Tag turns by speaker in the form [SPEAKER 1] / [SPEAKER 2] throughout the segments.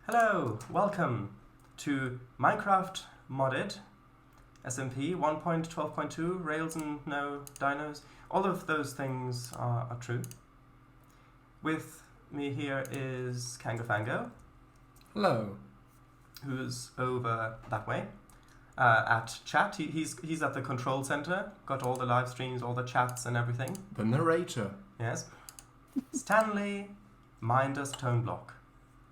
[SPEAKER 1] Hello, welcome to Minecraft Modded SMP 1.12.2, Rails and NoDinos. All of those things are true. With me here is CangoFango.
[SPEAKER 2] Hello.
[SPEAKER 1] Who's over that way at chat. He's at the control center, got all the live streams, all the chats and everything.
[SPEAKER 2] The narrator.
[SPEAKER 1] Yes. Stanley, mind a stone block.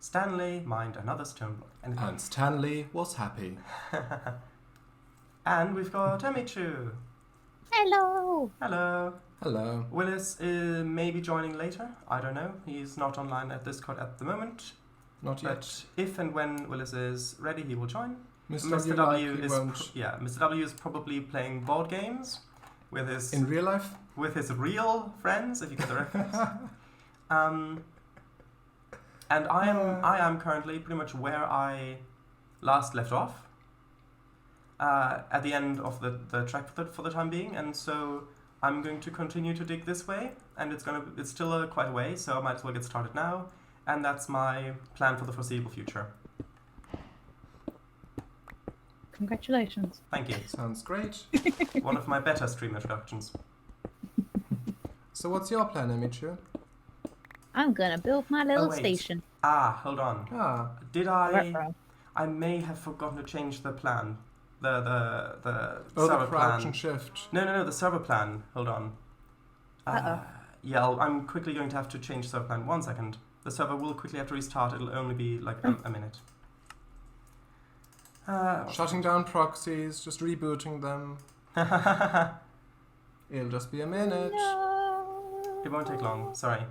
[SPEAKER 1] Stanley, mind another stone block.
[SPEAKER 2] And Stanley was happy.
[SPEAKER 1] And we've got Emichu.
[SPEAKER 3] Hello.
[SPEAKER 1] Hello.
[SPEAKER 2] Hello.
[SPEAKER 1] Willis may be joining later. I don't know. He's not online at Discord at the moment.
[SPEAKER 2] Not yet.
[SPEAKER 1] But if and when Willis is ready, he will join.
[SPEAKER 2] Mr. W
[SPEAKER 1] is
[SPEAKER 2] won't.
[SPEAKER 1] Mr. W is probably playing board games with his
[SPEAKER 2] In real life?
[SPEAKER 1] with his real friends, if you get the reference. And I am currently pretty much where I last left off. At the end of the track for the time being, and so I'm going to continue to dig this way, and it's still quite a way, so I might as well get started now, and that's my plan for the foreseeable future.
[SPEAKER 3] Congratulations.
[SPEAKER 1] Thank you.
[SPEAKER 2] Sounds great.
[SPEAKER 1] One of my better stream introductions.
[SPEAKER 2] So what's your plan, Emichu?
[SPEAKER 3] I'm gonna build my little
[SPEAKER 1] wait.
[SPEAKER 3] station.
[SPEAKER 1] Hold on. Did I?
[SPEAKER 3] Ruh-roh.
[SPEAKER 1] I may have forgotten to change the plan. The
[SPEAKER 2] Oh,
[SPEAKER 1] server
[SPEAKER 2] the crouch
[SPEAKER 1] plan.
[SPEAKER 2] and shift.
[SPEAKER 1] No, the server plan. Hold on.
[SPEAKER 3] Uh-oh.
[SPEAKER 1] Yeah, I'm quickly going to have to change server plan. 1 second. The server will quickly have to restart. It'll only be like a minute.
[SPEAKER 2] Shutting down proxies, just rebooting them. It'll just be a minute.
[SPEAKER 3] No.
[SPEAKER 1] It won't take long. Sorry.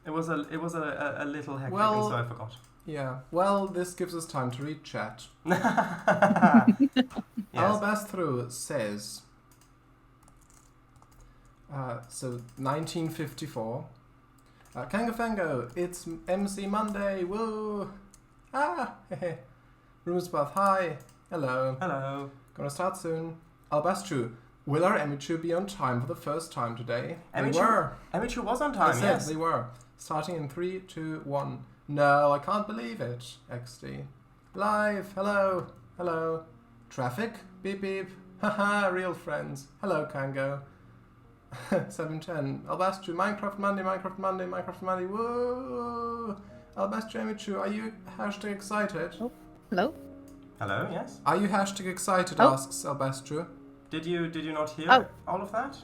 [SPEAKER 1] It was a little hectic,
[SPEAKER 2] Well-
[SPEAKER 1] and so I forgot.
[SPEAKER 2] Yeah. Well, this gives us time to read chat.
[SPEAKER 1] Yes.
[SPEAKER 2] Albastro says, so 1954. CangoFango, it's MC Monday, woo! Hehe. Rumors Bath, hi. Hello.
[SPEAKER 1] Hello.
[SPEAKER 2] Gonna start soon. Albastro, will our Emichu be on time for the first time today?
[SPEAKER 1] Emichu-
[SPEAKER 2] They were.
[SPEAKER 1] Emichu was on
[SPEAKER 2] I
[SPEAKER 1] time.
[SPEAKER 2] said
[SPEAKER 1] Yes.
[SPEAKER 2] they were. Starting in 3, 2, 1. No, I can't believe it. XD. Live. Hello. Hello. Traffic. Beep beep. Haha, real friends. Hello, Cango. 710. Albastro, Minecraft Monday, Minecraft Monday, Minecraft Monday. Woo! Albastro Emichu, are you hashtag excited?
[SPEAKER 3] Oh. Hello.
[SPEAKER 1] Hello. Yes.
[SPEAKER 2] Are you hashtag excited?
[SPEAKER 3] Oh.
[SPEAKER 2] Asks Albastro.
[SPEAKER 1] Did you not hear
[SPEAKER 3] Oh.
[SPEAKER 1] all of that?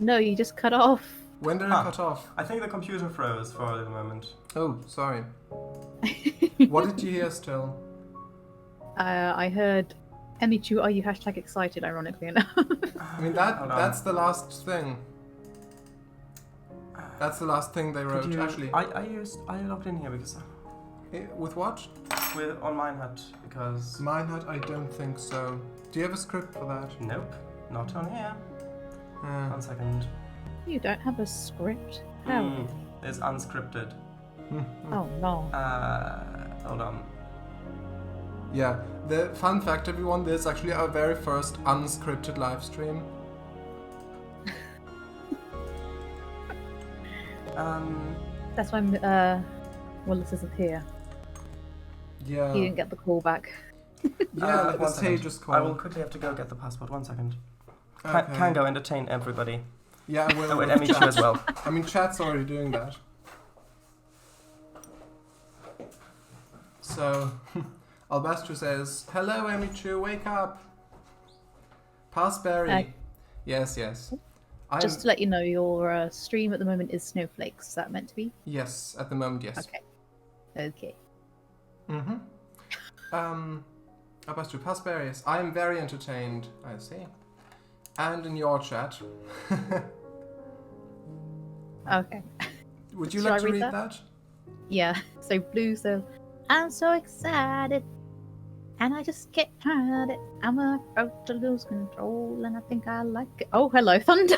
[SPEAKER 3] No, you just cut off.
[SPEAKER 2] When did it cut off?
[SPEAKER 1] I think the computer froze for a little moment.
[SPEAKER 2] Oh, sorry. What did you hear still?
[SPEAKER 3] I heard Emichu, are you hashtag excited, ironically enough.
[SPEAKER 2] I mean,
[SPEAKER 1] Hold on.
[SPEAKER 2] that's the last thing. That's the last thing they wrote,
[SPEAKER 1] Could you,
[SPEAKER 2] actually.
[SPEAKER 1] I logged in here because
[SPEAKER 2] With what?
[SPEAKER 1] with on Minehut because
[SPEAKER 2] Minehut, I don't think so. Do you have a script for that?
[SPEAKER 1] nope, not on here.
[SPEAKER 2] Yeah.
[SPEAKER 1] 1 second.
[SPEAKER 3] You don't have a script? How?
[SPEAKER 1] It's unscripted.
[SPEAKER 3] Oh no.
[SPEAKER 1] Hold on.
[SPEAKER 2] Yeah. The fun fact, everyone, this is actually our very first unscripted live stream.
[SPEAKER 3] That's why Willis isn't here.
[SPEAKER 2] Yeah.
[SPEAKER 3] He didn't get the call back.
[SPEAKER 2] Yeah,
[SPEAKER 1] one
[SPEAKER 2] the
[SPEAKER 1] second.
[SPEAKER 2] Sage's
[SPEAKER 1] I will
[SPEAKER 2] call.
[SPEAKER 1] quickly have to go get the passport. 1 second.
[SPEAKER 2] Okay.
[SPEAKER 1] Cango, entertain everybody.
[SPEAKER 2] Yeah, I will.
[SPEAKER 1] Oh, and
[SPEAKER 2] with
[SPEAKER 1] Emichu
[SPEAKER 2] chat.
[SPEAKER 1] as well.
[SPEAKER 2] I mean, chat's already doing that. So, Albastro says, "Hello, Emichu, wake up. Pass Berry." Yes.
[SPEAKER 3] Just to let you know, your stream at the moment is Snowflakes. Is that meant to be?
[SPEAKER 2] Yes, at the moment, yes.
[SPEAKER 3] Okay.
[SPEAKER 2] Albastro, pass berries. I am very entertained. I see. And in your chat.
[SPEAKER 3] Okay.
[SPEAKER 2] Would you
[SPEAKER 3] Shall
[SPEAKER 2] like
[SPEAKER 3] I
[SPEAKER 2] to
[SPEAKER 3] read
[SPEAKER 2] read
[SPEAKER 3] that?
[SPEAKER 2] that?
[SPEAKER 3] Yeah. So Blue says, I'm so excited. And I just get tired. I'm about to lose control, and I think I like it. Oh, hello, Thunder.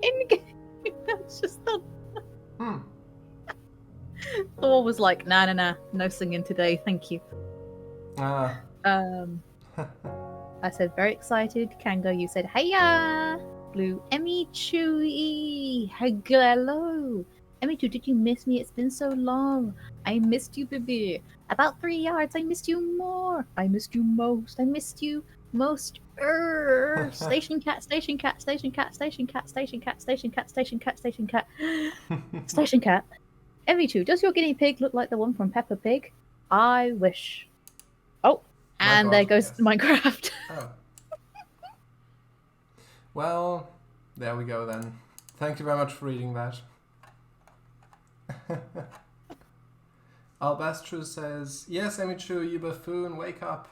[SPEAKER 3] In game, that's just Thunder. Thor was like, nah, no singing today, thank you.
[SPEAKER 2] Ah.
[SPEAKER 3] I said, very excited. Cango, you said, hey Blue, Emichu, hello. Emichu, did you miss me? It's been so long. I missed you, baby. About 3 yards. I missed you more. I missed you most. I missed you most. Station cat, station cat, station cat, station cat, station cat, station cat, station cat, station cat, station cat. Emichu, does your guinea pig look like the one from Peppa Pig? I wish. Oh, and there goes Minecraft.
[SPEAKER 2] Oh. Well, there we go then. Thank you very much for reading that. Albastru says, yes, Emichu, you buffoon, wake up.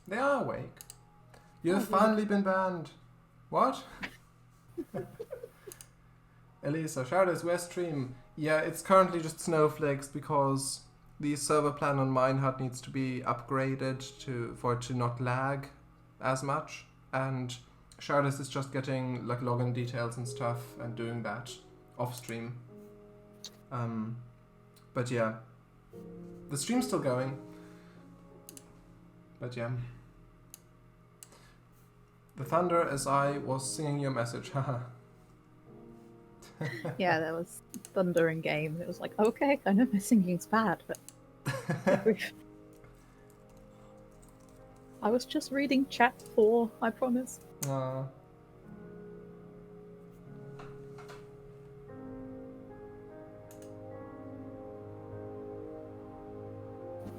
[SPEAKER 2] They are awake. You have finally been banned. What? Elisa, Shadows West Stream. Yeah, it's currently just snowflakes because the server plan on Minehut needs to be upgraded for it to not lag as much. And Shadows is just getting like login details and stuff and doing that off stream. But yeah, the stream's still going. But yeah. The thunder as I was singing your message, haha.
[SPEAKER 3] Yeah, there was thunder in game. It was like, okay, I know my singing's bad, but I was just reading chat 4, I promise.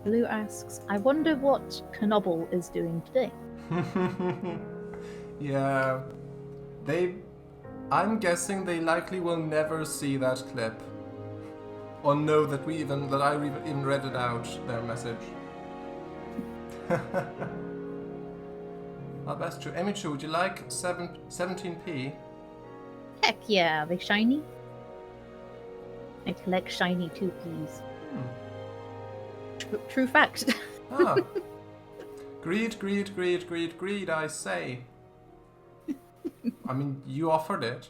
[SPEAKER 3] Blue asks, I wonder what Knoble is doing today.
[SPEAKER 2] Yeah, I'm guessing they likely will never see that clip, or know that I even read it out, their message. Well, that's true. Emichu, would you like 17p?
[SPEAKER 3] Heck yeah, are they shiny? I collect shiny 2Ps. True fact.
[SPEAKER 2] Ah. Greed, greed, greed, greed, greed, I say. I mean, you offered it.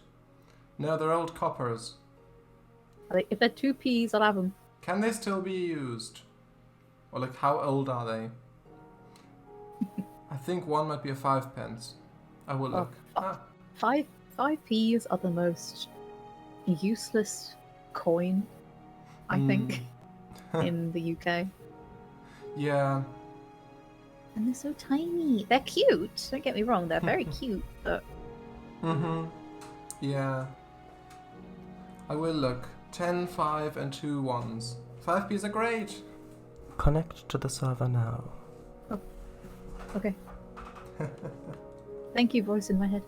[SPEAKER 2] No, they're old coppers.
[SPEAKER 3] If they're 2Ps, I'll have them.
[SPEAKER 2] Can they still be used? Or like, how old are they? I think one might be a 5p. I will look.
[SPEAKER 3] 5Ps are the most useless coin, I think, in the UK.
[SPEAKER 2] Yeah.
[SPEAKER 3] And they're so tiny. They're cute. Don't get me wrong. They're very cute, but...
[SPEAKER 2] Yeah. I will look. 10, 5, and 2 1s. 5p's are great.
[SPEAKER 1] Connect to the server now.
[SPEAKER 3] Oh. Okay. Thank you, voice in my head.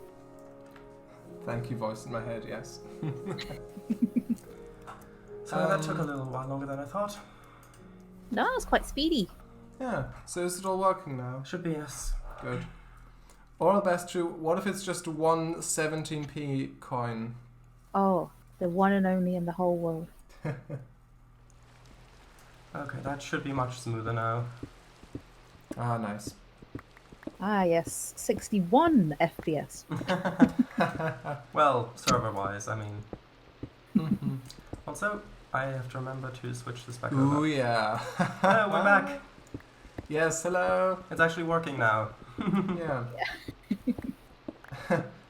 [SPEAKER 2] Thank you, voice in my head, yes.
[SPEAKER 1] So that took a little while longer than I thought.
[SPEAKER 3] No, it's quite speedy.
[SPEAKER 2] Yeah, so is it all working now?
[SPEAKER 1] Should be, yes.
[SPEAKER 2] Good. Or best true, what if it's just one 17p coin?
[SPEAKER 3] Oh, the one and only in the whole world.
[SPEAKER 1] Okay, that should be much smoother now.
[SPEAKER 2] Ah, nice.
[SPEAKER 3] Ah, yes. 61 FPS.
[SPEAKER 1] Well, server-wise, I mean. Also, I have to remember to switch this back over.
[SPEAKER 2] Ooh, yeah.
[SPEAKER 1] Hello, we're back.
[SPEAKER 2] Yes, hello.
[SPEAKER 1] It's actually working now.
[SPEAKER 2] Yeah.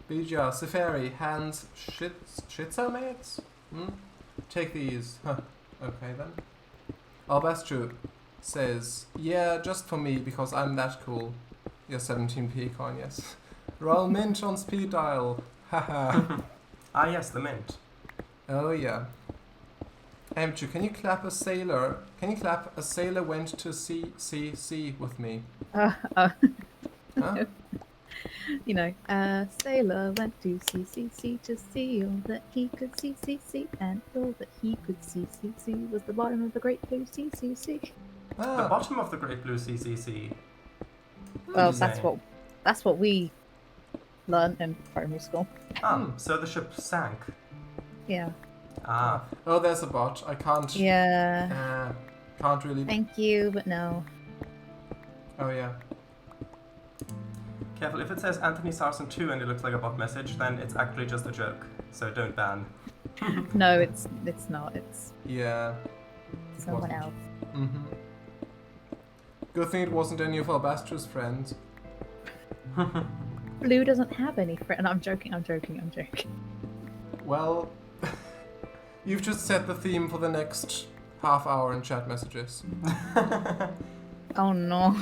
[SPEAKER 2] Bija, Safari, hands, shitzo mates? Take these. Huh. Okay then. Albastru says, yeah, just for me because I'm that cool. Your 17p coin, yes. Roll mint on speed dial. Haha.
[SPEAKER 1] Ah, yes, the mint.
[SPEAKER 2] Oh yeah. Emichu, can you clap a sailor? Can you clap a sailor went to sea with me?
[SPEAKER 3] Huh? You know, a sailor went to sea to see all that he could see, and all that he could see was the bottom of the great blue sea.
[SPEAKER 1] The bottom of the great blue sea.
[SPEAKER 3] Well, that's what we learned in primary school.
[SPEAKER 1] So the ship sank.
[SPEAKER 3] Yeah.
[SPEAKER 1] Ah.
[SPEAKER 2] Oh, there's a bot. I can't.
[SPEAKER 3] Yeah.
[SPEAKER 2] Can't really.
[SPEAKER 3] Thank you, but no.
[SPEAKER 2] Oh yeah.
[SPEAKER 1] Careful, if it says Anthony Sarson 2 and it looks like a bot message, then it's actually just a joke. So don't ban.
[SPEAKER 3] No, it's not. It's
[SPEAKER 2] yeah.
[SPEAKER 3] someone else.
[SPEAKER 2] Good thing it wasn't any of Albastru's friends.
[SPEAKER 3] Blue doesn't have any friends. I'm joking.
[SPEAKER 2] Well, You've just set the theme for the next half hour in chat messages.
[SPEAKER 3] Oh no.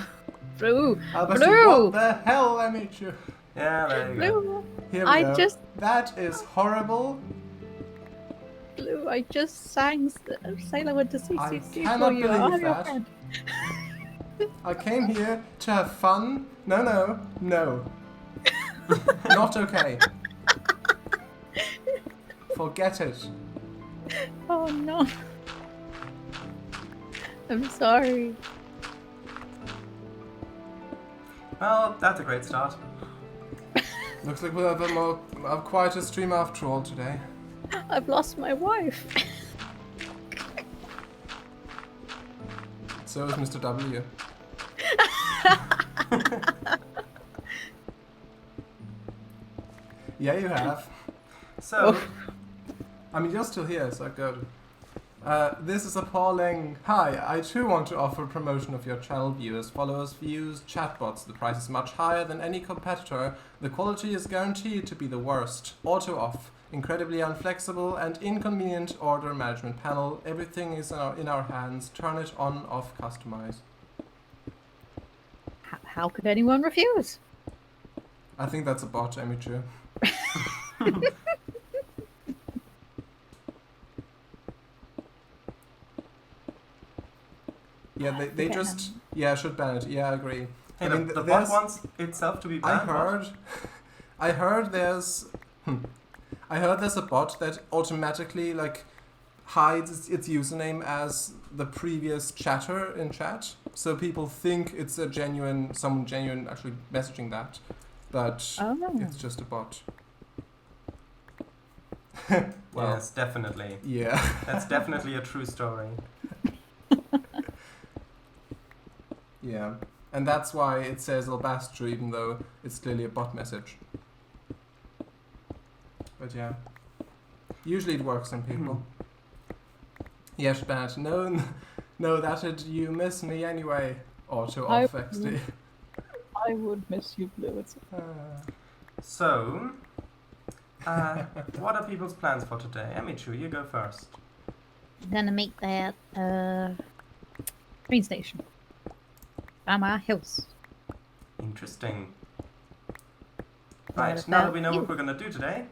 [SPEAKER 3] Blue!
[SPEAKER 2] Albert,
[SPEAKER 3] Blue!
[SPEAKER 2] what the hell, Emichu?
[SPEAKER 1] Yeah, there you go.
[SPEAKER 3] Blue!
[SPEAKER 2] Here we
[SPEAKER 3] I
[SPEAKER 2] go.
[SPEAKER 3] just-
[SPEAKER 2] That is horrible.
[SPEAKER 3] Blue, I just sang Sailor Went to Sea
[SPEAKER 2] I
[SPEAKER 3] for
[SPEAKER 2] cannot
[SPEAKER 3] you.
[SPEAKER 2] believe
[SPEAKER 3] I'm your
[SPEAKER 2] that.
[SPEAKER 3] friend.
[SPEAKER 2] I came here to have fun. No. Not okay. Forget it.
[SPEAKER 3] Oh no. I'm sorry.
[SPEAKER 1] Well, that's a great start.
[SPEAKER 2] Looks like we'll have a quieter stream after all today.
[SPEAKER 3] I've lost my wife.
[SPEAKER 2] So is Mr. W. Yeah, you have.
[SPEAKER 1] So,
[SPEAKER 2] I mean, you're still here, so good. This is appalling. Hi, I too want to offer promotion of your channel viewers, followers, views, chatbots. The price is much higher than any competitor. The quality is guaranteed to be the worst. Auto off. Incredibly unflexible and inconvenient order management panel. Everything is in our hands. Turn it on, off, customize.
[SPEAKER 3] How could anyone refuse?
[SPEAKER 2] I think that's a bot, Emichu. Yeah, they just... Yeah, should ban it. Yeah, I agree.
[SPEAKER 1] hey,
[SPEAKER 2] I mean,
[SPEAKER 1] the bot
[SPEAKER 2] there's-
[SPEAKER 1] wants itself to be banned.
[SPEAKER 2] I heard there's a bot that automatically like hides its username as the previous chatter in chat, so people think it's someone genuine actually messaging that, but
[SPEAKER 3] Oh.
[SPEAKER 2] it's just a bot.
[SPEAKER 1] Well, yes, definitely.
[SPEAKER 2] Yeah.
[SPEAKER 1] That's definitely a true story.
[SPEAKER 2] Yeah, and that's why it says Albastro, even though it's clearly a bot message. But yeah, usually it works on people. Yes, bad. No, that it. You miss me anyway. Auto off XD.
[SPEAKER 3] I would miss you, Blue.
[SPEAKER 1] So, what are people's plans for today? Emichu, you go first.
[SPEAKER 3] I'm gonna make that train station by my house.
[SPEAKER 1] Interesting.
[SPEAKER 3] What
[SPEAKER 1] Right, now that we know
[SPEAKER 3] about
[SPEAKER 1] what we're gonna do today.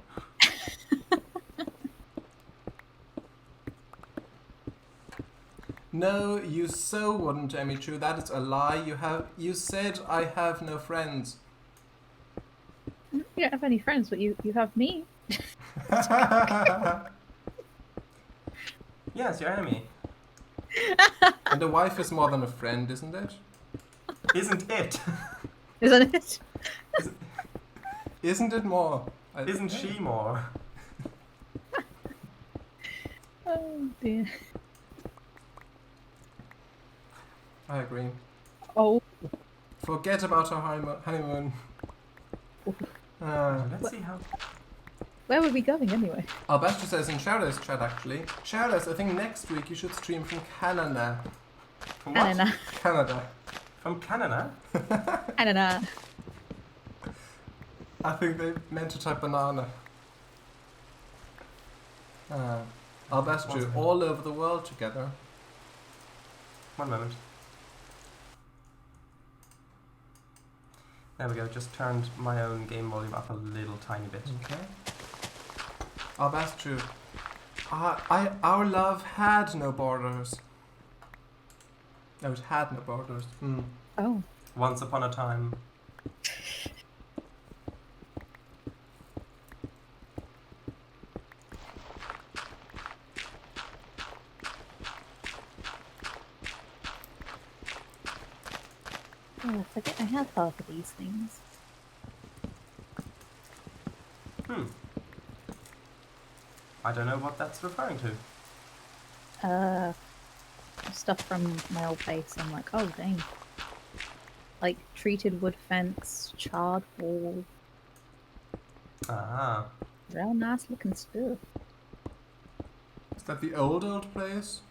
[SPEAKER 2] No, you so wouldn't, Emichu. That is a lie. You said I have no friends.
[SPEAKER 3] You don't have any friends, but you have me.
[SPEAKER 1] Yes, your enemy.
[SPEAKER 2] And a wife is more than a friend, isn't it?
[SPEAKER 1] Isn't it?
[SPEAKER 3] Isn't it?
[SPEAKER 2] Isn't it more?
[SPEAKER 1] Isn't she more?
[SPEAKER 3] Oh dear.
[SPEAKER 2] I agree.
[SPEAKER 3] Oh.
[SPEAKER 2] Forget about our honeymoon.
[SPEAKER 1] Let's see how.
[SPEAKER 3] Where were we going anyway?
[SPEAKER 2] Albastro says in Shara's chat actually. Shara's, I think next week you should stream from Canada.
[SPEAKER 1] From what?
[SPEAKER 3] Canada.
[SPEAKER 2] Canada.
[SPEAKER 1] From Canada?
[SPEAKER 3] Canada.
[SPEAKER 2] I think they meant to type banana. Albastro, all over the world together.
[SPEAKER 1] One moment. There we go, just turned my own game volume up a little tiny bit.
[SPEAKER 2] Okay. Albastro, our love had no borders. No, it had no borders.
[SPEAKER 3] Oh.
[SPEAKER 1] Once upon a time.
[SPEAKER 3] Oh, I forget I have half of these things.
[SPEAKER 1] I don't know what that's referring to.
[SPEAKER 3] Stuff from my old place. I'm like, oh dang. Like treated wood fence, charred wall.
[SPEAKER 1] Ah.
[SPEAKER 3] Real nice looking stuff.
[SPEAKER 2] Is that the old place?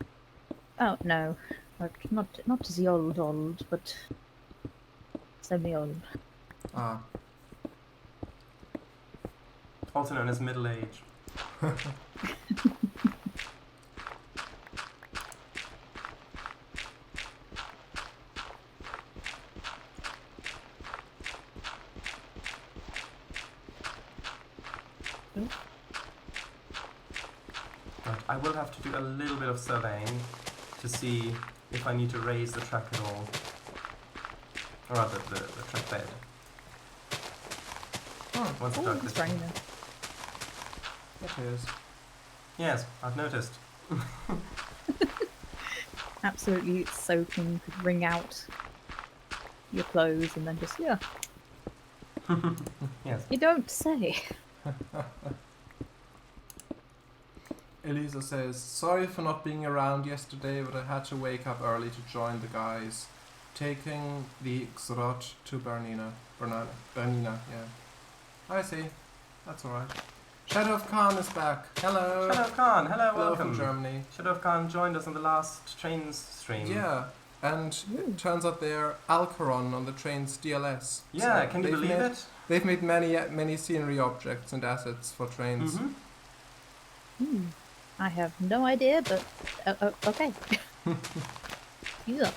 [SPEAKER 3] Oh no. Like, not the old, but semi-old.
[SPEAKER 2] Ah.
[SPEAKER 1] Also known as middle age. I will have to do a little bit of surveying to see if I need to raise the track at all. Or rather, the track bed. Once the
[SPEAKER 3] Oh,
[SPEAKER 1] dark
[SPEAKER 3] it's
[SPEAKER 1] is-
[SPEAKER 3] raining.
[SPEAKER 2] It is.
[SPEAKER 1] Yes, I've noticed.
[SPEAKER 3] Absolutely soaking, could wring out your clothes and then just, yeah.
[SPEAKER 1] Yes.
[SPEAKER 3] You don't say.
[SPEAKER 2] Elisa says, sorry for not being around yesterday, but I had to wake up early to join the guys. Taking the Xrot to Bernina, yeah. I see. That's alright. Shadow of Khan is back. Hello.
[SPEAKER 1] Shadow of Khan, hello,
[SPEAKER 2] Hello
[SPEAKER 1] welcome.
[SPEAKER 2] from Germany.
[SPEAKER 1] Shadow of Khan joined us on the last trains stream.
[SPEAKER 2] Yeah, and it turns out they're Alcaron on the train's DLS.
[SPEAKER 1] Yeah,
[SPEAKER 2] So
[SPEAKER 1] can you
[SPEAKER 2] they've
[SPEAKER 1] believe
[SPEAKER 2] made-
[SPEAKER 1] it?
[SPEAKER 2] They've made many scenery objects and assets for trains.
[SPEAKER 1] Mm-hmm.
[SPEAKER 3] I have no idea, but okay. Yeah.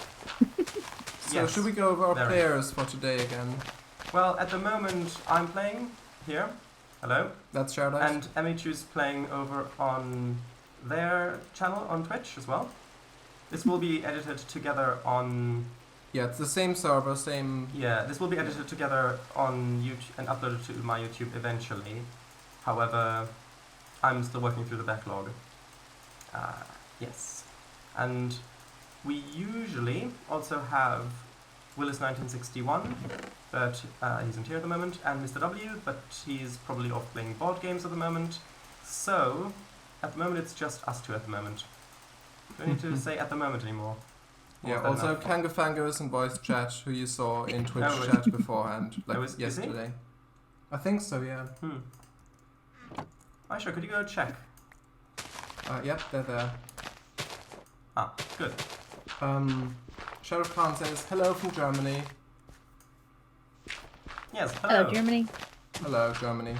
[SPEAKER 2] So
[SPEAKER 1] Yes.
[SPEAKER 2] should we go over our
[SPEAKER 1] Very.
[SPEAKER 2] players for today again?
[SPEAKER 1] Well, at the moment, I'm playing here. Hello.
[SPEAKER 2] That's shout out.
[SPEAKER 1] And Emichu's playing over on their channel on Twitch as well. This will be edited together on...
[SPEAKER 2] Yeah, it's the same server, same.
[SPEAKER 1] Yeah, this will be edited together on YouTube and uploaded to my YouTube eventually. However, I'm still working through the backlog. Yes. And we usually also have Willis1961, but he isn't here at the moment, and Mr. W, but he's probably off playing board games at the moment. So, at the moment it's just us two at the moment. Don't need to say at the moment anymore. Or
[SPEAKER 2] Yeah,
[SPEAKER 1] is that
[SPEAKER 2] also
[SPEAKER 1] enough?
[SPEAKER 2] CangoFango is in voice chat, who you saw in Twitch
[SPEAKER 1] Oh, really?
[SPEAKER 2] chat beforehand, like
[SPEAKER 1] Oh, is he?
[SPEAKER 2] yesterday. I think so, yeah.
[SPEAKER 1] Aisha, could you go check?
[SPEAKER 2] Yep, they're there.
[SPEAKER 1] Ah, good.
[SPEAKER 2] Shadow Khan says, hello from Germany.
[SPEAKER 1] Yes, hello.
[SPEAKER 3] Hello, Germany.
[SPEAKER 2] Hello, Germany.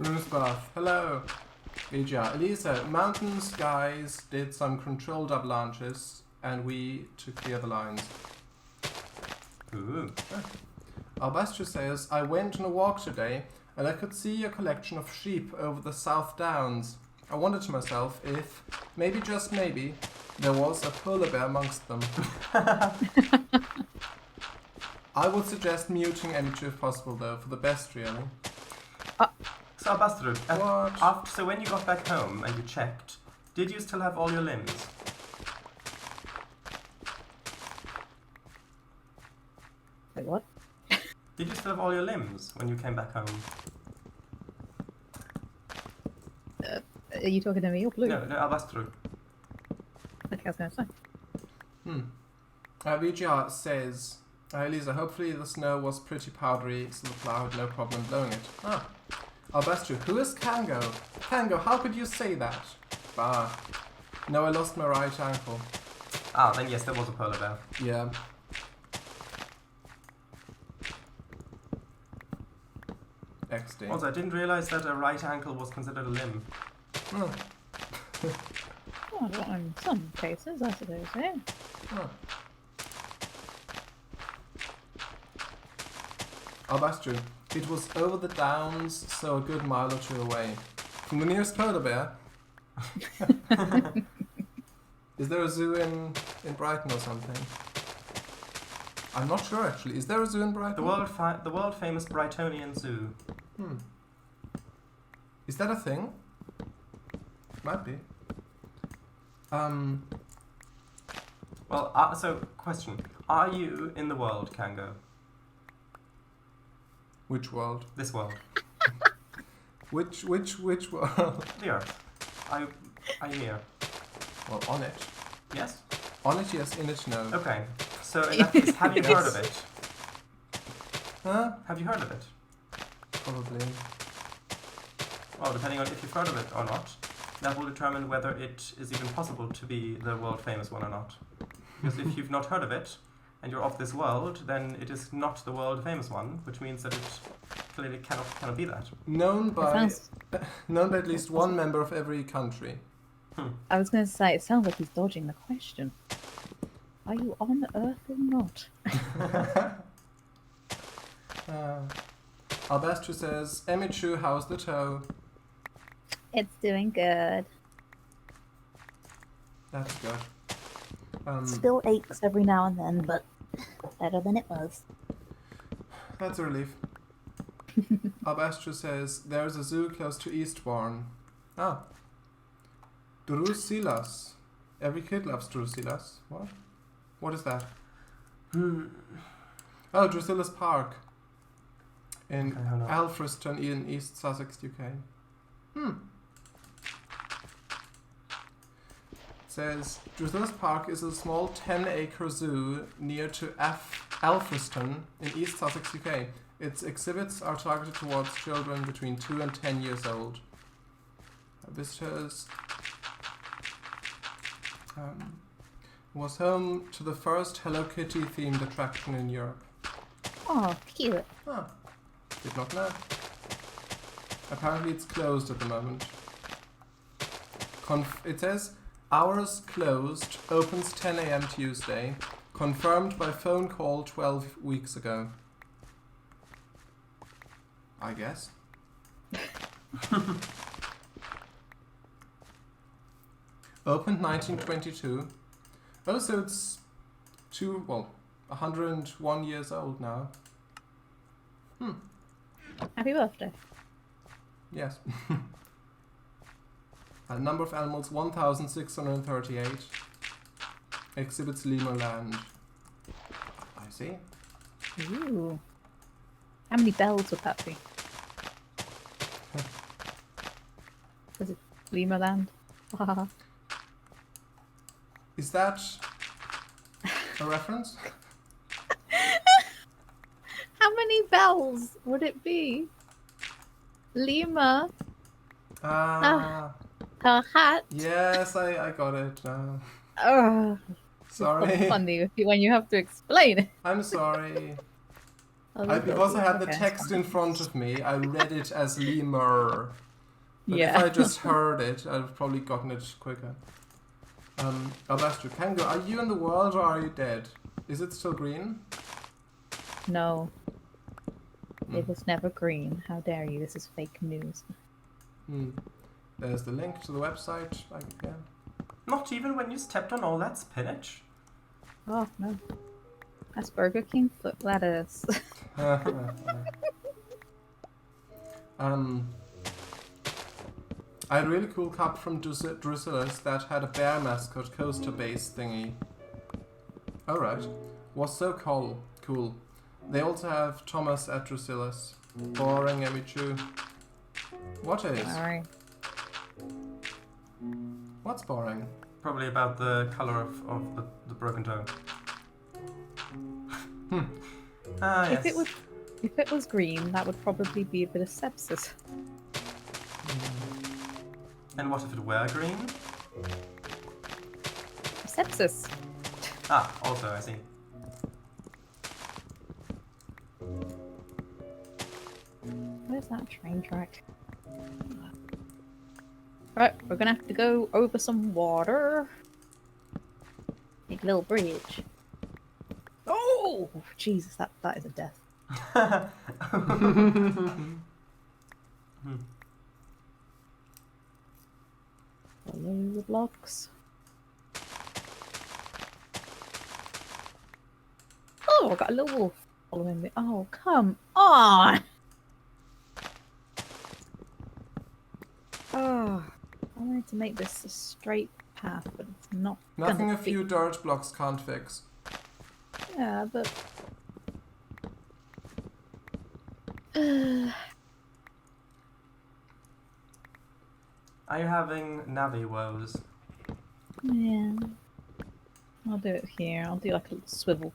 [SPEAKER 2] Brunsbath, hello. Vija, Elisa, mountains guys did some controlled avalanches and we took the other lines.
[SPEAKER 1] Ooh.
[SPEAKER 2] Albastro says, I went on a walk today and I could see a collection of sheep over the South Downs. I wondered to myself if, maybe just maybe, there was a polar bear amongst them. I would suggest muting Emichu if possible though, for the best really.
[SPEAKER 1] So, Abastrud,
[SPEAKER 2] What?
[SPEAKER 1] so when you got back home and you checked, did you still have all your limbs?
[SPEAKER 3] Wait, what?
[SPEAKER 1] Did you still have all your limbs when you came back home?
[SPEAKER 3] Are you talking to me or Blue?
[SPEAKER 1] No, Abastrud.
[SPEAKER 3] I think I was going to say.
[SPEAKER 2] Vija says, Elisa, hopefully the snow was pretty powdery, so the plough had no problem blowing it. Ah. Albastro, who is Cango? Cango, how could you say that? Bah. No, I lost my right ankle.
[SPEAKER 1] Ah, then yes, there was a polar bear.
[SPEAKER 2] Yeah. XD.
[SPEAKER 1] Also, I didn't realize that a right ankle was considered a limb.
[SPEAKER 2] Oh.
[SPEAKER 3] Oh, well, in some cases, I suppose, yeah.
[SPEAKER 2] Oh. Albastro, it was over the downs, so a good mile or two away. From the nearest polar bear? Is there a zoo in Brighton or something? I'm not sure actually. Is there a zoo in Brighton?
[SPEAKER 1] The world famous Brightonian Zoo.
[SPEAKER 2] Is that a thing? Might be.
[SPEAKER 1] Well, so question: are you in the world, Cango?
[SPEAKER 2] Which world?
[SPEAKER 1] This world,
[SPEAKER 2] Which world?
[SPEAKER 1] the Earth. Are you here?
[SPEAKER 2] Well, on it.
[SPEAKER 1] Yes.
[SPEAKER 2] On it, yes. In it, no.
[SPEAKER 1] Okay. So in that case, have you heard of it?
[SPEAKER 2] Huh?
[SPEAKER 1] Have you heard of it?
[SPEAKER 2] Probably.
[SPEAKER 1] Well, depending on if you've heard of it or not, that will determine whether it is even possible to be the world famous one or not. Because if you've not heard of it, and you're of this world, then it is not the world famous one, which means that it clearly cannot be that.
[SPEAKER 2] Known by
[SPEAKER 3] sounds-
[SPEAKER 2] at least one member of every country.
[SPEAKER 3] I was going to say, it sounds like he's dodging the question. Are you on Earth or not?
[SPEAKER 2] Albastro says, Emichu, how's the toe?
[SPEAKER 3] It's doing good.
[SPEAKER 2] That's good.
[SPEAKER 3] Still aches every now and then, but better than it was.
[SPEAKER 2] That's a relief. Albastro says, there's a zoo close to Eastbourne. Ah. Drusilas. Every kid loves Drusilas. What? What is that? Oh, Drusilas Park. In
[SPEAKER 1] Okay, hold on.
[SPEAKER 2] Alfriston in East Sussex, UK. Says, Drusilas Park is a small 10-acre zoo near to Alfriston in East Sussex, UK. Its exhibits are targeted towards children between 2 and 10 years old. Visitors was home to the first Hello Kitty themed attraction in Europe.
[SPEAKER 3] Oh, cute.
[SPEAKER 2] Ah, did not know. Apparently it's closed at the moment. It says, hours closed, opens 10 a.m. Tuesday, confirmed by phone call 12 weeks ago. I guess. Opened 1922. Oh, so it's 101 years old now.
[SPEAKER 3] Happy birthday.
[SPEAKER 2] Yes. A number of animals, 1,638. Exhibits lemur land. I see.
[SPEAKER 3] Ooh. How many bells would that be? Was it Lemur Land?
[SPEAKER 2] Is that a reference?
[SPEAKER 3] How many bells would it be? Lemur, her hat.
[SPEAKER 2] Yes, I got it now.
[SPEAKER 3] Oh,
[SPEAKER 2] Sorry.
[SPEAKER 3] it's funny when you have to explain it.
[SPEAKER 2] I'm sorry.
[SPEAKER 3] Oh,
[SPEAKER 2] Because I had the
[SPEAKER 3] okay.
[SPEAKER 2] text in front of me, I read it as lemur. But
[SPEAKER 3] Yeah.
[SPEAKER 2] if I just heard it, I'd have probably gotten it quicker. Albastro, Cango, are you in the world or are you dead? Is it still green?
[SPEAKER 3] No. It was never green. How dare you? This is fake news.
[SPEAKER 2] There's the link to the website. Yeah.
[SPEAKER 1] Not even when you stepped on all that spinach?
[SPEAKER 3] Oh, no. That's Burger King foot lettuce.
[SPEAKER 2] I had a really cool cup from Drusilla's that had a bear mascot coaster base thingy. Alright. Was so cool. They also have Thomas at Drusilla's. Boring, Emichu. What is?
[SPEAKER 3] Sorry.
[SPEAKER 2] What's boring?
[SPEAKER 1] Probably about the colour of the broken toe. Ah, yes.
[SPEAKER 3] If it was green, that would probably be a bit of sepsis.
[SPEAKER 1] And what if it were green?
[SPEAKER 3] Sepsis.
[SPEAKER 1] Ah, also, I see.
[SPEAKER 3] Where's that train track? Right, we're gonna have to go over some water. Big little bridge. Oh, Jesus, that is a death. Follow the blocks. Oh, I got a little wolf following me. Oh, come on! Oh, I wanted to make this a straight path, but it's not.
[SPEAKER 2] Nothing
[SPEAKER 3] gonna
[SPEAKER 2] a few dirt blocks can't fix.
[SPEAKER 3] Yeah, but.
[SPEAKER 1] Are you having Navi woes?
[SPEAKER 3] Yeah. I'll do it here. I'll do like a little swivel.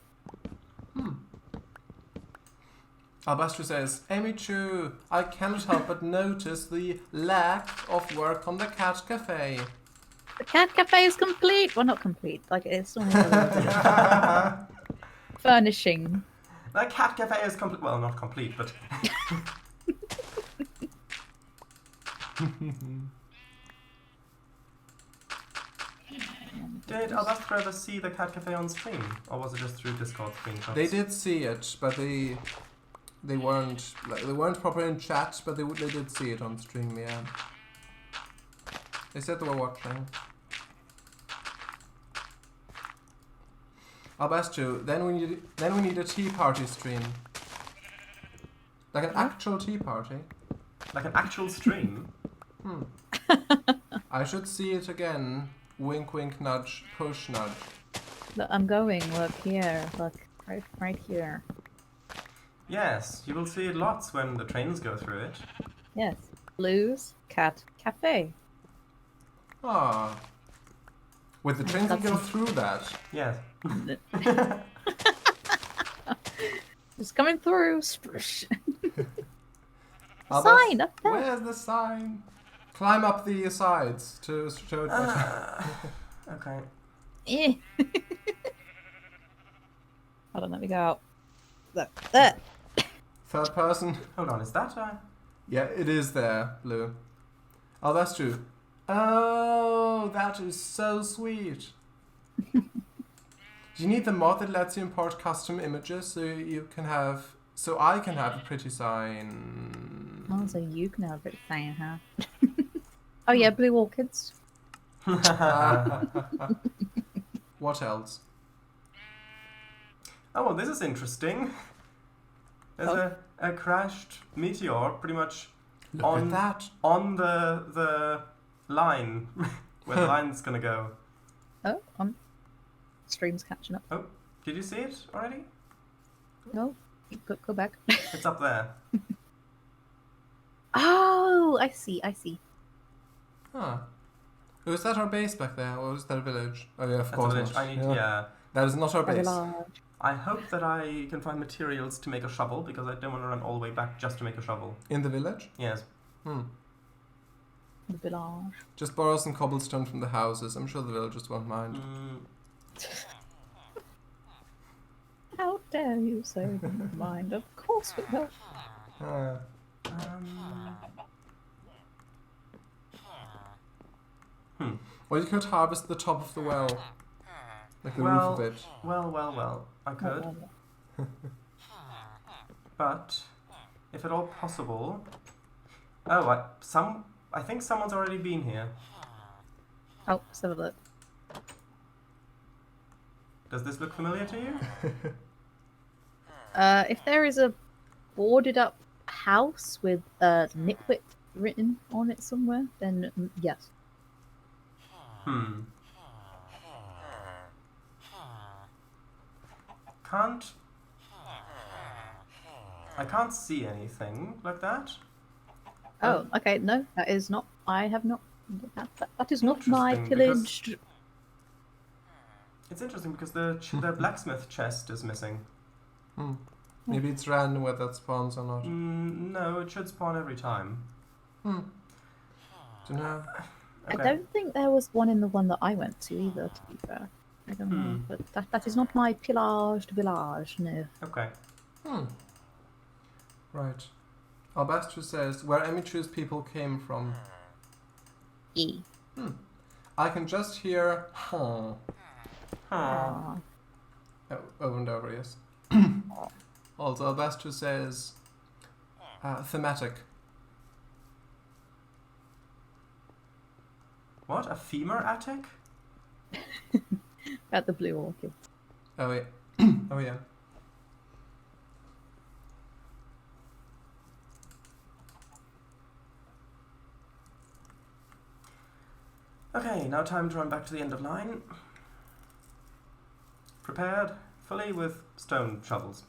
[SPEAKER 2] Albastro says, Emichu, I cannot help but notice the lack of work on the cat cafe.
[SPEAKER 3] The cat cafe is complete. Well, not complete. Like it's only a little bit of furnishing.
[SPEAKER 1] The cat cafe is complete. Well, not complete, but. Did Albastro ever see the cat cafe on stream, or was it just through Discord screenshots?
[SPEAKER 2] They did see it, but they weren't proper in chat, but they did see it on stream. Yeah. They said they were watching. Albestu, then we need a tea party stream. Like an actual tea party.
[SPEAKER 1] Like an actual stream?
[SPEAKER 2] I should see it again. Wink, wink, nudge, push, nudge.
[SPEAKER 3] Look, I'm going. Look here. Look, right here.
[SPEAKER 1] Yes, you will see it lots when the trains go through it.
[SPEAKER 3] Yes. Blues Cat Cafe.
[SPEAKER 2] Ah. Wait, the trains can go through that?
[SPEAKER 1] Yes.
[SPEAKER 3] It's coming through. Splish.
[SPEAKER 2] Albestu,
[SPEAKER 3] Sign up there.
[SPEAKER 2] Where's the sign? Climb up the sides to show it better.
[SPEAKER 1] Okay.
[SPEAKER 3] Eh. Hold on, let me go out. There.
[SPEAKER 2] Third person.
[SPEAKER 1] Hold on, is that
[SPEAKER 2] Yeah, it is there, Blue. Oh, that's true. Oh, that is so sweet. Do you need the mod that lets you import custom images so I can have a pretty sign?
[SPEAKER 3] Oh, so you can have it saying, huh? Oh yeah, blue orchids.
[SPEAKER 2] What else?
[SPEAKER 1] Oh, well, this is interesting. There's a crashed meteor pretty much
[SPEAKER 2] Look at that.
[SPEAKER 1] on the line where the line's gonna go.
[SPEAKER 3] Oh, stream's catching up.
[SPEAKER 1] Oh, did you see it already?
[SPEAKER 3] No, go back.
[SPEAKER 1] It's up there.
[SPEAKER 3] Oh, I see.
[SPEAKER 2] Huh. Oh, is that our base back there, or is that a village? Oh yeah, of
[SPEAKER 1] That's a
[SPEAKER 2] course
[SPEAKER 1] village.
[SPEAKER 2] not.
[SPEAKER 1] I need, yeah.
[SPEAKER 2] That is not our
[SPEAKER 3] Very
[SPEAKER 2] base.
[SPEAKER 3] large.
[SPEAKER 1] I hope that I can find materials to make a shovel because I don't want to run all the way back just to make a shovel.
[SPEAKER 2] In the village?
[SPEAKER 1] Yes.
[SPEAKER 3] The village.
[SPEAKER 2] Just borrow some cobblestone from the houses. I'm sure the villagers won't mind.
[SPEAKER 3] How dare you say we don't mind? Of course we will.
[SPEAKER 2] Or you could harvest the top of the well. Like the roof
[SPEAKER 1] Well,
[SPEAKER 2] of it.
[SPEAKER 1] well. I could. But if at all possible. Oh, I think someone's already been here.
[SPEAKER 3] Oh, let's have a look.
[SPEAKER 1] Does this look familiar to you?
[SPEAKER 3] If there is a boarded up house with Nitwit written on it somewhere, then yes.
[SPEAKER 1] I can't see anything like that.
[SPEAKER 3] Oh, okay, no, that is not. I have not. That is not my
[SPEAKER 1] Interesting, because-
[SPEAKER 3] pillaged.
[SPEAKER 1] It's interesting because the blacksmith chest is missing.
[SPEAKER 2] Maybe it's random whether that spawns or not.
[SPEAKER 1] No, it should spawn every time.
[SPEAKER 2] Don't know.
[SPEAKER 3] I
[SPEAKER 1] Okay.
[SPEAKER 3] don't think there was one in the one that I went to either, to be fair. I don't know, but that is not my pillaged village, no.
[SPEAKER 1] Okay.
[SPEAKER 2] Right. Albestu says, where Emichu's people came from.
[SPEAKER 3] E.
[SPEAKER 2] I can just hear huh.
[SPEAKER 3] Aw.
[SPEAKER 2] Over and over, yes. Also, Albestu says, thematic.
[SPEAKER 1] What? A femur attic?
[SPEAKER 3] At the blue orchid.
[SPEAKER 2] Oh yeah. Oh yeah.
[SPEAKER 1] Okay, now time to run back to the end of line. Prepared fully with stone shovels.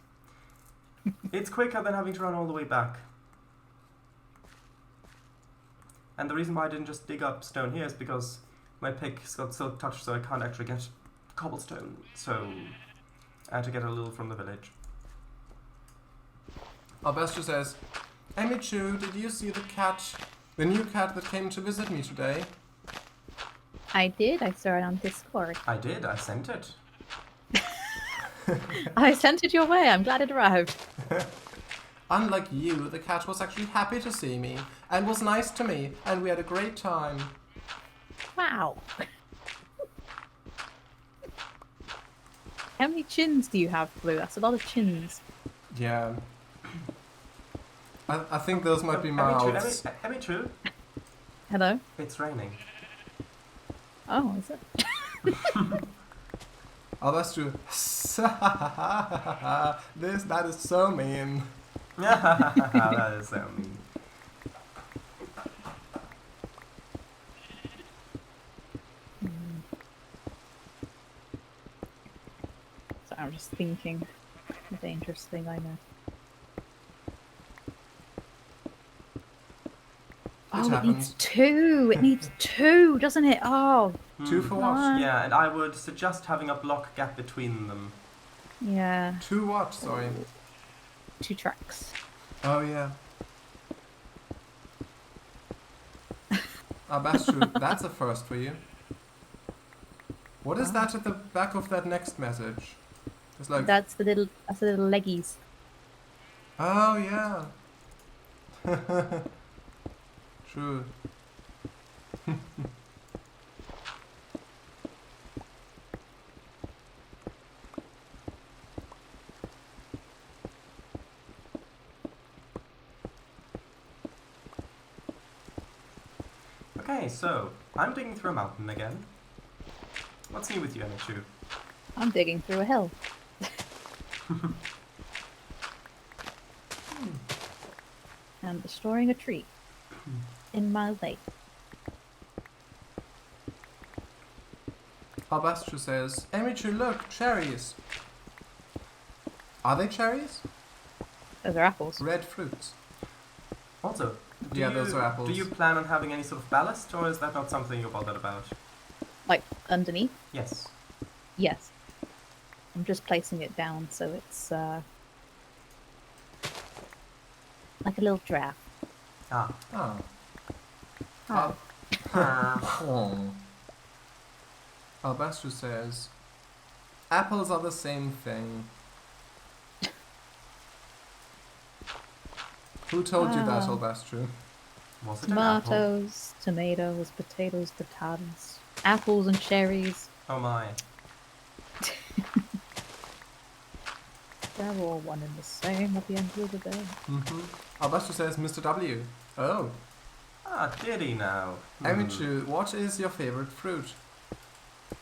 [SPEAKER 1] It's quicker than having to run all the way back. And the reason why I didn't just dig up stone here is because my pick's got silk touch, so I can't actually get cobblestone. So I had to get a little from the village.
[SPEAKER 2] Albestu says, Emichu, did you see the new cat that came to visit me today?
[SPEAKER 3] I did, I saw it on Discord.
[SPEAKER 1] I did, I sent it.
[SPEAKER 3] I sent it your way, I'm glad it arrived.
[SPEAKER 2] Unlike you, the cat was actually happy to see me, and was nice to me, and we had a great time.
[SPEAKER 3] Wow. How many chins do you have, Blue? That's a lot of chins.
[SPEAKER 2] Yeah. I think those might be mouths.
[SPEAKER 1] Emichu,
[SPEAKER 3] Hello?
[SPEAKER 1] it's raining.
[SPEAKER 3] Oh, is it?
[SPEAKER 2] Oh, that's true. That is so mean.
[SPEAKER 1] That is so mean.
[SPEAKER 3] So I'm just thinking. The dangerous thing I know. Oh, it needs 2. It needs 2, doesn't it? Oh,
[SPEAKER 2] 2 for what?
[SPEAKER 1] Yeah, and I would suggest having a block gap between them.
[SPEAKER 3] yeah.
[SPEAKER 2] 2 what? Sorry.
[SPEAKER 3] 2 tracks.
[SPEAKER 2] Oh yeah. That's true. That's a first for you. What is that at the back of that next message? It's like.
[SPEAKER 3] That's the little leggies.
[SPEAKER 2] Oh yeah. True.
[SPEAKER 1] Okay, so I'm digging through a mountain again. What's new with you, Emichu?
[SPEAKER 3] I'm digging through a hill. I'm destroying a tree in my lake.
[SPEAKER 2] Albastro says, Emichu, look, cherries. Are they cherries?
[SPEAKER 3] Those are apples.
[SPEAKER 2] Red fruits.
[SPEAKER 1] Also,
[SPEAKER 2] those are apples.
[SPEAKER 1] Do you plan on having any sort of ballast, or is that not something you're bothered about?
[SPEAKER 3] Like underneath?
[SPEAKER 1] Yes.
[SPEAKER 3] Yes. I'm just placing it down so it's like a little giraffe.
[SPEAKER 1] Ah.
[SPEAKER 2] Oh.
[SPEAKER 3] Oh.
[SPEAKER 2] Albastro says, apples are the same thing. Who told you that, Albastro?
[SPEAKER 1] Was it an apple?
[SPEAKER 3] Tomatoes, tomatoes, potatoes, potatoes, apples and cherries.
[SPEAKER 1] Oh my.
[SPEAKER 3] They're all one and the same at the end of the day.
[SPEAKER 2] Albastro says, Mr. W. Oh.
[SPEAKER 1] Ah, did he now?
[SPEAKER 2] Emichu, what is your favorite fruit?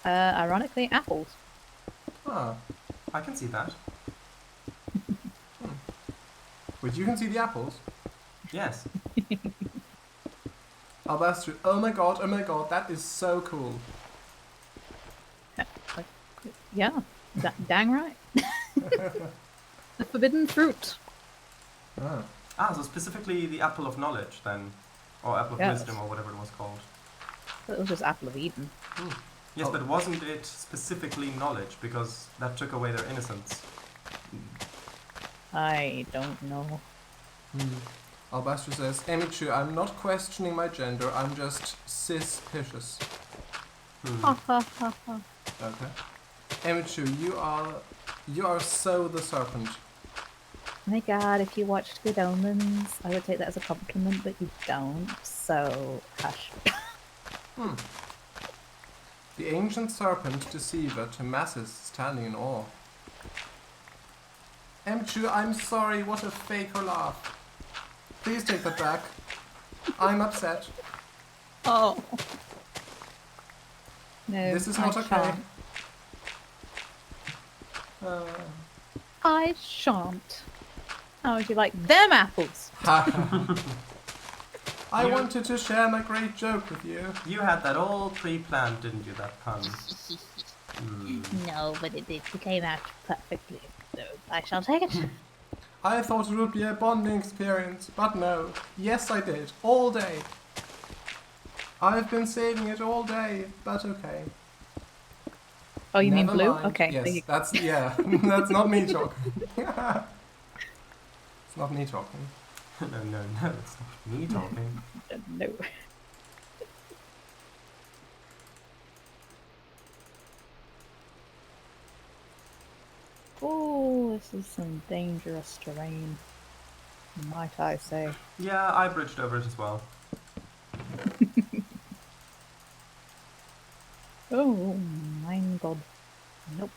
[SPEAKER 3] Ironically, apples.
[SPEAKER 2] Ah.
[SPEAKER 1] I can see that.
[SPEAKER 2] Wait, you can see the apples?
[SPEAKER 1] Yes.
[SPEAKER 2] Albastro, oh my god, that is so cool.
[SPEAKER 3] Yeah, dang right. The forbidden fruit.
[SPEAKER 2] Ah.
[SPEAKER 1] Ah, so specifically the apple of knowledge then? Or apple of
[SPEAKER 3] Yes.
[SPEAKER 1] wisdom, or whatever it was called.
[SPEAKER 3] It was just apple of Eden.
[SPEAKER 1] Yes,
[SPEAKER 2] Oh.
[SPEAKER 1] but wasn't it specifically knowledge, because that took away their innocence?
[SPEAKER 3] I don't know.
[SPEAKER 2] Albastro says, Emichu, I'm not questioning my gender, I'm just cis-picious.
[SPEAKER 3] Ha ha ha ha.
[SPEAKER 2] Okay. Emichu, you are so the serpent.
[SPEAKER 3] My god, if you watched Good Omens, I would take that as a compliment, but you don't, so hush.
[SPEAKER 2] The ancient serpent deceiver to masses standing in awe. Emichu, I'm sorry, what a faker laugh. Please take that back. I'm upset.
[SPEAKER 3] Oh. No,
[SPEAKER 2] This is not
[SPEAKER 3] I
[SPEAKER 2] okay.
[SPEAKER 3] shan't. I shan't. How would you like them apples?
[SPEAKER 2] I wanted to share my great joke with you.
[SPEAKER 1] You had that all pre-planned, didn't you, that pun?
[SPEAKER 3] No, but it came out perfectly. So I shall take it.
[SPEAKER 2] I thought it would be a bonding experience, but no. Yes, I did. All day. I've been saving it all day, but okay.
[SPEAKER 3] Oh, you mean
[SPEAKER 2] Never
[SPEAKER 3] blue?
[SPEAKER 2] mind.
[SPEAKER 3] Okay.
[SPEAKER 2] Yes, that's, yeah. That's not me talking. It's not me talking.
[SPEAKER 1] No, it's not me talking.
[SPEAKER 3] No. Oh, this is some dangerous terrain, might I say.
[SPEAKER 1] Yeah, I bridged over it as well.
[SPEAKER 3] Oh, mein God. Nope.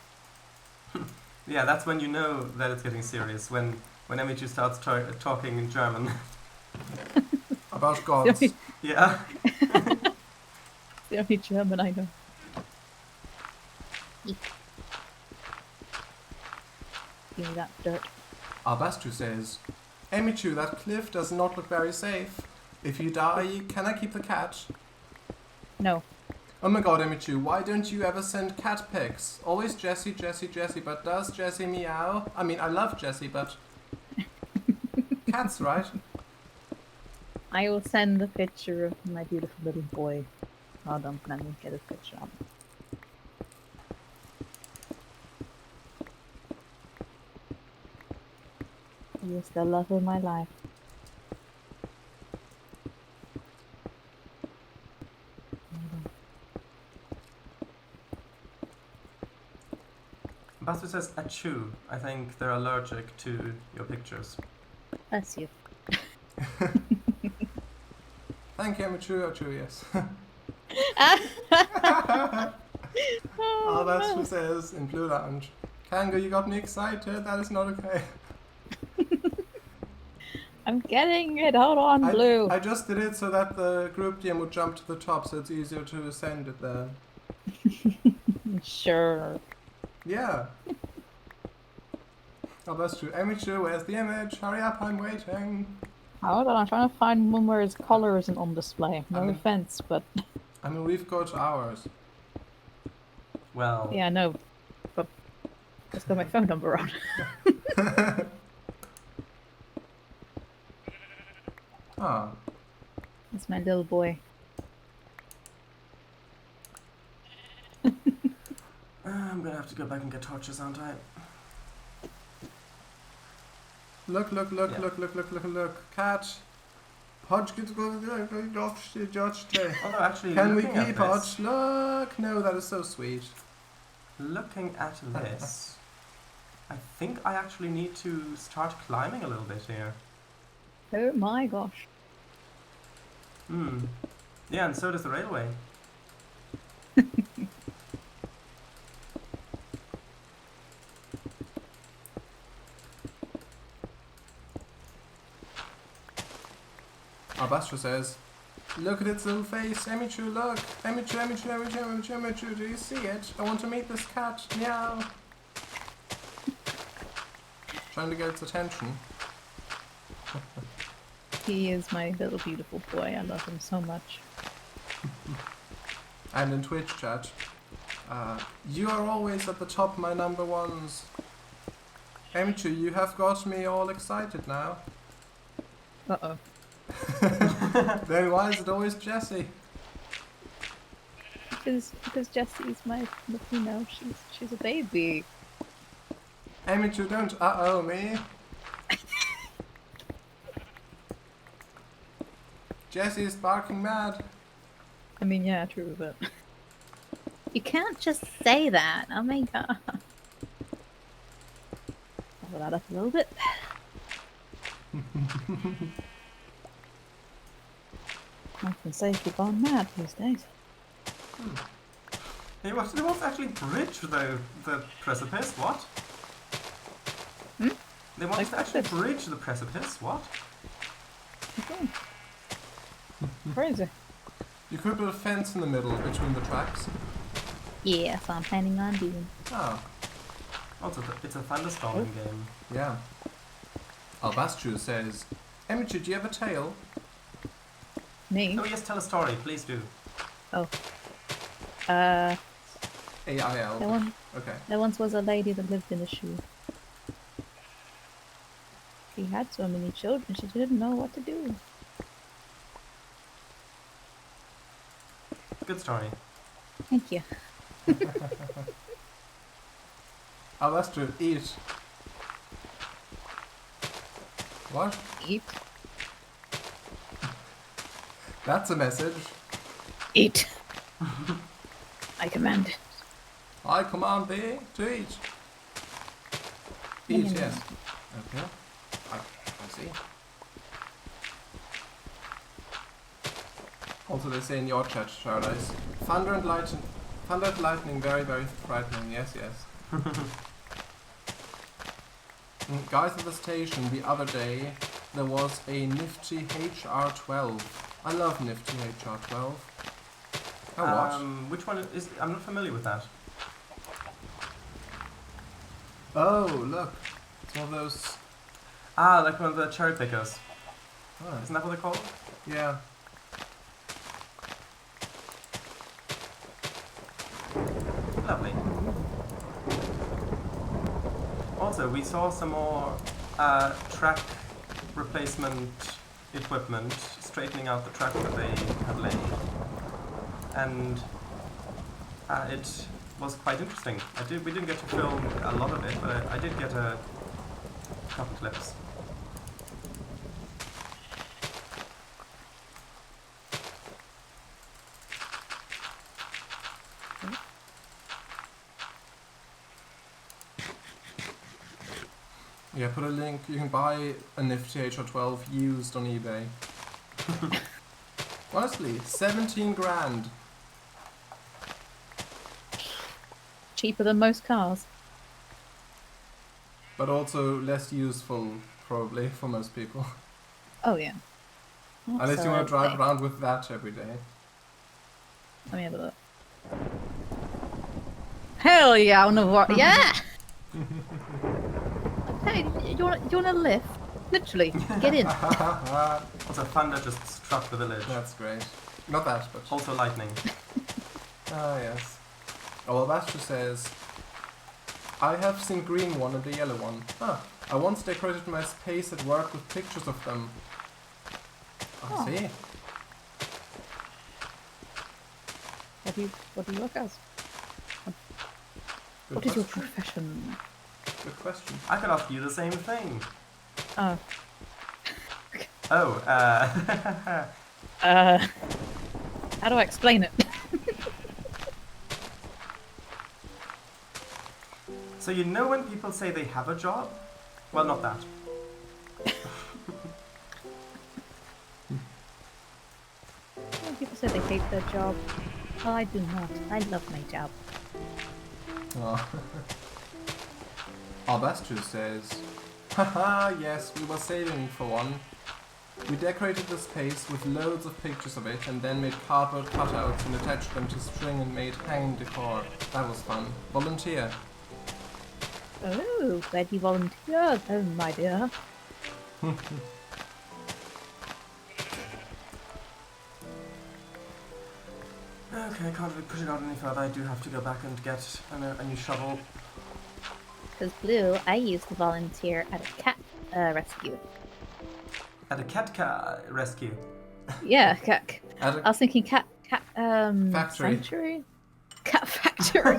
[SPEAKER 1] Yeah, that's when you know that it's getting serious, when Emichu starts talking in German.
[SPEAKER 2] About gods.
[SPEAKER 1] Yeah.
[SPEAKER 3] The only German I know. Give me that dirt.
[SPEAKER 2] Albastru says, Emichu, that cliff does not look very safe. If you die, can I keep the cat?
[SPEAKER 3] No.
[SPEAKER 2] Oh my god, Emichu, why don't you ever send cat pics? Always Jessie, Jessie, Jessie, but does Jessie meow? I mean, I love Jessie, but... Cats, right?
[SPEAKER 3] I will send the picture of my beautiful little boy. Hold on, let me get a picture of him. He is the love of my life.
[SPEAKER 1] Buster says achoo. I think they're allergic to your pictures.
[SPEAKER 3] Bless you.
[SPEAKER 2] Thank you, Emichu. Achoo, yes.
[SPEAKER 3] Oh,
[SPEAKER 2] Albastru
[SPEAKER 3] no.
[SPEAKER 2] says in Blue Lounge, Cango, you got me excited. That is not okay.
[SPEAKER 3] I'm getting it. Hold on, Blue.
[SPEAKER 2] I just did it so that the group DM would jump to the top, so it's easier to send it there.
[SPEAKER 3] Sure.
[SPEAKER 2] Yeah. Oh, that's true. Emichu, where's the image? Hurry up, I'm waiting.
[SPEAKER 3] Hold on, I'm trying to find one where his color isn't on display. No offense, but
[SPEAKER 2] I mean, we've got ours.
[SPEAKER 1] Well,
[SPEAKER 3] yeah, no. But let's got my phone number on.
[SPEAKER 2] Ah.
[SPEAKER 3] It's my little boy.
[SPEAKER 1] I'm gonna have to go back and get torches, aren't I?
[SPEAKER 2] Look, look, look,
[SPEAKER 1] Yeah.
[SPEAKER 2] look, look, look, look, look. Catch. Hodge gets
[SPEAKER 1] Oh no, actually,
[SPEAKER 2] Can we
[SPEAKER 1] looking at
[SPEAKER 2] keep
[SPEAKER 1] this,
[SPEAKER 2] Hodge? Look! No, that is so sweet.
[SPEAKER 1] looking at this, I think I actually need to start climbing a little bit here.
[SPEAKER 3] Oh my gosh.
[SPEAKER 1] Hmm. Yeah, and so does the railway.
[SPEAKER 2] Albastru says, look at its little face. Emichu, look. Emichu, Emichu, Emichu, Emichu, Emichu. Do you see it? I want to meet this cat. Meow. Trying to get its attention.
[SPEAKER 3] He is my little beautiful boy. I love him so much.
[SPEAKER 2] And in Twitch chat, you are always at the top, my number ones. Emichu, you have got me all excited now.
[SPEAKER 3] Uh-oh.
[SPEAKER 2] Then why is it always Jessie?
[SPEAKER 3] Because Jessie's my, you know, she's a baby.
[SPEAKER 2] Emichu, don't uh-oh me. Jessie is barking mad.
[SPEAKER 3] I mean, yeah, true, but you can't just say that. Oh my god. Level that up a little bit. I can say you've gone mad these days.
[SPEAKER 1] They want to actually bridge the precipice, what?
[SPEAKER 3] Hmm?
[SPEAKER 1] They want
[SPEAKER 3] Like
[SPEAKER 1] to actually
[SPEAKER 3] this.
[SPEAKER 1] bridge the precipice, what?
[SPEAKER 3] Okay. Crazy.
[SPEAKER 2] You could put a fence in the middle between the tracks.
[SPEAKER 3] Yeah, that's what I'm planning on doing.
[SPEAKER 2] Oh,
[SPEAKER 1] Also, it's a thunderstorming game.
[SPEAKER 2] yeah. Albastru says, Emichu, do you have a tail?
[SPEAKER 3] Me?
[SPEAKER 1] Oh yes, tell a story, please do.
[SPEAKER 3] Oh.
[SPEAKER 2] A-I-L. Okay.
[SPEAKER 3] There once was a lady that lived in a shoe. She had so many children, she didn't know what to do.
[SPEAKER 1] Good story.
[SPEAKER 3] Thank you.
[SPEAKER 2] Albastru, eat. What?
[SPEAKER 3] Eat.
[SPEAKER 2] That's a message.
[SPEAKER 3] Eat. I command it.
[SPEAKER 2] I command thee to eat. Eat,
[SPEAKER 3] Mm.
[SPEAKER 2] yes. Okay. I see. Also, they say in your chat, Paradise, thunder and lightning, very, very frightening. Yes, yes. Guys at the station the other day, there was a nifty HR12. I love nifty HR12. Oh, what?
[SPEAKER 1] Which one is? I'm not familiar with that.
[SPEAKER 2] Oh, look. It's one of those...
[SPEAKER 1] Ah, like one of the cherry pickers.
[SPEAKER 2] Oh,
[SPEAKER 1] Isn't that what they're called?
[SPEAKER 2] yeah.
[SPEAKER 1] Lovely. Also, we saw some more track replacement equipment straightening out the track that they had laid. And it was quite interesting. We didn't get to film a lot of it, but I did get a couple clips.
[SPEAKER 2] Yeah, put a link. You can buy a nifty HR12 used on eBay. Honestly, 17 grand.
[SPEAKER 3] Cheaper than most cars.
[SPEAKER 2] But also less useful, probably, for most people.
[SPEAKER 3] Oh yeah.
[SPEAKER 2] Unless you want to drive around with that every day.
[SPEAKER 3] Let me have a look. Hell yeah, I wanna what? Yeah. Hey, do you want a lift? Literally, get in.
[SPEAKER 1] Also, thunder just struck the village.
[SPEAKER 2] That's great. Not that, but...
[SPEAKER 1] Also lightning.
[SPEAKER 2] Ah, yes. Oh, well, Vastra says... I have seen green one and the yellow one. Ah, I once decorated my space at work with pictures of them. I see.
[SPEAKER 3] What do you work as?
[SPEAKER 2] Good
[SPEAKER 3] What is your
[SPEAKER 2] question.
[SPEAKER 3] profession?
[SPEAKER 2] Good question.
[SPEAKER 1] I could ask you the same thing.
[SPEAKER 3] Oh.
[SPEAKER 1] Oh,
[SPEAKER 3] How do I explain it?
[SPEAKER 1] So you know when people say they have a job? Well, not that.
[SPEAKER 3] When people say they hate their job, well, I do not. I love my job.
[SPEAKER 2] Oh. Albastru says, haha, yes, we were saving for one. We decorated the space with loads of pictures of it and then made cardboard cutouts and attached them to string and made hanging decor. That was fun. Volunteer.
[SPEAKER 3] Oh, glad you volunteered, oh my dear.
[SPEAKER 1] Okay, I can't really push it out any further. I do have to go back and get a new shovel.
[SPEAKER 3] Because Blue, I used to volunteer at a cat rescue.
[SPEAKER 1] At a cat car rescue.
[SPEAKER 3] Yeah, cat.
[SPEAKER 2] At
[SPEAKER 3] I
[SPEAKER 2] a
[SPEAKER 3] was thinking cat
[SPEAKER 2] factory.
[SPEAKER 3] sanctuary? Cat factory.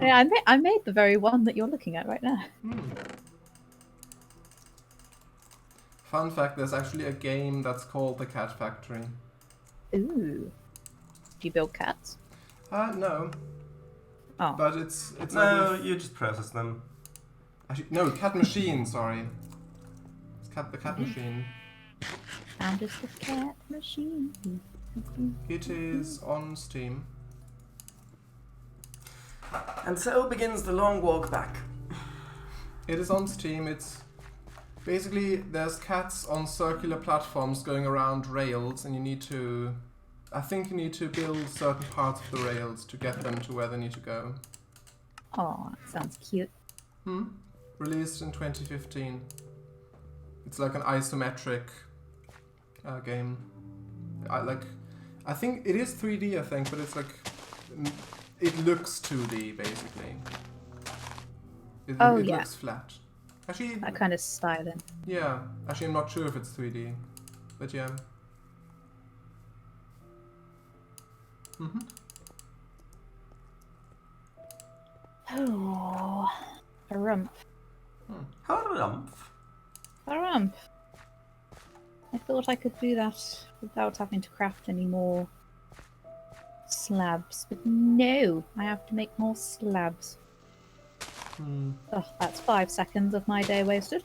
[SPEAKER 3] Yeah, I made the very one that you're looking at right now.
[SPEAKER 2] Fun fact, there's actually a game that's called The Cat Factory.
[SPEAKER 3] Ooh. Do you build cats?
[SPEAKER 2] No.
[SPEAKER 3] Oh.
[SPEAKER 2] But it's
[SPEAKER 1] No,
[SPEAKER 2] like
[SPEAKER 1] you just process them.
[SPEAKER 2] actually, no, Cat Machine, sorry. It's the Cat Machine.
[SPEAKER 3] I'm just a cat machine.
[SPEAKER 2] It is on Steam.
[SPEAKER 1] And so begins the long walk back.
[SPEAKER 2] It is on Steam. It's basically there's cats on circular platforms going around rails, and I think you need to build certain parts of the rails to get them to where they need to go.
[SPEAKER 3] Oh, that sounds cute.
[SPEAKER 2] Released in 2015. It's like an isometric game. I think it is 3D, I think, but it's like it looks 2D basically. It
[SPEAKER 3] Yeah.
[SPEAKER 2] looks flat. Actually,
[SPEAKER 3] That kind of styling.
[SPEAKER 2] yeah. Actually, I'm not sure if it's 3D, but yeah.
[SPEAKER 3] Oh, a rump.
[SPEAKER 1] Harumph.
[SPEAKER 3] A rump. I thought I could do that without having to craft any more slabs, but no, I have to make more slabs. Oh, that's 5 seconds of my day wasted.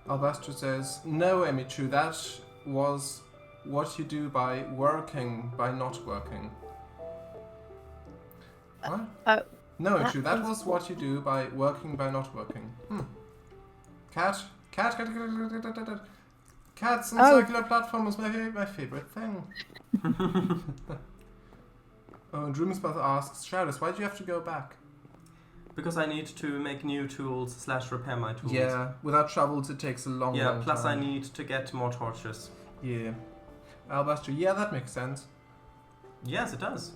[SPEAKER 2] Albastro says, no, Emichu, that was what you do by working, by not working. What?
[SPEAKER 3] Oh,
[SPEAKER 2] No,
[SPEAKER 3] that
[SPEAKER 2] Emichu, that
[SPEAKER 3] was
[SPEAKER 2] was what you do by working, by not working. Cat. Cats on
[SPEAKER 3] Oh.
[SPEAKER 2] circular platform is my favorite thing. Oh, and Dreamspath asks, Shadows, why do you have to go back?
[SPEAKER 1] Because I need to make new tools / repair my tools.
[SPEAKER 2] Yeah, without shovels it takes a long, long
[SPEAKER 1] plus
[SPEAKER 2] time.
[SPEAKER 1] I need to get more torches.
[SPEAKER 2] Yeah. Alabaster, yeah, that makes sense.
[SPEAKER 1] Yes, it does.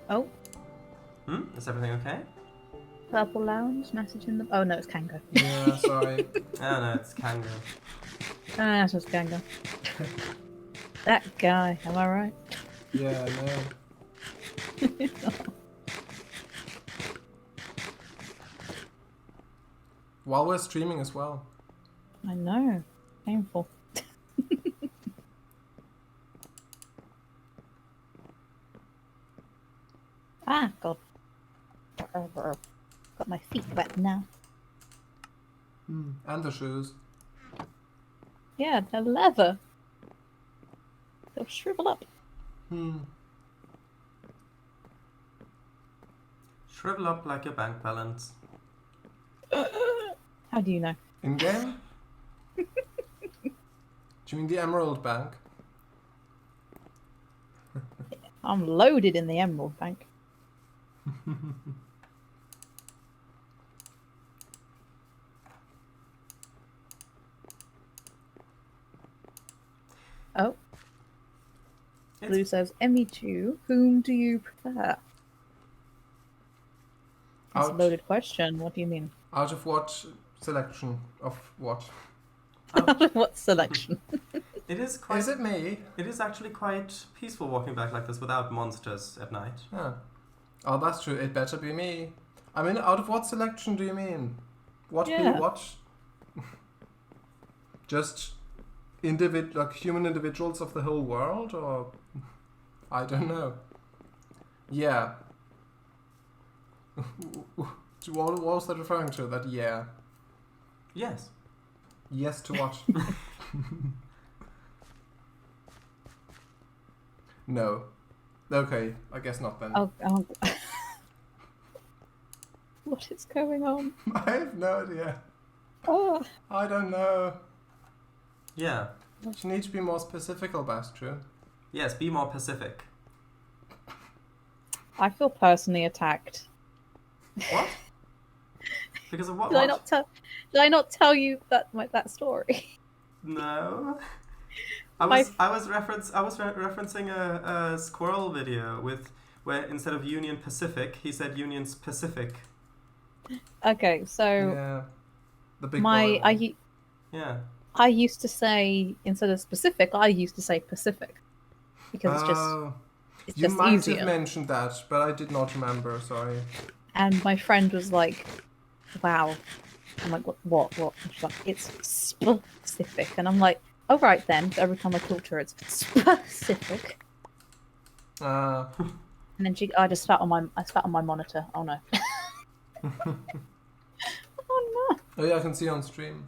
[SPEAKER 3] Oh,
[SPEAKER 1] Is everything okay?
[SPEAKER 3] Purple Lounge message in the. Oh no, it's Cango.
[SPEAKER 2] Yeah, sorry.
[SPEAKER 1] Oh no, it's Cango.
[SPEAKER 3] Ah, it's just Cango. That guy, am I right?
[SPEAKER 2] Yeah, no. While we're streaming as well.
[SPEAKER 3] I know. Painful. Ah, God. Got my feet wet now.
[SPEAKER 2] And the shoes.
[SPEAKER 3] Yeah, they're leather. They'll shrivel up.
[SPEAKER 1] Shrivel up like your bank balance.
[SPEAKER 3] How do you know?
[SPEAKER 2] In game? Do you mean the Emerald Bank?
[SPEAKER 3] I'm loaded in the Emerald Bank. Oh. Blue says, Emichu, whom do you prefer? That's a loaded question. What do you mean?
[SPEAKER 2] Out of what selection? Of what?
[SPEAKER 3] What selection?
[SPEAKER 1] It is quite.
[SPEAKER 2] Is it me?
[SPEAKER 1] It is actually quite peaceful walking back like this without monsters at night.
[SPEAKER 2] Yeah. Oh, that's true. It better be me. I mean, out of what selection do you mean? What
[SPEAKER 3] Yeah.
[SPEAKER 2] be what? Just like human individuals of the whole world, or I don't know. Yeah. What was that referring to? That yeah.
[SPEAKER 1] Yes.
[SPEAKER 2] Yes to what? No. Okay, I guess not then.
[SPEAKER 3] Oh. What is going on?
[SPEAKER 2] I have no idea.
[SPEAKER 3] Oh.
[SPEAKER 2] I don't know.
[SPEAKER 1] Yeah.
[SPEAKER 2] You need to be more specific, Albastro.
[SPEAKER 1] Yes, be more Pacific.
[SPEAKER 3] I feel personally attacked.
[SPEAKER 1] What? Because of what?
[SPEAKER 3] Did I not tell you that story?
[SPEAKER 1] No. I was referencing a squirrel video where instead of Union Pacific, he said Union Pacific.
[SPEAKER 3] Okay, so
[SPEAKER 2] Yeah. The big boy.
[SPEAKER 1] Yeah.
[SPEAKER 3] I used to say, instead of specific, I used to say Pacific. Because it's
[SPEAKER 2] you
[SPEAKER 3] just
[SPEAKER 2] might
[SPEAKER 3] easier.
[SPEAKER 2] have mentioned that, but I did not remember, sorry.
[SPEAKER 3] And my friend was like, wow. I'm like, what? And she's like, it's specific. And I'm like, all right then. So every time I talk to her, it's specific. And then I just spat on my monitor. Oh no. Oh no.
[SPEAKER 2] Oh yeah, I can see on stream.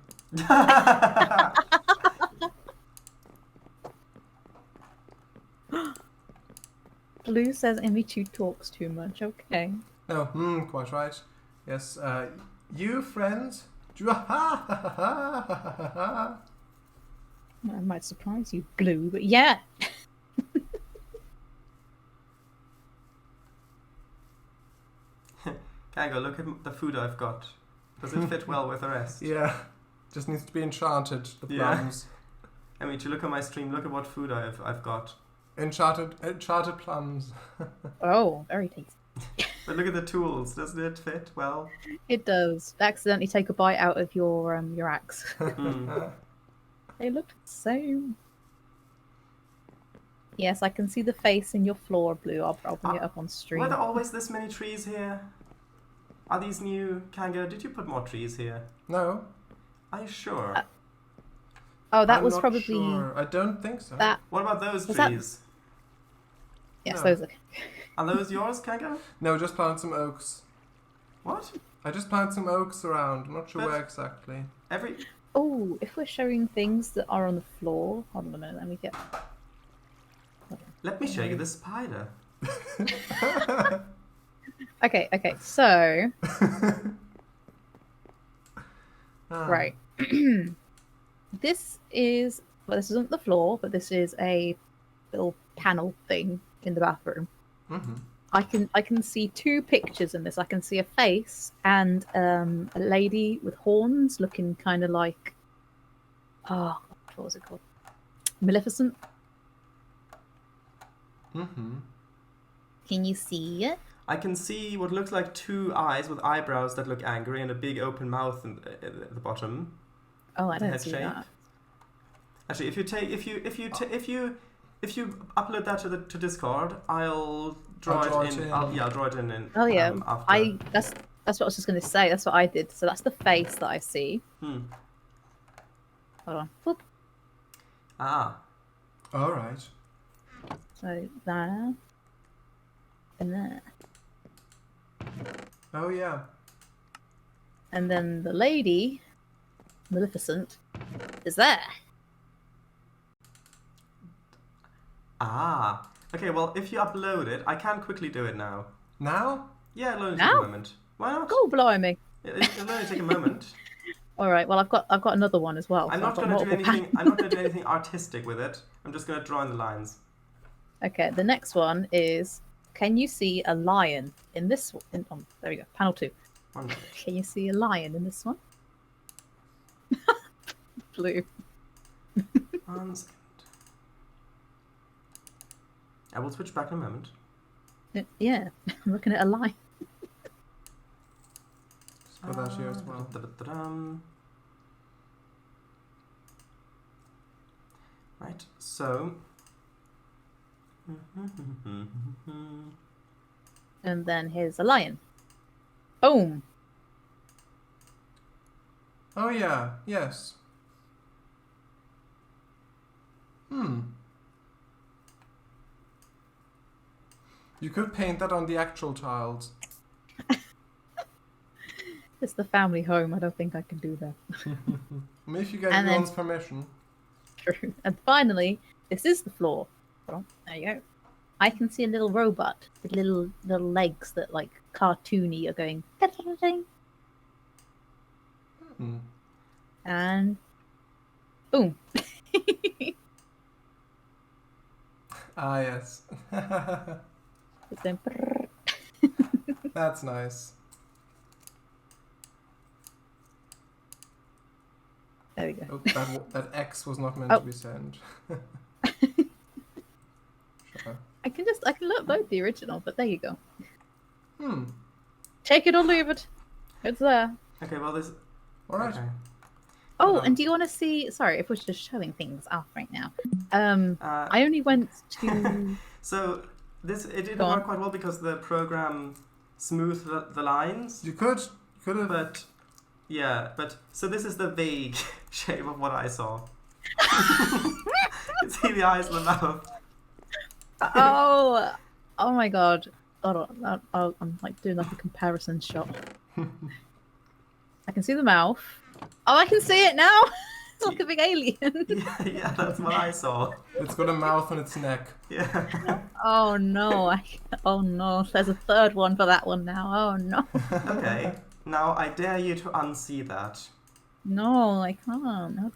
[SPEAKER 3] Blue says Emichu talks too much. Okay.
[SPEAKER 2] Oh, quite right. Yes, you friends.
[SPEAKER 3] I might surprise you, Blue, but yeah.
[SPEAKER 1] Cango, look at the food I've got. Does it fit well with the rest?
[SPEAKER 2] Yeah, just needs to be enchanted. The plums.
[SPEAKER 1] I mean, to look at my stream, look at what food I've got.
[SPEAKER 2] Enchanted plums.
[SPEAKER 3] Oh, very tasty.
[SPEAKER 1] But look at the tools. Doesn't it fit well?
[SPEAKER 3] It does. Accidentally take a bite out of your axe. They look the same. Yes, I can see the face in your floor, Blue. I'll bring it up on stream.
[SPEAKER 1] Were there always this many trees here? Are these new, Cango? Did you put more trees here?
[SPEAKER 2] No.
[SPEAKER 1] Are you sure?
[SPEAKER 3] Oh, that
[SPEAKER 2] I'm
[SPEAKER 3] was
[SPEAKER 2] not
[SPEAKER 3] probably
[SPEAKER 2] Sure. I don't think so.
[SPEAKER 3] that.
[SPEAKER 1] What about those
[SPEAKER 3] Was
[SPEAKER 1] trees?
[SPEAKER 3] Yes,
[SPEAKER 2] No.
[SPEAKER 3] those are.
[SPEAKER 1] Are those yours, Cango?
[SPEAKER 2] No, just planted some oaks.
[SPEAKER 1] What?
[SPEAKER 2] I just planted some oaks around. I'm not sure
[SPEAKER 1] But-
[SPEAKER 2] where exactly.
[SPEAKER 3] Oh, if we're showing things that are on the floor, hold on a minute. Let me get.
[SPEAKER 1] Let me show you the spider.
[SPEAKER 3] Okay, so
[SPEAKER 2] Ah.
[SPEAKER 3] right. This isn't the floor, but this is a little panel thing in the bathroom.
[SPEAKER 2] Mm-hmm.
[SPEAKER 3] I can see two pictures in this. I can see a face and a lady with horns looking kind of like what was it called? Maleficent.
[SPEAKER 2] Mm-hmm.
[SPEAKER 3] Can you see it?
[SPEAKER 1] I can see what looks like two eyes with eyebrows that look angry and a big open mouth at the bottom.
[SPEAKER 3] Oh, I
[SPEAKER 1] The
[SPEAKER 3] don't
[SPEAKER 1] head
[SPEAKER 3] see
[SPEAKER 1] shape.
[SPEAKER 3] that.
[SPEAKER 1] Actually, if you upload that to Discord, I'll draw it in. I'll draw it in.
[SPEAKER 3] Oh yeah,
[SPEAKER 1] After.
[SPEAKER 3] that's what I was just going to say. That's what I did. So that's the face that I see. Hold on. Whoop.
[SPEAKER 1] Ah.
[SPEAKER 2] All right.
[SPEAKER 3] So there and there,
[SPEAKER 2] Oh yeah.
[SPEAKER 3] and then the lady, Maleficent, is there.
[SPEAKER 1] Ah. Okay. Well, if you upload it, I can quickly do it now.
[SPEAKER 2] Now?
[SPEAKER 1] Yeah, it'll only take
[SPEAKER 3] Now?
[SPEAKER 1] a moment. Why not?
[SPEAKER 3] Oh, blimey!
[SPEAKER 1] It'll only take a moment.
[SPEAKER 3] All right. Well, I've got another one as well.
[SPEAKER 1] I'm
[SPEAKER 3] so
[SPEAKER 1] not
[SPEAKER 3] I've got
[SPEAKER 1] going to do
[SPEAKER 3] multiple
[SPEAKER 1] anything. I'm not going to do anything artistic with it. I'm just going to draw in the lines.
[SPEAKER 3] Okay, the next one is: can you see a lion in this one? There we go. Panel 2.
[SPEAKER 1] 1 minute.
[SPEAKER 3] Can you see a lion in this one? Blue.
[SPEAKER 1] 1 second. I will switch back in a moment.
[SPEAKER 3] Yeah, I'm looking at a lion.
[SPEAKER 2] Put that here as well.
[SPEAKER 1] Right, so.
[SPEAKER 3] And then here's a lion. Boom.
[SPEAKER 2] Oh yeah. Yes. You could paint that on the actual tiles.
[SPEAKER 3] It's the family home. I don't think I can do that.
[SPEAKER 2] Maybe if you get
[SPEAKER 3] And then-
[SPEAKER 2] everyone's permission.
[SPEAKER 3] True. And finally, this is the floor. Hold on. There you go. I can see a little robot with little legs that like cartoony are going.
[SPEAKER 2] Hmm.
[SPEAKER 3] And boom.
[SPEAKER 2] Ah yes.
[SPEAKER 3] It's going brrrr.
[SPEAKER 2] That's nice.
[SPEAKER 3] There we go.
[SPEAKER 2] Oh, that X was not meant
[SPEAKER 3] Oh.
[SPEAKER 2] to be sent. Sure.
[SPEAKER 3] I can upload the original, but there you go.
[SPEAKER 2] Hmm.
[SPEAKER 3] Take it or leave it. It's there.
[SPEAKER 1] Okay, well, this.
[SPEAKER 2] All right.
[SPEAKER 1] Okay.
[SPEAKER 3] Oh,
[SPEAKER 2] Hold on.
[SPEAKER 3] and do you want to see? Sorry, if we're just showing things off right now. I only went to.
[SPEAKER 1] So it didn't
[SPEAKER 3] Go on.
[SPEAKER 1] work quite well because the program smoothed the lines.
[SPEAKER 2] You could have.
[SPEAKER 1] But so this is the vague shape of what I saw. You can see the eyes and the mouth.
[SPEAKER 3] Oh my god! Hold on, I'm like doing like a comparison shot. I can see the mouth. Oh, I can see it now. It's like a big alien.
[SPEAKER 1] Yeah, that's what I saw.
[SPEAKER 2] It's got a mouth on its neck.
[SPEAKER 1] Yeah.
[SPEAKER 3] Oh no! Oh no! There's a third one for that one now. Oh no!
[SPEAKER 1] Okay. Now I dare you to unsee that.
[SPEAKER 3] No, I can't. How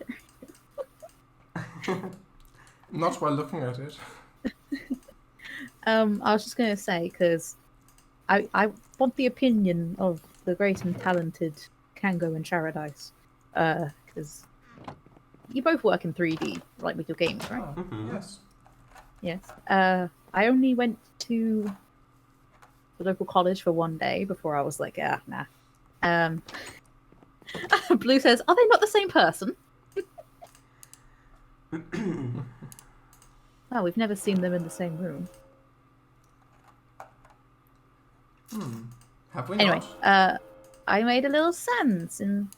[SPEAKER 3] dare-
[SPEAKER 2] Not while looking at it.
[SPEAKER 3] I was just gonna say because I want the opinion of the great and talented Cango and Paradise, because you both work in 3D, like with your games, right?
[SPEAKER 2] Ah,
[SPEAKER 1] Mhm.
[SPEAKER 2] Yes.
[SPEAKER 3] Yes. I only went to the local college for one day before I was like, nah. Blue says, "Are they not the same person?" Oh, we've never seen them in the same room.
[SPEAKER 2] Have we
[SPEAKER 3] Anyway,
[SPEAKER 2] not?
[SPEAKER 3] I made a little sans in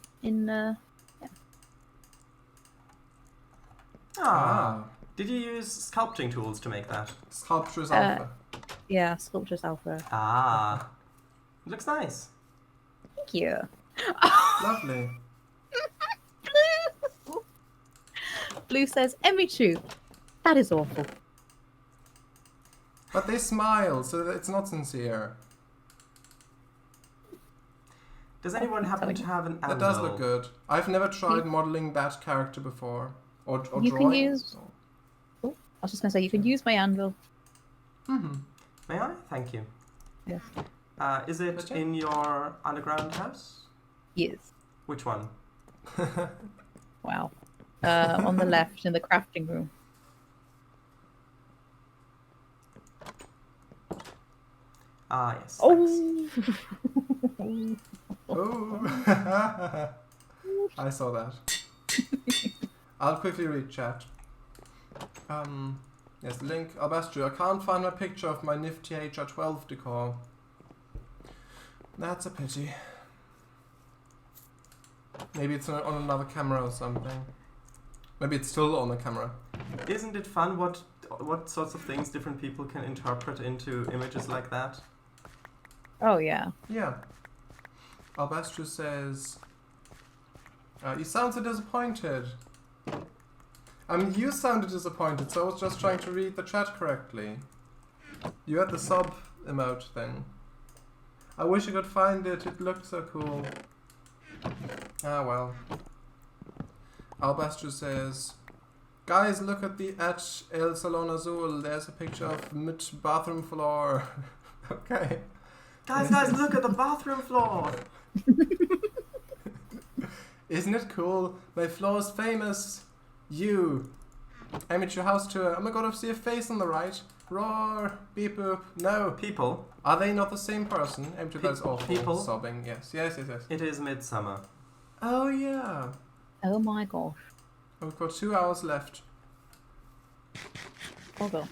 [SPEAKER 3] yeah.
[SPEAKER 1] Ah. Did you use sculpting tools to make that?
[SPEAKER 2] Sculptures Alpha.
[SPEAKER 3] Yeah, Sculptures Alpha.
[SPEAKER 1] Ah. It looks nice.
[SPEAKER 3] Thank you.
[SPEAKER 2] Lovely.
[SPEAKER 3] Blue says, Emichu. That is awful.
[SPEAKER 2] But they smile, so it's not sincere.
[SPEAKER 1] Does anyone happen to have an anvil?
[SPEAKER 2] That does look good. I've never tried modeling that character before. Or
[SPEAKER 3] You
[SPEAKER 2] drawing.
[SPEAKER 3] can use... Oh, I was just going to say, you can use my anvil.
[SPEAKER 2] Mm-hmm.
[SPEAKER 1] May I? Thank you.
[SPEAKER 3] Yes.
[SPEAKER 1] Is it in your underground house?
[SPEAKER 3] Yes.
[SPEAKER 1] Which one?
[SPEAKER 3] Wow. On the left, in the crafting room.
[SPEAKER 1] Ah, yes.
[SPEAKER 3] Oh!
[SPEAKER 2] Oh! I saw that. I'll quickly read chat. Yes, link. Albastro, I can't find my picture of my nifty HR12 decor. That's a pity. Maybe it's on another camera or something. Maybe it's still on the camera.
[SPEAKER 1] Isn't it fun what sorts of things different people can interpret into images like that?
[SPEAKER 3] Oh, yeah.
[SPEAKER 2] Yeah. Albastro says... you sound so disappointed. I mean, you sounded disappointed, so I was just trying to read the chat correctly. You had the sub emote thing. I wish I could find it, it looked so cool. Ah, well. Albastro says, guys, look at the at El Salon Azul. There's a picture of mid bathroom floor. Okay.
[SPEAKER 1] Guys, look at the bathroom floor!
[SPEAKER 2] Isn't it cool? My floor is famous. You. Emichu house tour. Oh my god, I see a face on the right. Roar. Beep boop. No.
[SPEAKER 1] People.
[SPEAKER 2] Are they not the same person? Emichu, that is awful.
[SPEAKER 1] People.
[SPEAKER 2] Sobbing. Yes.
[SPEAKER 1] It is midsummer.
[SPEAKER 2] Oh yeah.
[SPEAKER 3] Oh my gosh.
[SPEAKER 2] We've got 2 hours left.
[SPEAKER 3] Hold on.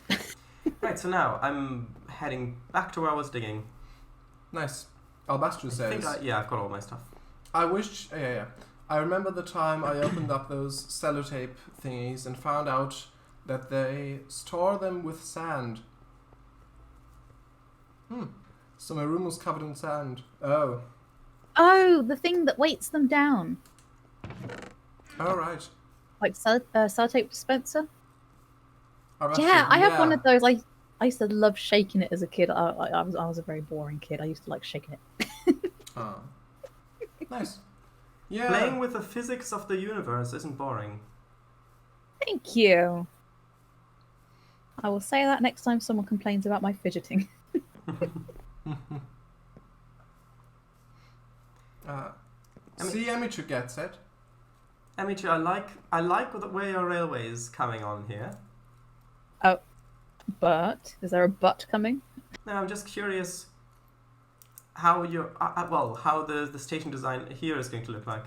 [SPEAKER 1] Right, so now I'm heading back to where I was digging.
[SPEAKER 2] Nice. Albastro says...
[SPEAKER 1] I've got all my stuff.
[SPEAKER 2] I wish... Yeah. I remember the time I opened up those sellotape thingies and found out that they store them with sand. So my room was covered in sand. Oh.
[SPEAKER 3] Oh, the thing that weights them down.
[SPEAKER 2] Oh, right.
[SPEAKER 3] Like sellotape dispenser?
[SPEAKER 2] Albastro,
[SPEAKER 3] Yeah, I have one of those. I used to love shaking it as a kid. I was a very boring kid. I used to like shaking it.
[SPEAKER 2] Oh. Nice. Yeah.
[SPEAKER 1] Playing with the physics of the universe isn't boring.
[SPEAKER 3] Thank you. I will say that next time someone complains about my fidgeting.
[SPEAKER 2] See, Emichu gets it.
[SPEAKER 1] Emichu, I like the way your railway is coming on here.
[SPEAKER 3] Oh, but is there a but coming?
[SPEAKER 1] No, I'm just curious how how the station design here is going to look like.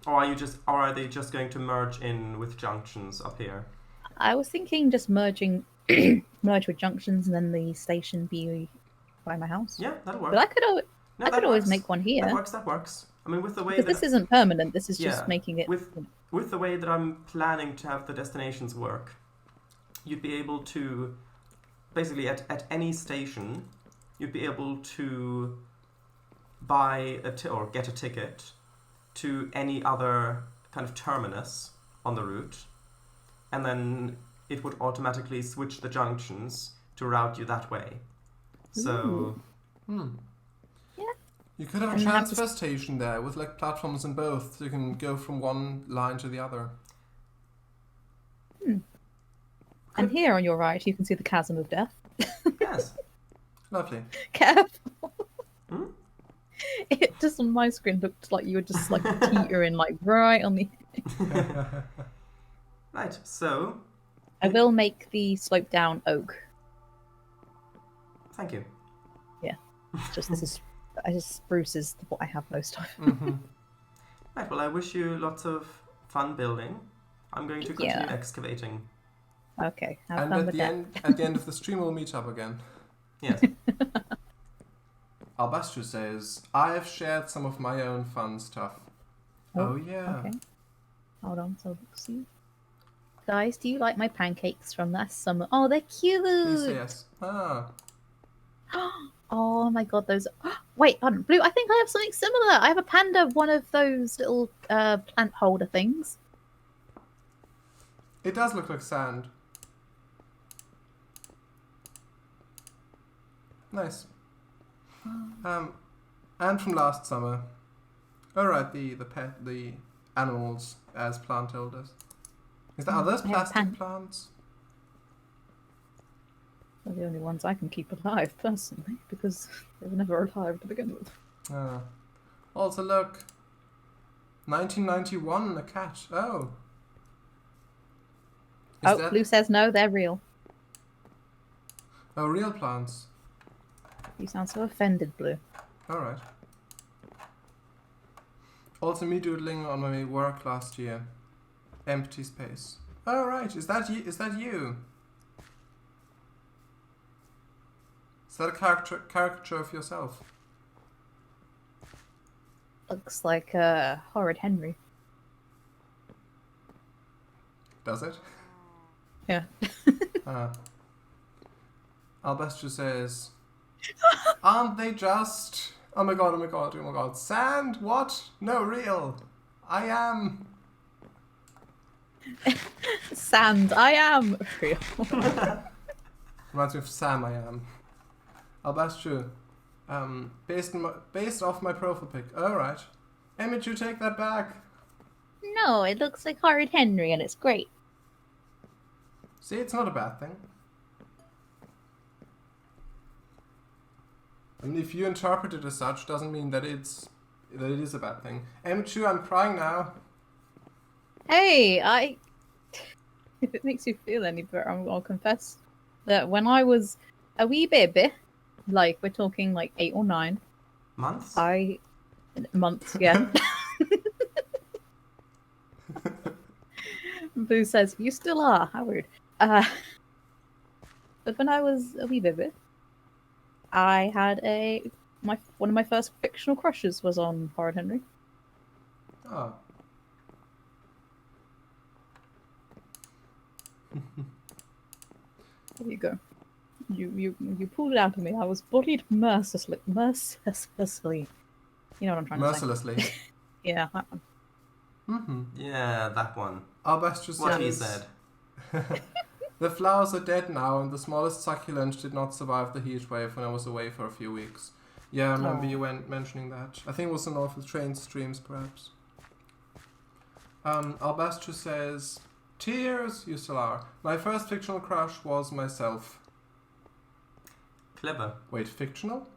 [SPEAKER 1] or are they just going to merge in with junctions up here?
[SPEAKER 3] I was thinking just merge with junctions and then the station be by my house.
[SPEAKER 1] Yeah, that'll work.
[SPEAKER 3] But I could always make one here.
[SPEAKER 1] That works. I mean, with the way
[SPEAKER 3] because this isn't permanent. This is just making it.
[SPEAKER 1] With the way that I'm planning to have the destinations work, you'd be able to basically at any station, you'd be able to buy or get a ticket to any other kind of terminus on the route, and then it would automatically switch the junctions to route you that way. So,
[SPEAKER 3] yeah.
[SPEAKER 2] You could have a transfer station there with like platforms in both, so you can go from one line to the other.
[SPEAKER 3] And here on your right, you can see the chasm of death.
[SPEAKER 1] Yes.
[SPEAKER 2] Lovely.
[SPEAKER 3] Careful. It just on my screen looked like you were just like teetering like right on the.
[SPEAKER 1] Right. So.
[SPEAKER 3] I will make the slope down oak.
[SPEAKER 1] Thank you.
[SPEAKER 3] Yeah. Spruce is what I have most of.
[SPEAKER 1] Right. Well, I wish you lots of fun building. I'm going to continue excavating.
[SPEAKER 3] Okay.
[SPEAKER 2] Have fun with that. At the end of the stream, we'll meet up again.
[SPEAKER 1] Yes.
[SPEAKER 2] Albastro says, I have shared some of my own fun stuff. Oh yeah.
[SPEAKER 3] Okay. Hold on. So see. Guys, do you like my pancakes from last summer? Oh, they're cute.
[SPEAKER 2] Please say yes.
[SPEAKER 3] Oh my god, those. Wait, pardon, Blue. I think I have something similar. I have a panda, one of those little plant holder things.
[SPEAKER 2] It does look like sand. Nice. And from last summer. Alright, the animals as plant elders. Are those
[SPEAKER 3] I have
[SPEAKER 2] plastic plants?
[SPEAKER 3] They're the only ones I can keep alive, personally, because they were never alive to begin with.
[SPEAKER 2] Also, look. 1991, a cat. Oh.
[SPEAKER 3] Blue says no, they're real.
[SPEAKER 2] Oh, real plants.
[SPEAKER 3] You sound so offended, Blue.
[SPEAKER 2] Alright. Also, me doodling on my work last year. Empty space. Alright, is that you? Is that you? Is that a caricature of yourself?
[SPEAKER 3] Looks like Horrid Henry.
[SPEAKER 2] Does it?
[SPEAKER 3] Yeah.
[SPEAKER 2] Albestro says, aren't they just... Oh my god, oh my god, oh my god. Sand? What? No, real. I am.
[SPEAKER 3] Sand, I am real.
[SPEAKER 2] Reminds me of Sam, I am. Albestro, based off my profile pic. Alright. Emichu, take that back.
[SPEAKER 3] No, it looks like Horrid Henry and it's great.
[SPEAKER 2] See, it's not a bad thing. I mean, if you interpret it as such, doesn't mean that it is a bad thing. Emichu, I'm crying now.
[SPEAKER 3] Hey, if it makes you feel any better, I'll confess that when I was a wee baby, like we're talking like 8 or 9
[SPEAKER 1] months.
[SPEAKER 3] Months, yeah. Boo says you still are. How weird. But when I was a wee baby, I had one of my first fictional crushes was on Horrid Henry.
[SPEAKER 2] Oh.
[SPEAKER 3] There you go. You pulled it out of me. I was bullied mercilessly. You know what I'm trying to say.
[SPEAKER 2] Mercilessly.
[SPEAKER 3] Yeah, that one.
[SPEAKER 2] Mm-hmm.
[SPEAKER 1] Yeah, that one.
[SPEAKER 2] Albestro
[SPEAKER 1] What he
[SPEAKER 2] says,
[SPEAKER 1] said.
[SPEAKER 2] the flowers are dead now, and the smallest succulent did not survive the heat wave when I was away for a few weeks. Yeah, I remember you mentioning that. I think it was on off the train streams, perhaps. Albestro says, tears, you still are. My first fictional crush was myself.
[SPEAKER 1] Clever.
[SPEAKER 2] Wait, fictional?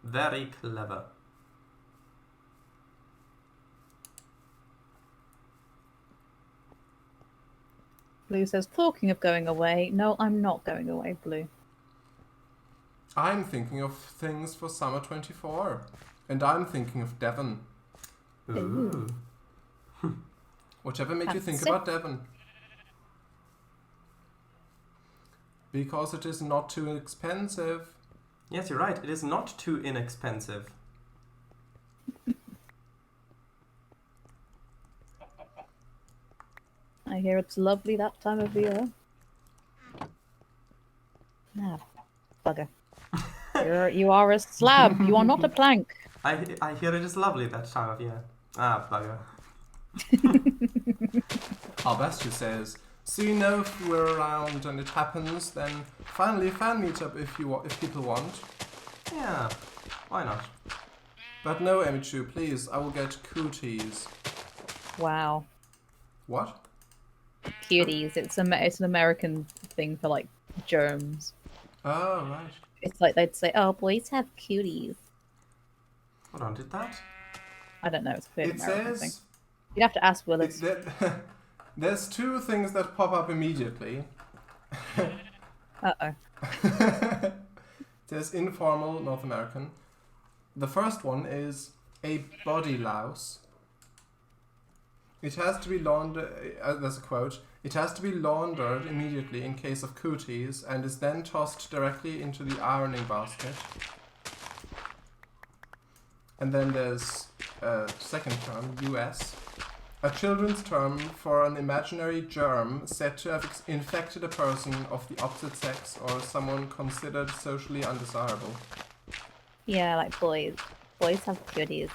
[SPEAKER 1] Very clever.
[SPEAKER 3] Blue says, talking of going away. No, I'm not going away, Blue.
[SPEAKER 2] I'm thinking of things for summer 24. And I'm thinking of Devon.
[SPEAKER 1] Ooh.
[SPEAKER 2] Whatever made you think about Devon? Because it is not too expensive.
[SPEAKER 1] Yes, you're right. It is not too inexpensive.
[SPEAKER 3] I hear it's lovely that time of year. Ah, bugger. You are a slab. You are not a plank.
[SPEAKER 1] I hear it is lovely that time of year. Ah, bugger.
[SPEAKER 2] Albestro says, so you know if we're around and it happens, then finally fan meetup if people want.
[SPEAKER 1] Yeah, why not?
[SPEAKER 2] But no, Emichu, please, I will get cooties.
[SPEAKER 3] Wow.
[SPEAKER 2] What?
[SPEAKER 3] Cuties. It's an American thing for like germs.
[SPEAKER 2] Oh, right.
[SPEAKER 3] It's like they'd say, "Oh, boys have cuties."
[SPEAKER 1] Hold on, did that?
[SPEAKER 3] I don't know. It's a clear
[SPEAKER 2] It
[SPEAKER 3] American
[SPEAKER 2] says...
[SPEAKER 3] thing. You'd have to ask Willis.
[SPEAKER 2] There's two things that pop up immediately.
[SPEAKER 3] Uh-oh.
[SPEAKER 2] There's informal North American. The first one is a body louse. It has to be laundered, there's a quote, it has to be laundered immediately in case of cooties and is then tossed directly into the ironing basket. And then there's a second term, US. A children's term for an imaginary germ said to have infected a person of the opposite sex or someone considered socially undesirable.
[SPEAKER 3] Yeah, like boys. Boys have cuties.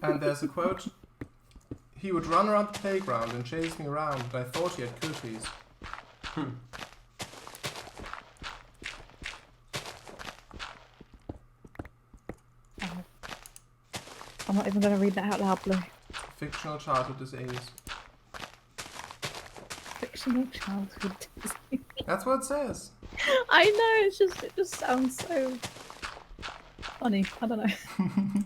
[SPEAKER 2] And there's a quote, he would run around the playground and chase me around, and I thought he had cooties.
[SPEAKER 3] I'm not even going to read that out loud, Blue.
[SPEAKER 2] Fictional childhood disease.
[SPEAKER 3] Fictional childhood disease.
[SPEAKER 2] That's what it says.
[SPEAKER 3] I know, it just sounds so funny. I don't know.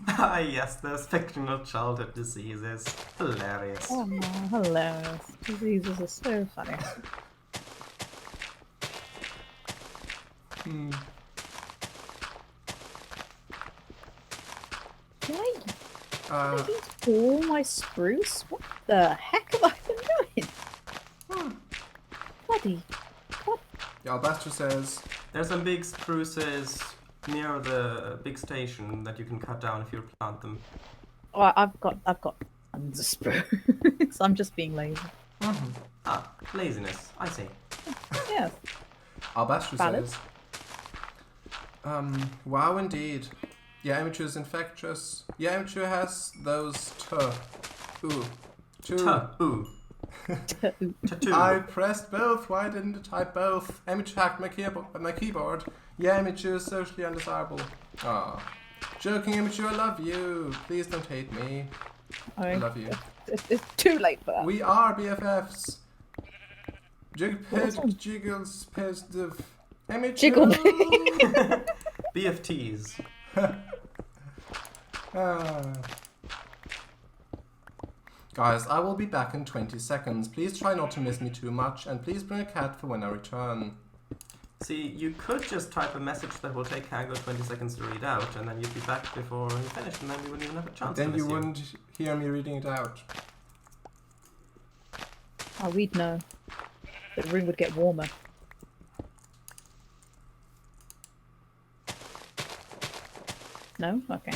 [SPEAKER 1] Ah, yes, those fictional childhood diseases. Hilarious.
[SPEAKER 3] Oh, hilarious. Diseases are so funny. Did I eat all my spruce? What the heck have I been doing? Bloody. What?
[SPEAKER 2] Yeah, Albastro says,
[SPEAKER 1] There's some big spruces near the big station that you can cut down if you plant them.
[SPEAKER 3] Oh, I've got tons of spruce. I'm just being lazy.
[SPEAKER 1] Ah, laziness. I see.
[SPEAKER 3] Yes.
[SPEAKER 2] Albastro
[SPEAKER 3] Valid.
[SPEAKER 2] says, wow indeed. Yeah, Emichu is infectious. Yeah, Emichu has those Ooh.
[SPEAKER 1] Ooh. Tattoo.
[SPEAKER 2] I pressed both. Why didn't it type both? Emichu hacked my keyboard. Yeah, Emichu is socially undesirable. Ah. Joking, Emichu, I love you. Please don't hate me. I love you.
[SPEAKER 3] It's too late for that.
[SPEAKER 2] We are BFFs. Jiggles, positive. Emichu.
[SPEAKER 3] Jiggle.
[SPEAKER 1] BFTs.
[SPEAKER 2] Guys, I will be back in 20 seconds. Please try not to miss me too much, and please bring a cat for when I return.
[SPEAKER 1] See, you could just type a message that will take Cango 20 seconds to read out, and then you'd be back before you finished, and then we wouldn't even have a chance to
[SPEAKER 2] Then
[SPEAKER 1] miss
[SPEAKER 2] you wouldn't hear me reading it out.
[SPEAKER 3] Oh, we'd know. The room would get warmer. No? Okay.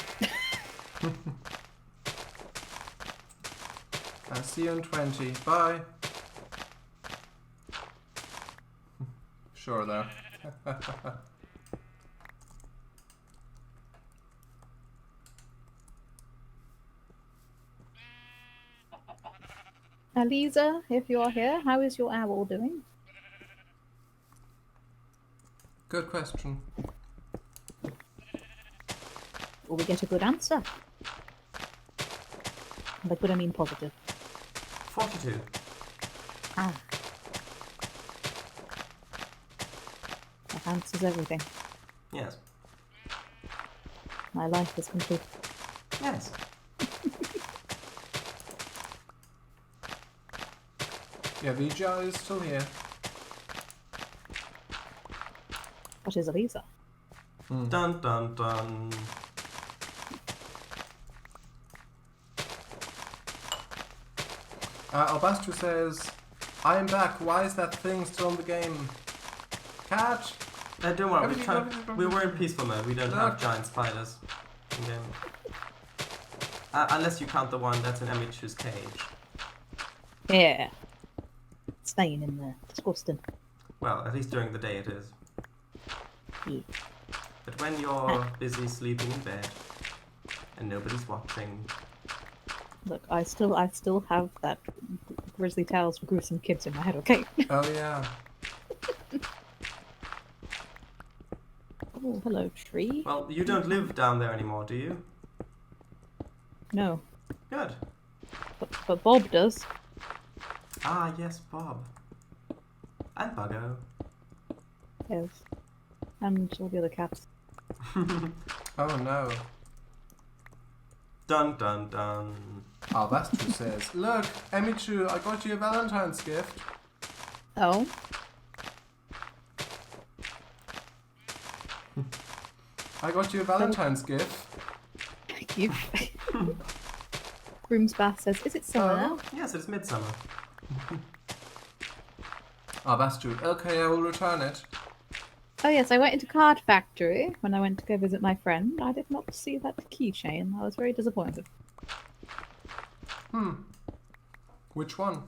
[SPEAKER 2] I'll see you in 20. Bye. Sure, though.
[SPEAKER 3] Aliza, if you're here, how is your owl doing?
[SPEAKER 2] Good question.
[SPEAKER 3] Will we get a good answer? By good, I mean positive.
[SPEAKER 1] 42.
[SPEAKER 3] Ah. That answers everything.
[SPEAKER 1] Yes.
[SPEAKER 3] My life is complete.
[SPEAKER 1] Yes.
[SPEAKER 2] Yeah, Vijay is still here.
[SPEAKER 3] What is Aliza?
[SPEAKER 1] Dun dun dun.
[SPEAKER 2] Albastro says, I am back. Why is that thing still in the game? Cat?
[SPEAKER 1] Don't worry, we were in peaceful mode. We don't have giant spiders in game. Unless you count the one that's in Emichu's cage.
[SPEAKER 3] Yeah. Staying in there. Disgusting.
[SPEAKER 1] Well, at least during the day it is.
[SPEAKER 3] Yeah.
[SPEAKER 1] But when you're busy sleeping in bed and nobody's watching.
[SPEAKER 3] Look, I still have that Grizzly Tales for Gruesome Kids in my head, okay?
[SPEAKER 2] Oh, yeah.
[SPEAKER 3] Oh, hello, tree.
[SPEAKER 1] Well, you don't live down there anymore, do you?
[SPEAKER 3] No.
[SPEAKER 1] Good.
[SPEAKER 3] But Bob does.
[SPEAKER 1] Ah, yes, Bob. And Buggo.
[SPEAKER 3] Yes. And all the other cats.
[SPEAKER 2] Oh, no.
[SPEAKER 1] Dun dun dun.
[SPEAKER 2] Albastro says, look, Emichu, I got you a Valentine's gift.
[SPEAKER 3] Oh?
[SPEAKER 2] I got you a Valentine's gift.
[SPEAKER 3] You. Groomsbath says, is it summer now?
[SPEAKER 1] Yes, it's midsummer.
[SPEAKER 2] Albastro, okay, I will return it.
[SPEAKER 3] Oh yes, I went into Card Factory when I went to go visit my friend. I did not see that keychain. I was very disappointed.
[SPEAKER 2] Which one?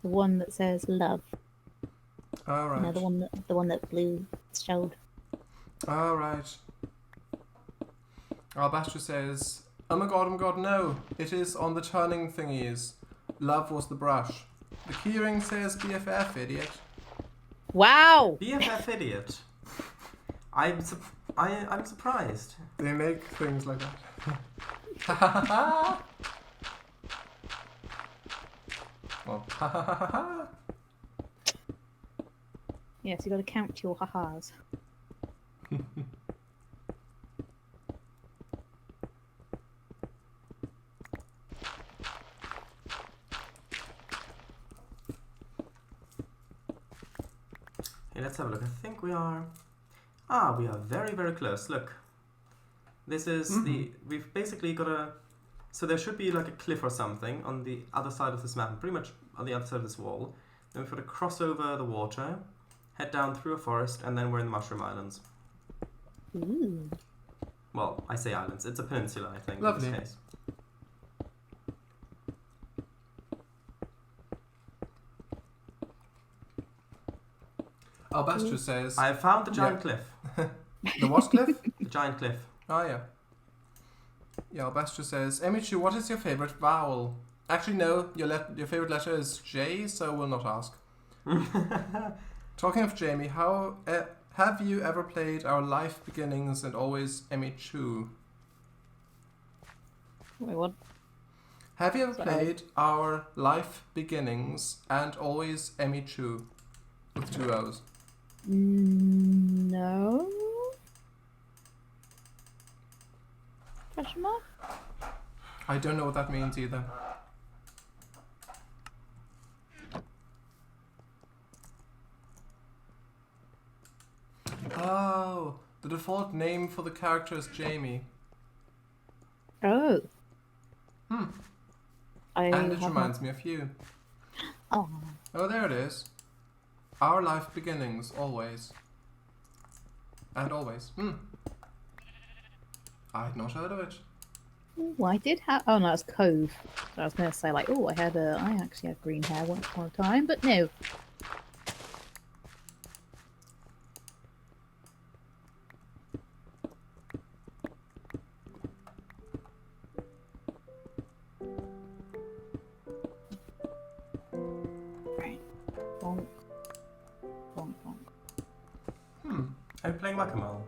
[SPEAKER 3] The one that says love.
[SPEAKER 2] Alright.
[SPEAKER 3] No, the one that Blue showed.
[SPEAKER 2] Alright. Albastro says, oh my god, no. It is on the turning thingies. Love was the brush. The keyring says BFF, idiot.
[SPEAKER 3] Wow!
[SPEAKER 1] BFF idiot. I'm surprised.
[SPEAKER 2] They make things like that. Ha ha ha ha! Well, ha ha ha ha ha!
[SPEAKER 3] Yes, you got to count your ha-has.
[SPEAKER 1] Hey, let's have a look. I think we are... we are very, very close. Look. This is we've basically got a... So there should be like a cliff or something on the other side of this map, pretty much on the other side of this wall. Then we've got to cross over the water, head down through a forest, and then we're in the Mushroom Islands.
[SPEAKER 3] Ooh.
[SPEAKER 1] Well, I say islands. It's a peninsula, I think,
[SPEAKER 2] Lovely.
[SPEAKER 1] in this case.
[SPEAKER 2] Albastro says...
[SPEAKER 1] I have found the giant cliff.
[SPEAKER 2] The what cliff?
[SPEAKER 1] The giant cliff.
[SPEAKER 2] Oh, yeah. Yeah, Albastro says, Emichu, what is your favorite vowel? Actually, no, your favorite letter is J, so we'll not ask. Talking of Jamie, how have you ever played our Life Beginnings and Always Emichu?
[SPEAKER 3] Wait, what?
[SPEAKER 2] Have you ever
[SPEAKER 3] Sorry.
[SPEAKER 2] played our Life Beginnings and Always Emichu? With 2 O's.
[SPEAKER 3] No. Question mark?
[SPEAKER 2] I don't know what that means either. Oh, the default name for the character is Jamie.
[SPEAKER 3] Oh.
[SPEAKER 2] And it
[SPEAKER 3] have
[SPEAKER 2] reminds me of you.
[SPEAKER 3] Oh.
[SPEAKER 2] Oh, there it is. Our Life Beginnings, always. And always. I had not heard of it.
[SPEAKER 3] Ooh, I did have. Oh no, it's Cove. So I was going to say like, oh, I actually had green hair once upon a time, but no. Right. Bonk. Bonk bonk.
[SPEAKER 1] Are you playing Whack-A-Mole?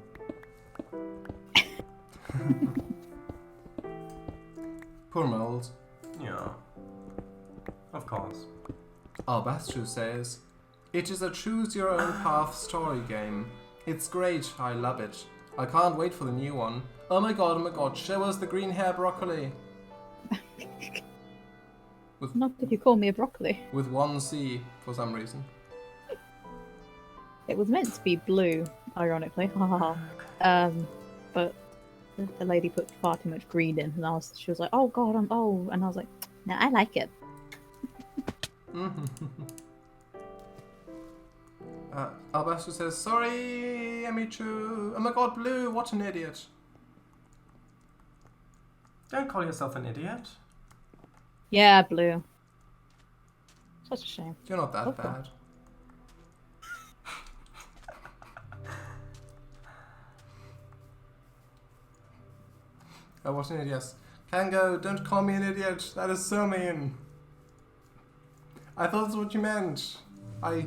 [SPEAKER 2] Poor moles.
[SPEAKER 1] Yeah. Of course.
[SPEAKER 2] Albastro says, it is a choose your own path story game. It's great, I love it. I can't wait for the new one. Oh my god, show us the green hair broccoli.
[SPEAKER 3] Not if you call me a broccoli.
[SPEAKER 2] With 1 C for some reason.
[SPEAKER 3] It was meant to be blue, ironically. But the lady put far too much green in, and she was like, "Oh God, I'm old," and I was like, "No, I like it."
[SPEAKER 2] Albastro says, sorry, Emichu. Oh my god, Blue, what an idiot.
[SPEAKER 1] Don't call yourself an idiot.
[SPEAKER 3] Yeah, blue. Such a shame.
[SPEAKER 2] You're not that
[SPEAKER 3] Okay.
[SPEAKER 2] bad. Oh, what an idiot. Cango, don't call me an idiot. That is so mean. I thought that's what you meant. Oh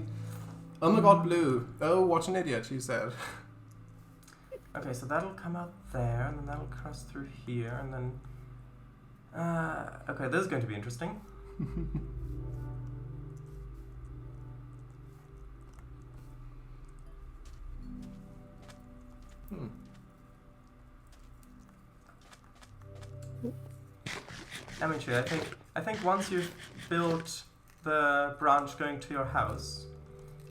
[SPEAKER 2] my god, Blue. Oh, what an idiot, you said.
[SPEAKER 1] Okay, so that'll come out there, and then that'll cross through here, and then... okay, this is going to be interesting. Emichu, I think once you've built the branch going to your house,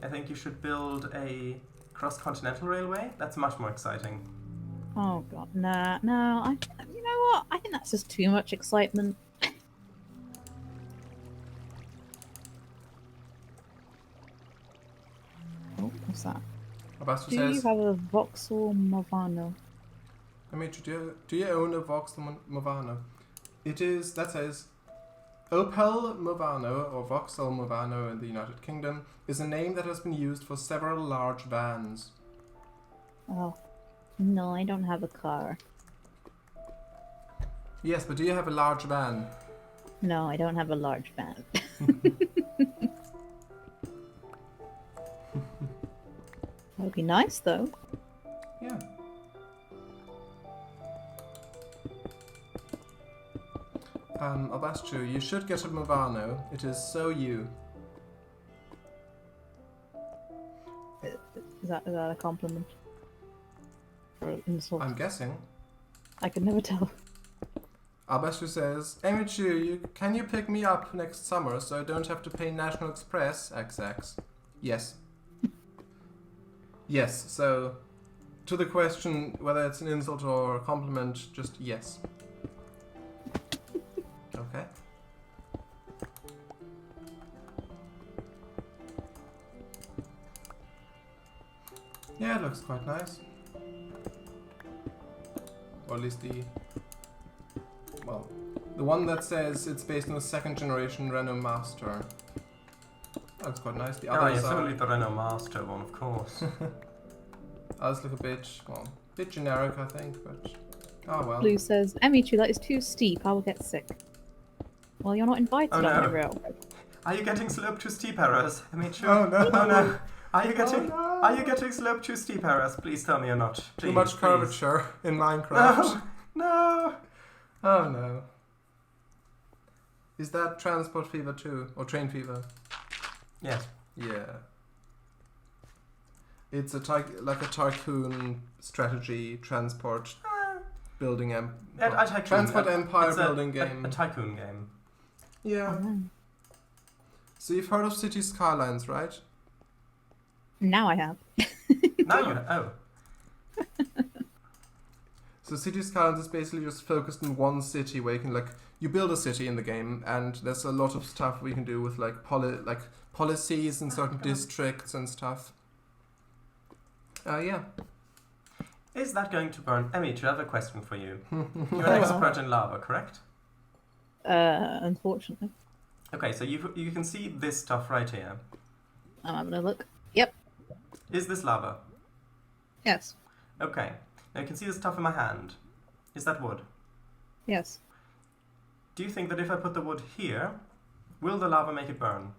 [SPEAKER 1] I think you should build a cross-continental railway. That's much more exciting.
[SPEAKER 3] Oh God, nah, no. You know what? I think that's just too much excitement. Oh, what's that?
[SPEAKER 2] Albastro
[SPEAKER 3] Do you
[SPEAKER 2] says,
[SPEAKER 3] have a voxel Movano?
[SPEAKER 2] Emichu, do you own a Voxel Movano? It is, that says, Opel Movano, or Voxel Movano in the United Kingdom, is a name that has been used for several large vans.
[SPEAKER 3] Oh, no, I don't have a car.
[SPEAKER 2] Yes, but do you have a large van?
[SPEAKER 3] No, I don't have a large van. That would be nice, though.
[SPEAKER 2] Yeah. Albastu, you should get a Movano. It is so you.
[SPEAKER 3] Is that a compliment? Or an insult?
[SPEAKER 2] I'm guessing.
[SPEAKER 3] I could never tell.
[SPEAKER 2] Albastu says, Emichu, can you pick me up next summer so I don't have to pay National Express XX? Yes. Yes, so to the question whether it's an insult or a compliment, just yes. Okay. Yeah, it looks quite nice. Or at least the one that says it's based on the 2nd generation Renault Master. That looks quite nice. The
[SPEAKER 1] Oh,
[SPEAKER 2] others
[SPEAKER 1] yeah,
[SPEAKER 2] are...
[SPEAKER 1] totally the Renault Master one, of course.
[SPEAKER 2] Others look a bit, bit generic, I think, but... Oh well.
[SPEAKER 3] Blue says, Emichu, that is too steep. I will get sick. Well, you're not invited
[SPEAKER 1] Oh,
[SPEAKER 3] on
[SPEAKER 1] no.
[SPEAKER 3] the railroad.
[SPEAKER 1] Are you getting slope to steep errors? Emichu?
[SPEAKER 2] Oh no!
[SPEAKER 1] Oh no! Are you getting
[SPEAKER 2] no.
[SPEAKER 1] Are you getting slope to steep errors? Please tell me you're not. Please,
[SPEAKER 2] Too much
[SPEAKER 1] please.
[SPEAKER 2] curvature in Minecraft.
[SPEAKER 1] No! No!
[SPEAKER 2] Oh no. Is that transport fever too? Or train fever?
[SPEAKER 1] Yes.
[SPEAKER 2] Yeah. It's like a tycoon strategy transport building transport empire
[SPEAKER 1] it's
[SPEAKER 2] building game.
[SPEAKER 1] A tycoon game.
[SPEAKER 2] Yeah.
[SPEAKER 3] Oh.
[SPEAKER 2] So you've heard of City Skylines, right?
[SPEAKER 3] Now I have.
[SPEAKER 1] Now you oh.
[SPEAKER 2] So City Skylines is basically just focused on one city where you can you build a city in the game, and there's a lot of stuff we can do with policies in certain districts and stuff. Yeah.
[SPEAKER 1] Is that going to burn? Emichu, I have a question for you. You're an expert in lava, correct?
[SPEAKER 3] Unfortunately.
[SPEAKER 1] Okay, so you can see this stuff right here.
[SPEAKER 3] I'm having a look. Yep.
[SPEAKER 1] Is this lava?
[SPEAKER 3] Yes.
[SPEAKER 1] Okay. Now you can see the stuff in my hand. Is that wood?
[SPEAKER 3] Yes.
[SPEAKER 1] Do you think that if I put the wood here, will the lava make it burn?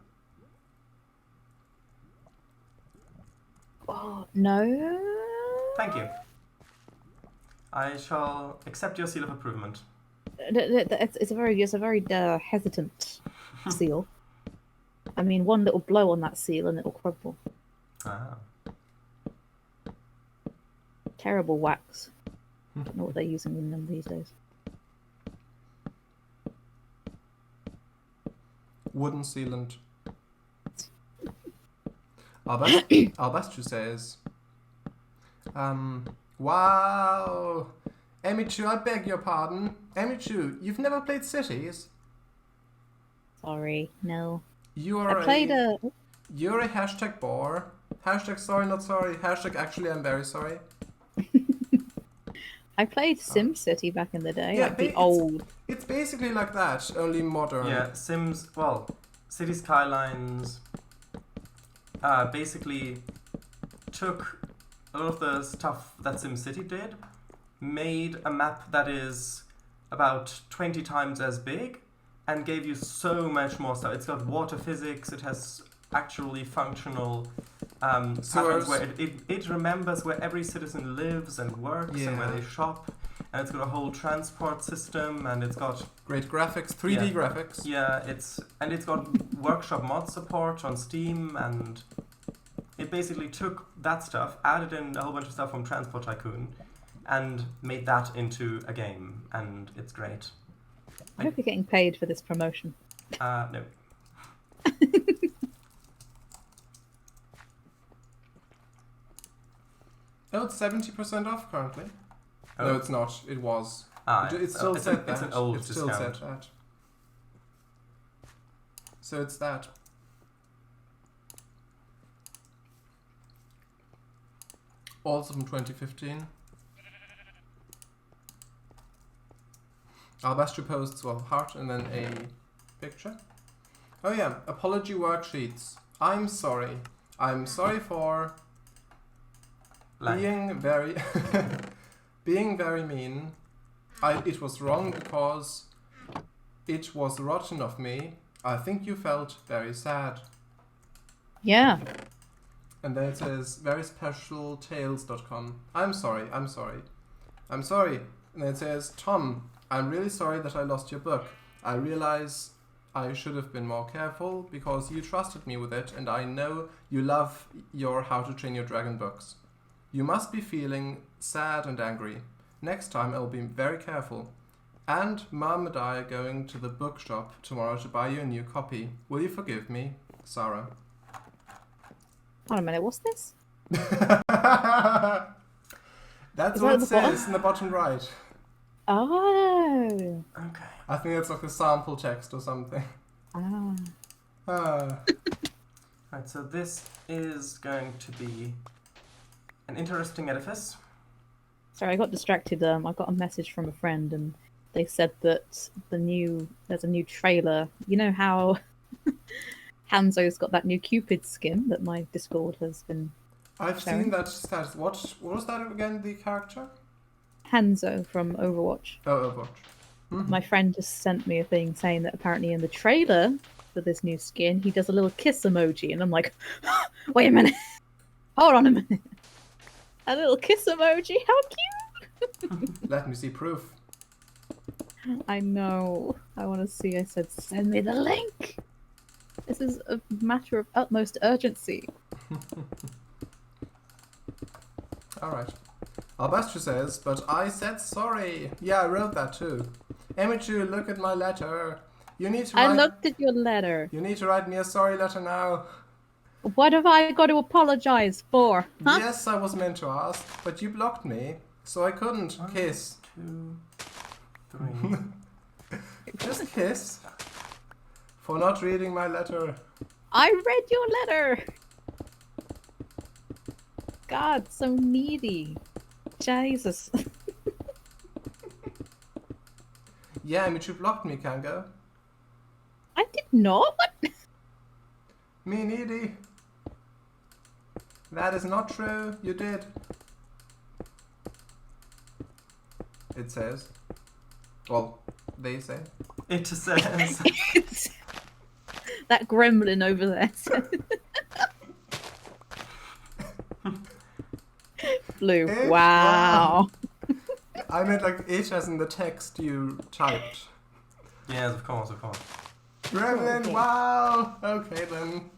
[SPEAKER 3] Oh, no.
[SPEAKER 1] Thank you. I shall accept your seal of approval.
[SPEAKER 3] It's a very hesitant seal. I mean, one little blow on that seal and it'll crumble.
[SPEAKER 1] Ah.
[SPEAKER 3] Terrible wax. I don't know what they're using in them these days.
[SPEAKER 2] Wooden sealant. Albastu says, wow! Emichu, I beg your pardon. Emichu, you've never played Cities?
[SPEAKER 3] Sorry, no.
[SPEAKER 2] You're You're a hashtag bore. Hashtag sorry, not sorry. Hashtag actually, I'm very sorry.
[SPEAKER 3] I played SimCity back in the day,
[SPEAKER 2] Yeah,
[SPEAKER 3] like the old.
[SPEAKER 2] It's basically like that, only modern.
[SPEAKER 1] Yeah, City Skylines basically took a lot of the stuff that SimCity did, made a map that is about 20 times as big, and gave you so much more stuff. It's got water physics, it has actually functional patterns where it remembers where every citizen lives and works and where they shop, and it's got a whole transport system, and it's got
[SPEAKER 2] great graphics, 3D graphics.
[SPEAKER 1] Yeah, it's got workshop mod support on Steam, and it basically took that stuff, added in a whole bunch of stuff from Transport Tycoon, and made that into a game, and it's great.
[SPEAKER 3] I hope you're getting paid for this promotion.
[SPEAKER 1] No.
[SPEAKER 2] Oh, it's 70% off currently.
[SPEAKER 1] Oh.
[SPEAKER 2] No, it's not. It was. It's still
[SPEAKER 1] it's
[SPEAKER 2] said that.
[SPEAKER 1] It's an old
[SPEAKER 2] It's still said
[SPEAKER 1] discount.
[SPEAKER 2] that. So it's that. Also from 2015. Albastu posts, heart and then a picture. Oh yeah, apology worksheets. I'm sorry. I'm sorry for being very being very mean. It was wrong because it was rotten of me. I think you felt very sad.
[SPEAKER 3] Yeah.
[SPEAKER 2] And then it says veryspecialtales.com. I'm sorry. I'm sorry. I'm sorry. And then it says, Tom, I'm really sorry that I lost your book. I realize I should have been more careful because you trusted me with it, and I know you love your How to Train Your Dragon books. You must be feeling sad and angry. Next time I'll be very careful. And Mum and I are going to the bookshop tomorrow to buy you a new copy. Will you forgive me? Sarah.
[SPEAKER 3] Hold on a minute, what's this?
[SPEAKER 2] That's
[SPEAKER 3] Is
[SPEAKER 2] what
[SPEAKER 3] that
[SPEAKER 2] it
[SPEAKER 3] the bottom?
[SPEAKER 2] says in the bottom right.
[SPEAKER 3] Oh.
[SPEAKER 1] Okay.
[SPEAKER 2] I think it's like a sample text or something.
[SPEAKER 3] Ah.
[SPEAKER 1] Right, so this is going to be an interesting edifice.
[SPEAKER 3] Sorry, I got distracted. I got a message from a friend, and they said that there's a new trailer. You know how Hanzo's got that new Cupid skin that my Discord has been.
[SPEAKER 2] I've
[SPEAKER 3] Sharon?
[SPEAKER 2] seen that status. What was that again, the character?
[SPEAKER 3] Hanzo from Overwatch.
[SPEAKER 2] Oh, Overwatch. Mhm.
[SPEAKER 3] My friend just sent me a thing saying that apparently in the trailer for this new skin, he does a little kiss emoji, and I'm like, wait a minute, hold on a minute, a little kiss emoji, how cute!
[SPEAKER 2] Let me see proof.
[SPEAKER 3] I know, I want to see. I said, send me the link. This is a matter of utmost urgency.
[SPEAKER 2] Alright. Albastro says, but I said sorry. Yeah, I wrote that too. Emichu, look at my letter. You need to
[SPEAKER 3] I
[SPEAKER 2] write...
[SPEAKER 3] looked at your letter.
[SPEAKER 2] You need to write me a sorry letter now.
[SPEAKER 3] What have I got to apologize for? Huh?
[SPEAKER 2] Yes, I was meant to ask, but you blocked me, so I couldn't kiss.
[SPEAKER 1] 2, 3.
[SPEAKER 2] Just kiss. For not reading my letter.
[SPEAKER 3] I read your letter. God, so needy. Jesus.
[SPEAKER 2] Yeah, Emichu blocked me, Cango.
[SPEAKER 3] I did not. What?
[SPEAKER 2] Me needy. That is not true. You did. It says. Well, they say.
[SPEAKER 1] It says.
[SPEAKER 3] That gremlin over there. Blue.
[SPEAKER 2] Eh?
[SPEAKER 3] Wow.
[SPEAKER 2] I meant like it as in the text you typed.
[SPEAKER 1] Yes, of course, of course.
[SPEAKER 2] Gremlin,
[SPEAKER 3] Okay.
[SPEAKER 2] wow! Okay then.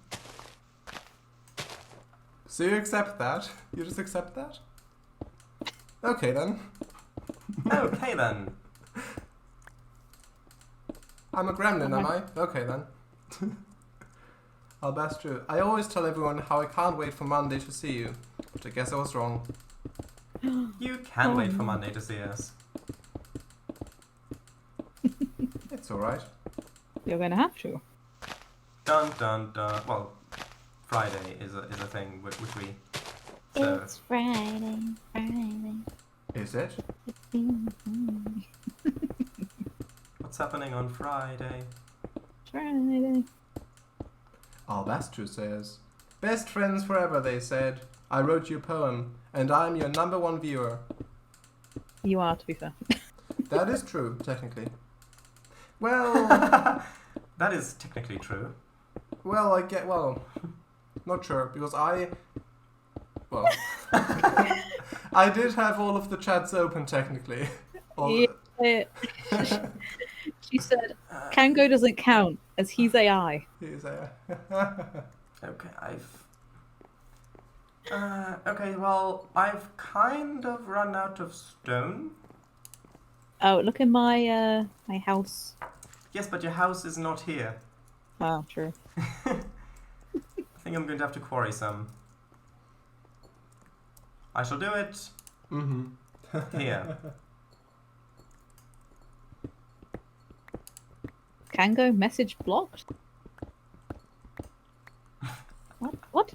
[SPEAKER 2] So you accept that? You just accept that? Okay then.
[SPEAKER 1] Okay then.
[SPEAKER 2] I'm a gremlin, am I? Okay then. Albastro, I always tell everyone how I can't wait for Monday to see you, but I guess I was wrong.
[SPEAKER 1] You can wait for
[SPEAKER 3] no.
[SPEAKER 1] Monday to see us.
[SPEAKER 2] It's alright.
[SPEAKER 3] You're gonna have to.
[SPEAKER 1] Dun dun dun. Well, Friday is a thing which we. So
[SPEAKER 3] It's Friday, Friday.
[SPEAKER 2] Is it?
[SPEAKER 1] what's happening on Friday?
[SPEAKER 3] Friday.
[SPEAKER 2] Albastro says, best friends forever, they said. I wrote you a poem, and I'm your #1 viewer.
[SPEAKER 3] You are, to be fair.
[SPEAKER 2] That is true, technically. Well,
[SPEAKER 1] That is technically true.
[SPEAKER 2] well, not sure, because well, I did have all of the chats open, technically.
[SPEAKER 3] Yeah. She said, Cango doesn't count, as he's AI.
[SPEAKER 2] He's
[SPEAKER 1] Okay, okay, well, I've kind of run out of stone.
[SPEAKER 3] Oh, look at my my house.
[SPEAKER 1] Yes, but your house is not here.
[SPEAKER 3] Oh, true.
[SPEAKER 1] I think I'm going to have to quarry some. I shall do it
[SPEAKER 2] Mm-hmm.
[SPEAKER 1] here.
[SPEAKER 3] Cango message blocked? What?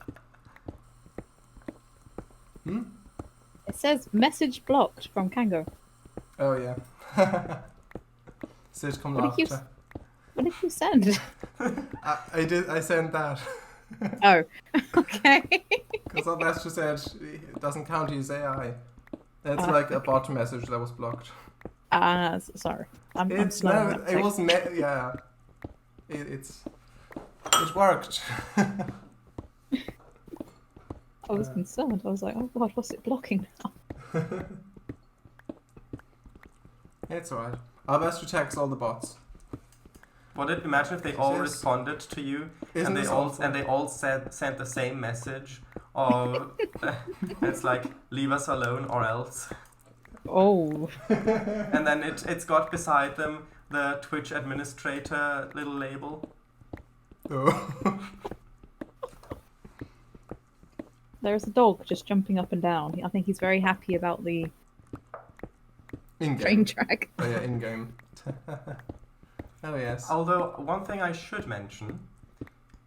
[SPEAKER 2] Hmm?
[SPEAKER 3] It says message blocked from Cango.
[SPEAKER 2] Oh yeah. Sitcom
[SPEAKER 3] What did you
[SPEAKER 2] laughter.
[SPEAKER 3] What did you send?
[SPEAKER 2] I sent that.
[SPEAKER 3] Oh, okay.
[SPEAKER 2] Because Albastro said it doesn't count, he's AI. It's
[SPEAKER 3] Ah,
[SPEAKER 2] like a bot message that was blocked.
[SPEAKER 3] Sorry. I'm
[SPEAKER 2] It's
[SPEAKER 3] slow on
[SPEAKER 2] no,
[SPEAKER 3] that
[SPEAKER 2] it
[SPEAKER 3] text.
[SPEAKER 2] was yeah. It worked.
[SPEAKER 3] I was concerned. I was like, oh god, what's it blocking now?
[SPEAKER 2] It's alright. Albastro checks all the bots.
[SPEAKER 1] Imagine if they all
[SPEAKER 2] Yes.
[SPEAKER 1] responded to you
[SPEAKER 2] Isn't
[SPEAKER 1] and
[SPEAKER 2] this
[SPEAKER 1] they all
[SPEAKER 2] awful?
[SPEAKER 1] and they all sent the same message of it's like leave us alone or else.
[SPEAKER 3] Oh.
[SPEAKER 1] And then it's got beside them the Twitch administrator little label.
[SPEAKER 2] Oh.
[SPEAKER 3] There's a dog just jumping up and down. I think he's very happy about the
[SPEAKER 2] In-game.
[SPEAKER 3] train track.
[SPEAKER 2] Oh yeah, in-game. Oh yes.
[SPEAKER 1] Although one thing I should mention,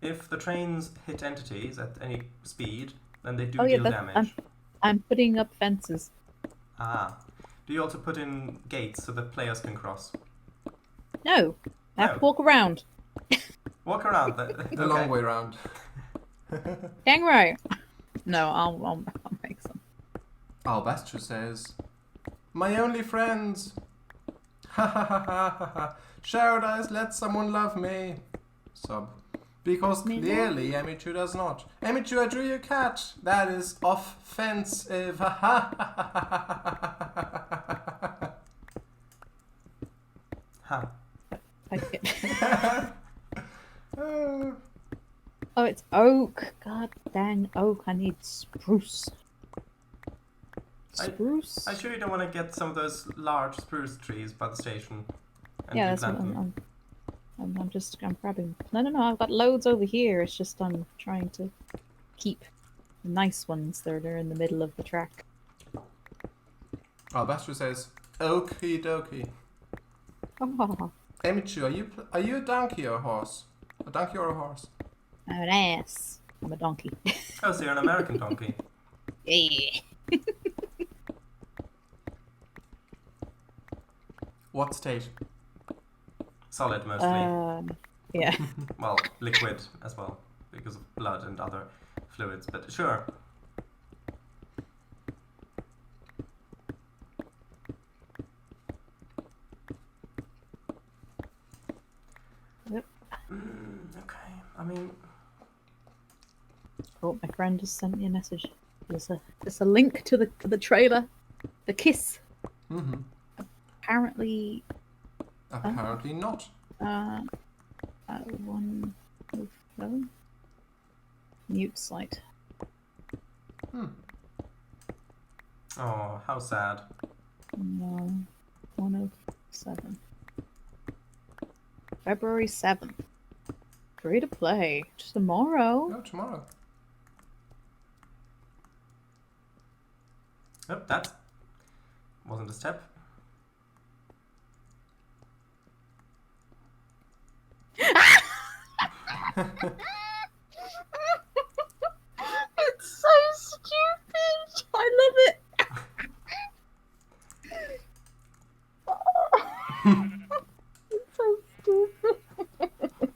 [SPEAKER 1] if the trains hit entities at any speed, then they do
[SPEAKER 3] Oh, yeah,
[SPEAKER 1] deal damage.
[SPEAKER 3] I'm putting up fences.
[SPEAKER 1] Ah. Do you also put in gates so that players can cross?
[SPEAKER 3] No, I have
[SPEAKER 1] No.
[SPEAKER 3] to walk around.
[SPEAKER 1] Walk around.
[SPEAKER 2] The long way round.
[SPEAKER 3] Kangaroo. No, I'll make some.
[SPEAKER 2] Albastro says, "My only friends. Ha ha ha ha ha ha. Paradise, let someone love me." Sub. Because
[SPEAKER 3] Me
[SPEAKER 2] clearly Emichu does not. Emichu, I drew your cat. That is offensive. Ha ha ha ha ha.
[SPEAKER 1] Ha.
[SPEAKER 3] Okay. Oh, it's oak. God dang oak. I need spruce. Spruce?
[SPEAKER 1] I sure you don't want to get some of those large spruce trees by the station and
[SPEAKER 3] Yeah, that's what
[SPEAKER 1] replant them.
[SPEAKER 3] I'm grabbing. No, I've got loads over here. It's just I'm trying to keep the nice ones that are in the middle of the track.
[SPEAKER 2] Albastro says, "Okie dokie."
[SPEAKER 3] Oh,
[SPEAKER 2] Emichu, are you a donkey or a horse? A donkey or a horse?
[SPEAKER 3] I'm an ass. I'm a donkey.
[SPEAKER 1] Oh, so you're an American donkey.
[SPEAKER 3] Yeah.
[SPEAKER 2] What state?
[SPEAKER 1] Solid mostly.
[SPEAKER 3] Yeah.
[SPEAKER 1] Well, liquid as well, because of blood and other fluids, but sure.
[SPEAKER 3] Yep.
[SPEAKER 1] Okay, I mean,
[SPEAKER 3] Oh, my friend just sent me a message. There's a link to the trailer, the kiss.
[SPEAKER 2] Mm-hmm.
[SPEAKER 3] Apparently,
[SPEAKER 2] Apparently not.
[SPEAKER 3] one phone mute site.
[SPEAKER 1] oh, how sad.
[SPEAKER 3] No, 107. February 7th. Free to play tomorrow.
[SPEAKER 2] No, tomorrow.
[SPEAKER 1] Oh, that wasn't a step.
[SPEAKER 3] It's so stupid. I love it. It's so stupid.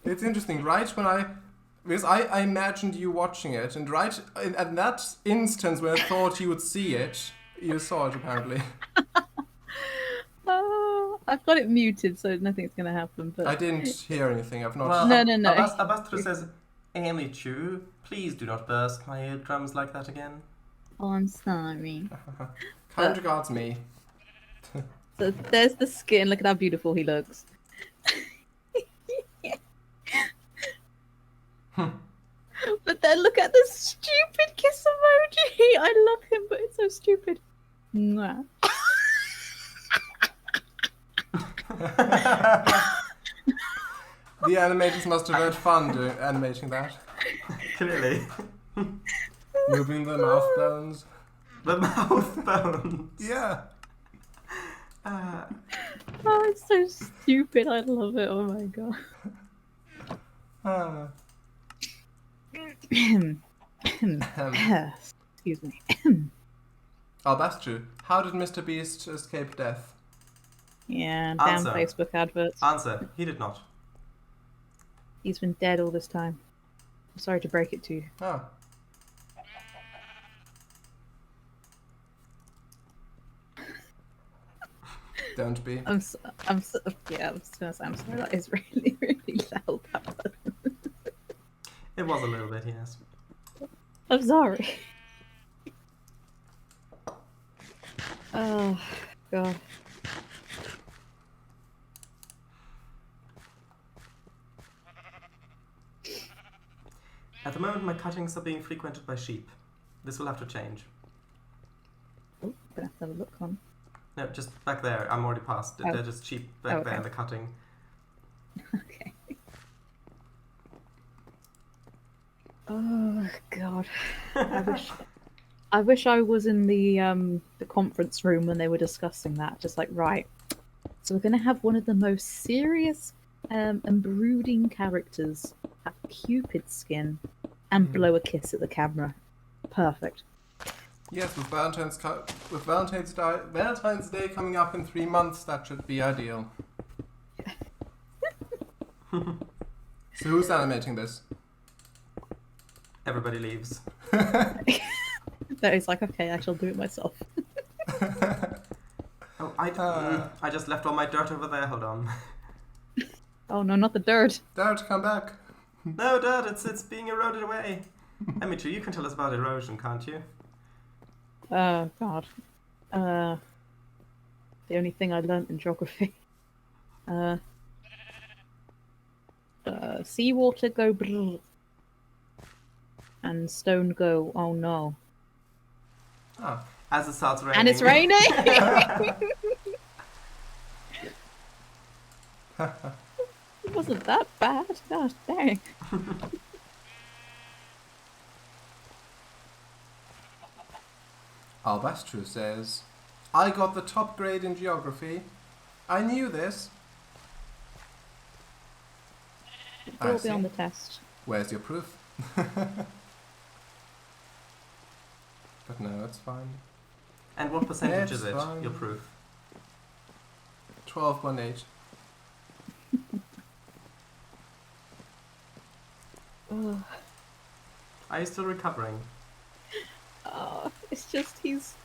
[SPEAKER 2] It's interesting, right? Because I imagined you watching it, and right at that instance when I thought you would see it, you saw it apparently.
[SPEAKER 3] Oh, I've got it muted, so nothing's gonna happen. But
[SPEAKER 2] I didn't hear anything. I've not.
[SPEAKER 1] Well,
[SPEAKER 3] No.
[SPEAKER 1] Abastro says, Emichu, please do not burst my eardrums like that again.
[SPEAKER 3] oh, I'm sorry.
[SPEAKER 2] Kind regards me.
[SPEAKER 3] So there's the skin. Look at how beautiful he looks. But then look at the stupid kiss emoji. I love him, but it's so stupid. Mwah.
[SPEAKER 2] The animators must have had fun doing animating that.
[SPEAKER 1] Clearly.
[SPEAKER 2] Moving the mouth bones.
[SPEAKER 1] The mouth bones.
[SPEAKER 2] Yeah.
[SPEAKER 3] Oh, it's so stupid. I love it. Oh my god. Excuse me.
[SPEAKER 2] Albastro, how did Mr. Beast escape death?
[SPEAKER 3] Yeah, damn
[SPEAKER 1] Answer.
[SPEAKER 3] Facebook adverts.
[SPEAKER 1] Answer, he did not.
[SPEAKER 3] He's been dead all this time. I'm sorry to break it to you.
[SPEAKER 2] Oh. Don't be.
[SPEAKER 3] I'm just gonna say I'm sorry. That is really, really loud. That one.
[SPEAKER 1] It was a little bit, yes.
[SPEAKER 3] I'm sorry. Oh god.
[SPEAKER 1] moment, my cuttings are being frequented by sheep. This will have to change.
[SPEAKER 3] Oh, gonna have to have a look on.
[SPEAKER 1] No, just back there. I'm already past.
[SPEAKER 3] Oh.
[SPEAKER 1] They're just sheep back
[SPEAKER 3] Oh,
[SPEAKER 1] there in
[SPEAKER 3] okay.
[SPEAKER 1] the cutting.
[SPEAKER 3] Okay. Oh God, I wish I was in the conference room when they were discussing that. Just like, right, so we're gonna have one of the most serious and brooding characters have Cupid skin and blow a kiss at the camera. Perfect.
[SPEAKER 2] Yes, with Valentine's Day coming up in 3 months, that should be ideal. So who's animating this?
[SPEAKER 1] Everybody leaves.
[SPEAKER 3] That is like, okay, I shall do it myself.
[SPEAKER 1] Oh, I just left all my dirt over there. Hold on.
[SPEAKER 3] Oh no, not the dirt.
[SPEAKER 2] Dart, come back.
[SPEAKER 1] No, dirt. It's being eroded away. Emichu, you can tell us about erosion, can't you?
[SPEAKER 3] God. The only thing I learnt in geography. Seawater go brrr. And stone go, oh no.
[SPEAKER 2] Ah.
[SPEAKER 1] As it starts raining.
[SPEAKER 3] And it's raining! It wasn't that bad. Gosh dang.
[SPEAKER 2] Albastru says, I got the top grade in geography. I knew this.
[SPEAKER 3] It
[SPEAKER 2] I
[SPEAKER 3] will be on
[SPEAKER 2] see.
[SPEAKER 3] the test.
[SPEAKER 2] Where's your proof? But no, it's fine.
[SPEAKER 1] And what percentage
[SPEAKER 2] It's
[SPEAKER 1] is it?
[SPEAKER 2] fine.
[SPEAKER 1] Your proof.
[SPEAKER 2] 12.8.
[SPEAKER 3] Oh,
[SPEAKER 1] Are you still recovering?
[SPEAKER 3] it's just he's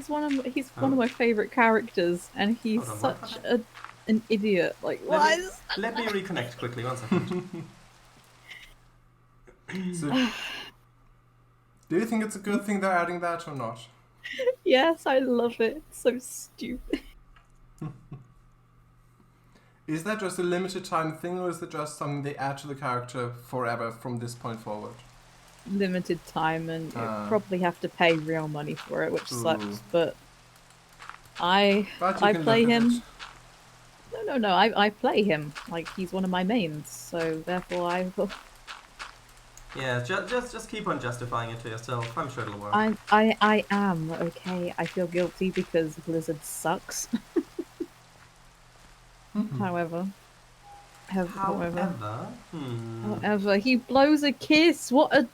[SPEAKER 3] one of my favorite characters, and he's
[SPEAKER 1] Hold on,
[SPEAKER 3] such
[SPEAKER 1] what?
[SPEAKER 3] an idiot. Like,
[SPEAKER 1] Let
[SPEAKER 3] why?
[SPEAKER 1] me- Let me reconnect quickly. 1 second.
[SPEAKER 2] So, do you think it's a good thing they're adding that or not?
[SPEAKER 3] Yes, I love it. It's so stupid.
[SPEAKER 2] Is that just a limited time thing, or is it just something they add to the character forever from this point forward?
[SPEAKER 3] Limited time, and you
[SPEAKER 2] Ah.
[SPEAKER 3] probably have to pay real money for it, which
[SPEAKER 2] Ooh.
[SPEAKER 3] sucks. But I
[SPEAKER 2] But you
[SPEAKER 3] I
[SPEAKER 2] can
[SPEAKER 3] play
[SPEAKER 2] look at
[SPEAKER 3] him.
[SPEAKER 2] it.
[SPEAKER 3] No. I play him like he's one of my mains, so therefore I will.
[SPEAKER 1] Yeah, just keep on justifying it to yourself. I'm sure it'll work.
[SPEAKER 3] I am okay. I feel guilty because Blizzard sucks. However, however, he blows a kiss. What a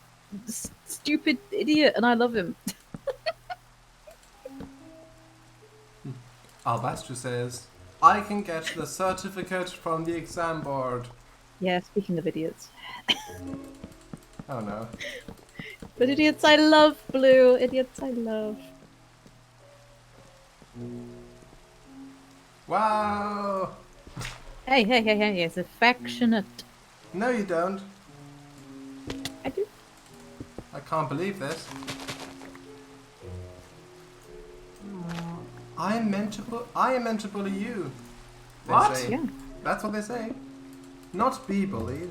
[SPEAKER 3] stupid idiot, and I love him.
[SPEAKER 2] Albastru says, I can get the certificate from the exam board.
[SPEAKER 3] Yeah, speaking of idiots.
[SPEAKER 2] Oh no.
[SPEAKER 3] But idiots I love, Blue. Idiots I love.
[SPEAKER 2] Wow!
[SPEAKER 3] Hey, it's affectionate.
[SPEAKER 2] No, you don't.
[SPEAKER 3] I do.
[SPEAKER 2] I can't believe this. I am meant to bully you. They
[SPEAKER 1] What?
[SPEAKER 2] say.
[SPEAKER 3] Yeah.
[SPEAKER 2] That's what they say. Not be bullied.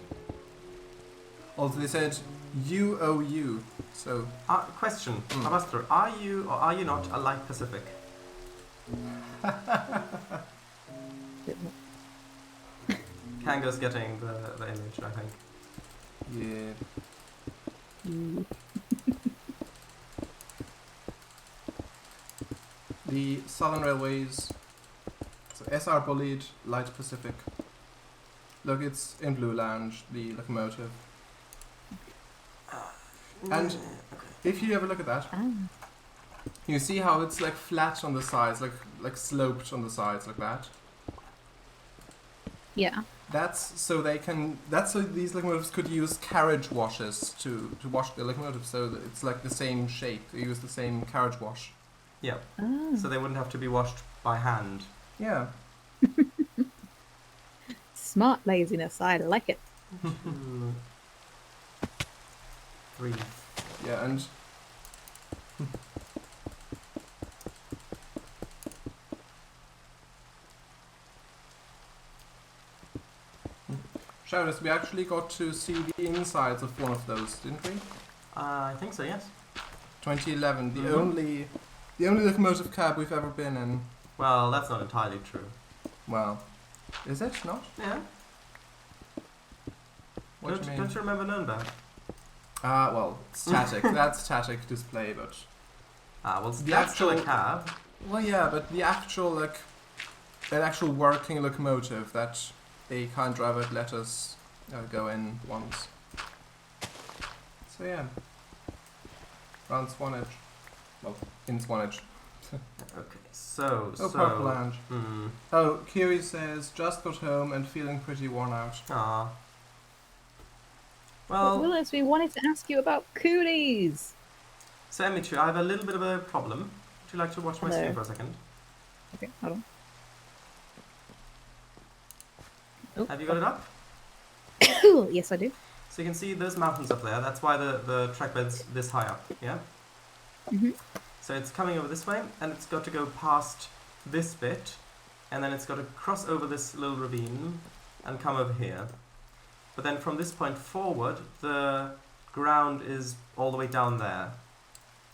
[SPEAKER 2] Also, they said you owe you. So
[SPEAKER 1] Question, Abastro, are you or are you not a light Pacific? Kango's getting the image, I think.
[SPEAKER 2] yeah.
[SPEAKER 3] Mm.
[SPEAKER 2] The Southern Railways. So SR bullied Light Pacific. Look, it's in Blue Lounge, the locomotive. And if you ever look at that,
[SPEAKER 3] Ah.
[SPEAKER 2] you see how it's like flat on the sides, like sloped on the sides, like that.
[SPEAKER 3] Yeah.
[SPEAKER 2] That's so these locomotives could use carriage washes to wash the locomotive, so that it's like the same shape. They use the same carriage wash.
[SPEAKER 1] Yeah,
[SPEAKER 3] Ah.
[SPEAKER 1] so they wouldn't have to be washed by hand.
[SPEAKER 2] Yeah.
[SPEAKER 3] Smart laziness. I like it.
[SPEAKER 1] 3.
[SPEAKER 2] Yeah, and Travis, we actually got to see the insides of one of those, didn't we?
[SPEAKER 1] I think so, yes.
[SPEAKER 2] 2011, the
[SPEAKER 1] Mhm.
[SPEAKER 2] only locomotive cab we've ever been in.
[SPEAKER 1] Well, that's not entirely true.
[SPEAKER 2] Well, is it not?
[SPEAKER 1] Yeah.
[SPEAKER 2] What do you mean?
[SPEAKER 1] Don't you remember Nürnberg?
[SPEAKER 2] Well, static. That's static display, but
[SPEAKER 1] Well,
[SPEAKER 2] The
[SPEAKER 1] that's still a
[SPEAKER 2] actual-
[SPEAKER 1] cab.
[SPEAKER 2] well, yeah, but the actual an actual working locomotive that a kind driver had let us go in once. So yeah, around Swanage. Well, in Swanage.
[SPEAKER 1] Okay, so...
[SPEAKER 2] Oh, Purple Lounge.
[SPEAKER 1] Hmm.
[SPEAKER 2] Oh, Kiri says, just got home and feeling pretty worn out.
[SPEAKER 1] Ah.
[SPEAKER 3] Well,
[SPEAKER 1] Well,
[SPEAKER 3] Willis, we wanted to ask you about cooties.
[SPEAKER 1] so Emichu, I have a little bit of a problem. Would you like to watch my
[SPEAKER 3] Hello.
[SPEAKER 1] screen for a second?
[SPEAKER 3] Okay, hold on. Oh,
[SPEAKER 1] Have you got it up?
[SPEAKER 3] yes, I do.
[SPEAKER 1] So you can see those mountains up there. That's why the trackbed's this high up, yeah?
[SPEAKER 3] Mhm.
[SPEAKER 1] So it's coming over this way, and it's got to go past this bit, and then it's got to cross over this little ravine and come over here. But then from this point forward, the ground is all the way down there.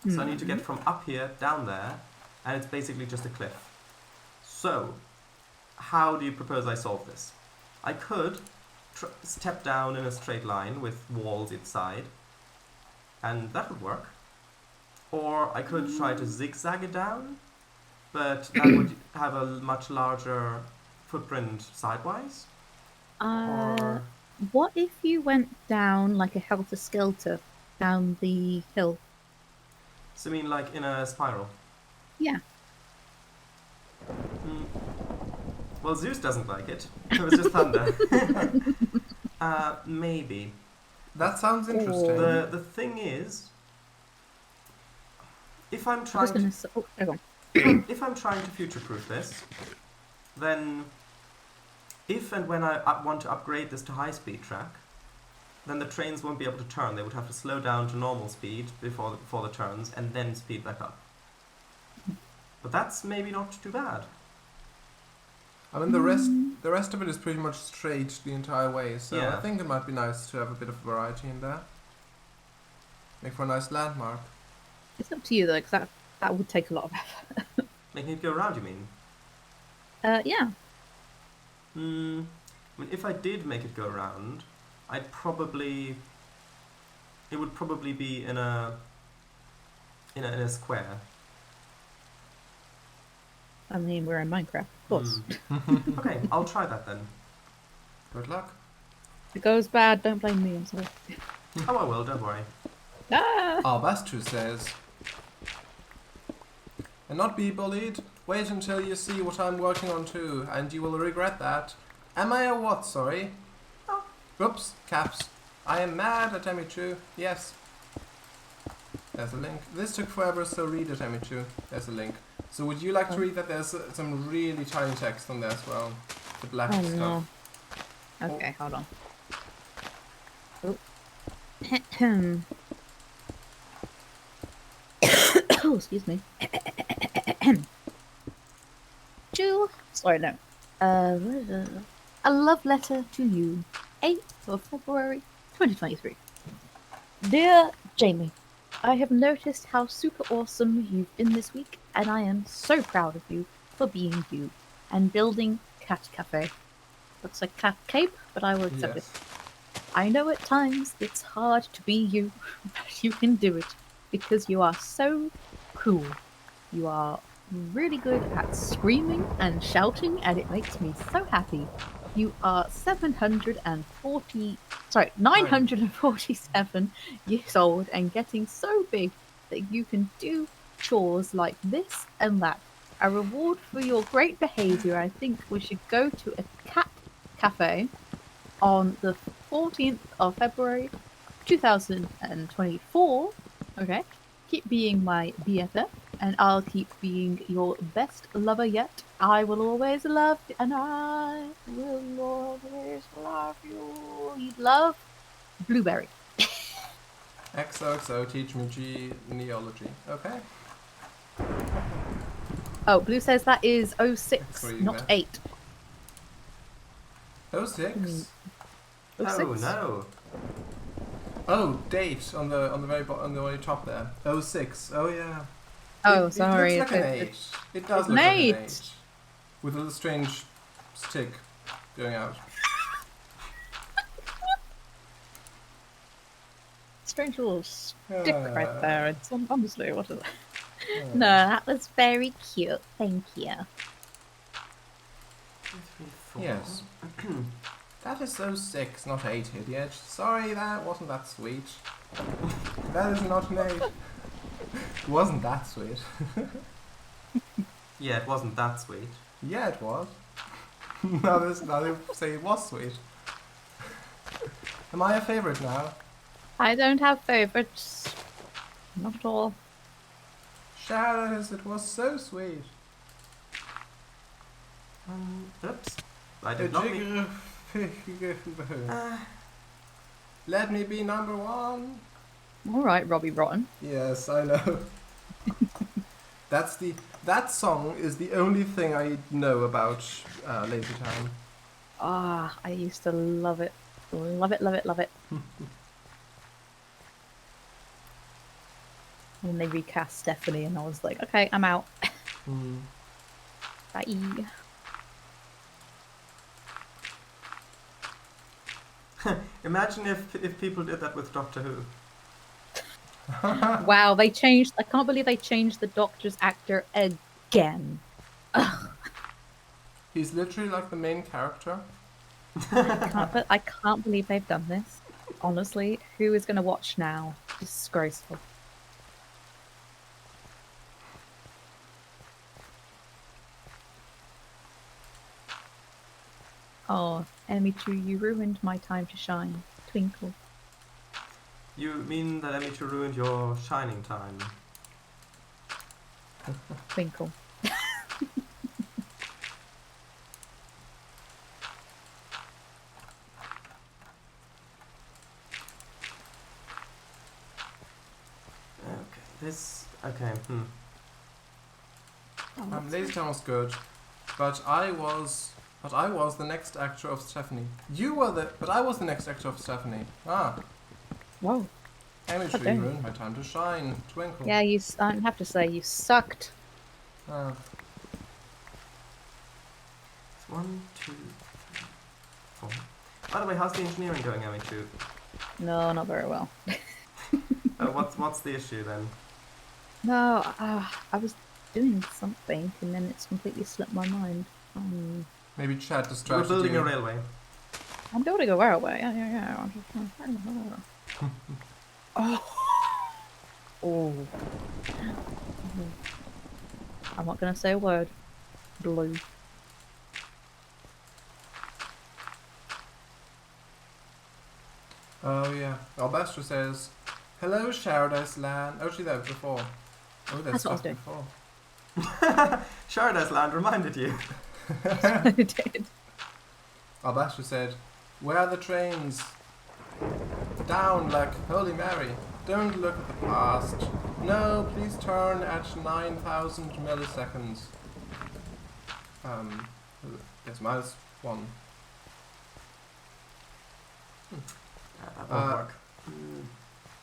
[SPEAKER 1] So I need to get from up here down there, and it's basically just a cliff. So, how do you propose I solve this? I could step down in a straight line with walls each side, and that would work. Or I could try to zigzag it down, but that would have a much larger footprint sidewise. Or
[SPEAKER 3] What if you went down like a helter-skelter down the hill?
[SPEAKER 1] so I mean like in a spiral.
[SPEAKER 3] Yeah.
[SPEAKER 1] Hmm. Well, Zeus doesn't like it. It was just thunder. Maybe.
[SPEAKER 2] That sounds interesting.
[SPEAKER 1] The thing is, if I'm
[SPEAKER 3] I was
[SPEAKER 1] trying
[SPEAKER 3] gonna
[SPEAKER 1] to,
[SPEAKER 3] say, oh, hang on.
[SPEAKER 1] if I'm trying to future-proof this, then if and when I want to upgrade this to high-speed track, then the trains won't be able to turn. They would have to slow down to normal speed before the turns and then speed back up. But that's maybe not too bad.
[SPEAKER 2] I mean, the rest of it is pretty much straight the entire way, so
[SPEAKER 1] Yeah.
[SPEAKER 2] I think it might be nice to have a bit of variety in there. Make for a nice landmark.
[SPEAKER 3] It's up to you though, because that would take a lot of effort.
[SPEAKER 1] Making it go around, you mean?
[SPEAKER 3] Yeah.
[SPEAKER 1] I mean, if I did make it go around, it would probably be in a square.
[SPEAKER 3] I mean, we're in Minecraft, of course.
[SPEAKER 1] Okay, I'll try that then.
[SPEAKER 2] Good luck.
[SPEAKER 3] If it goes bad, don't blame me. I'm sorry.
[SPEAKER 1] Oh, I will, don't worry.
[SPEAKER 3] Ah!
[SPEAKER 2] Albastu says, and not be bullied. Wait until you see what I'm working on too, and you will regret that. Am I a what, sorry?
[SPEAKER 1] Oh.
[SPEAKER 2] Oops, caps. I am mad at Emichu. Yes. There's a link. This took forever, so read it, Emichu. There's a link. So would you like to read that? There's some really tiny text on there as well. The black
[SPEAKER 3] Oh
[SPEAKER 2] stuff.
[SPEAKER 3] no. Okay, hold on. Oh. Oh, excuse me. Sorry, no. A love letter to you. 8th of February, 2023. Dear Jamie, I have noticed how super awesome you've been this week, and I am so proud of you for being you and building Cat Cafe. Looks like Cat Cape, but I will accept it. I know at times it's hard to be you, but you can do it because you are so cool. You are really good at screaming and shouting, and it makes me so happy. You are 947 years old and getting so big that you can do chores like this and that. A reward for your great behavior, I think we should go to a cat cafe on the 14th of February 2024. Okay. Keep being my BFF, and I'll keep being your best lover yet. I will always love you, and I will always love you. Love, Blueberry.
[SPEAKER 2] XOXO, teach me genealogy. Okay.
[SPEAKER 3] Oh, Blue says that is 06,
[SPEAKER 2] That's what you
[SPEAKER 3] not
[SPEAKER 2] meant.
[SPEAKER 3] 8.
[SPEAKER 2] 06?
[SPEAKER 1] Oh
[SPEAKER 3] 06?
[SPEAKER 1] no.
[SPEAKER 2] Oh, date on the on the very top there. 06. Oh yeah.
[SPEAKER 3] Oh,
[SPEAKER 2] it
[SPEAKER 3] sorry.
[SPEAKER 2] looks like an
[SPEAKER 3] it's-
[SPEAKER 2] 8. It does
[SPEAKER 3] it's
[SPEAKER 2] look
[SPEAKER 3] an
[SPEAKER 2] like an
[SPEAKER 3] 8.
[SPEAKER 2] 8. With a little strange stick going out.
[SPEAKER 3] Strange little stick right there. It's honestly, what is it?
[SPEAKER 2] Uh,
[SPEAKER 3] No, that was very cute. Thank you.
[SPEAKER 1] 2, 3, 4.
[SPEAKER 2] Yes. That is 06, not 8, idiot. Sorry, that wasn't that sweet. That is not an 8. It wasn't that sweet.
[SPEAKER 1] Yeah, it wasn't that sweet.
[SPEAKER 2] Yeah, it was. now they say it was sweet. Am I a favourite now?
[SPEAKER 3] I don't have favorites. Not at all.
[SPEAKER 2] Shadows, it was so sweet.
[SPEAKER 1] Oops. I did not mean...
[SPEAKER 2] Let me be number 1.
[SPEAKER 3] Alright, Robbie Rotten.
[SPEAKER 2] Yes, I know. That song is the only thing I know about Lazy Town.
[SPEAKER 3] Ah, I used to love it. Love it, love it, love it. When they recast Stephanie and I was like, okay, I'm out. Bye.
[SPEAKER 1] Imagine if people did that with Doctor Who.
[SPEAKER 3] Wow, they changed. I can't believe they changed the Doctor's actor again.
[SPEAKER 2] He's literally like the main character.
[SPEAKER 3] I can't believe they've done this. Honestly, who is going to watch now? Disgraceful. Oh, Emichu, you ruined my time to shine. Twinkle.
[SPEAKER 1] You mean that Emichu ruined your shining time?
[SPEAKER 3] Twinkle.
[SPEAKER 1] Okay, this... Okay,
[SPEAKER 3] Oh,
[SPEAKER 2] Lazy Town was good, but I was the next actor of Stephanie. But I was the next actor of Stephanie.
[SPEAKER 3] whoa.
[SPEAKER 2] Emichu,
[SPEAKER 3] Okay.
[SPEAKER 2] you ruined my time to shine. Twinkle.
[SPEAKER 3] Yeah, I have to say, you sucked.
[SPEAKER 2] Ah.
[SPEAKER 1] It's 1, 2, 3, 4. By the way, how's the engineering going, Emichu?
[SPEAKER 3] No, not very well.
[SPEAKER 1] What's the issue then?
[SPEAKER 3] No, I was doing something and then it's completely slipped my mind.
[SPEAKER 2] Maybe chat
[SPEAKER 1] We're
[SPEAKER 2] distracted
[SPEAKER 1] building
[SPEAKER 2] you.
[SPEAKER 1] a railway.
[SPEAKER 3] I'm building a railway. Yeah. Oh. I'm not gonna say a word. Blue.
[SPEAKER 2] Oh yeah. Albastro says, "Hello, Paradise Land." Oh, she that before. Oh,
[SPEAKER 3] That's what I was
[SPEAKER 2] stuff
[SPEAKER 3] doing.
[SPEAKER 2] before.
[SPEAKER 1] Paradise Land reminded you.
[SPEAKER 3] I did.
[SPEAKER 2] Albastro said, "Where are the trains? Down like Holy Mary. Don't look at the past. No, please turn at 9,000 milliseconds." Yes, -1.
[SPEAKER 1] That won't work.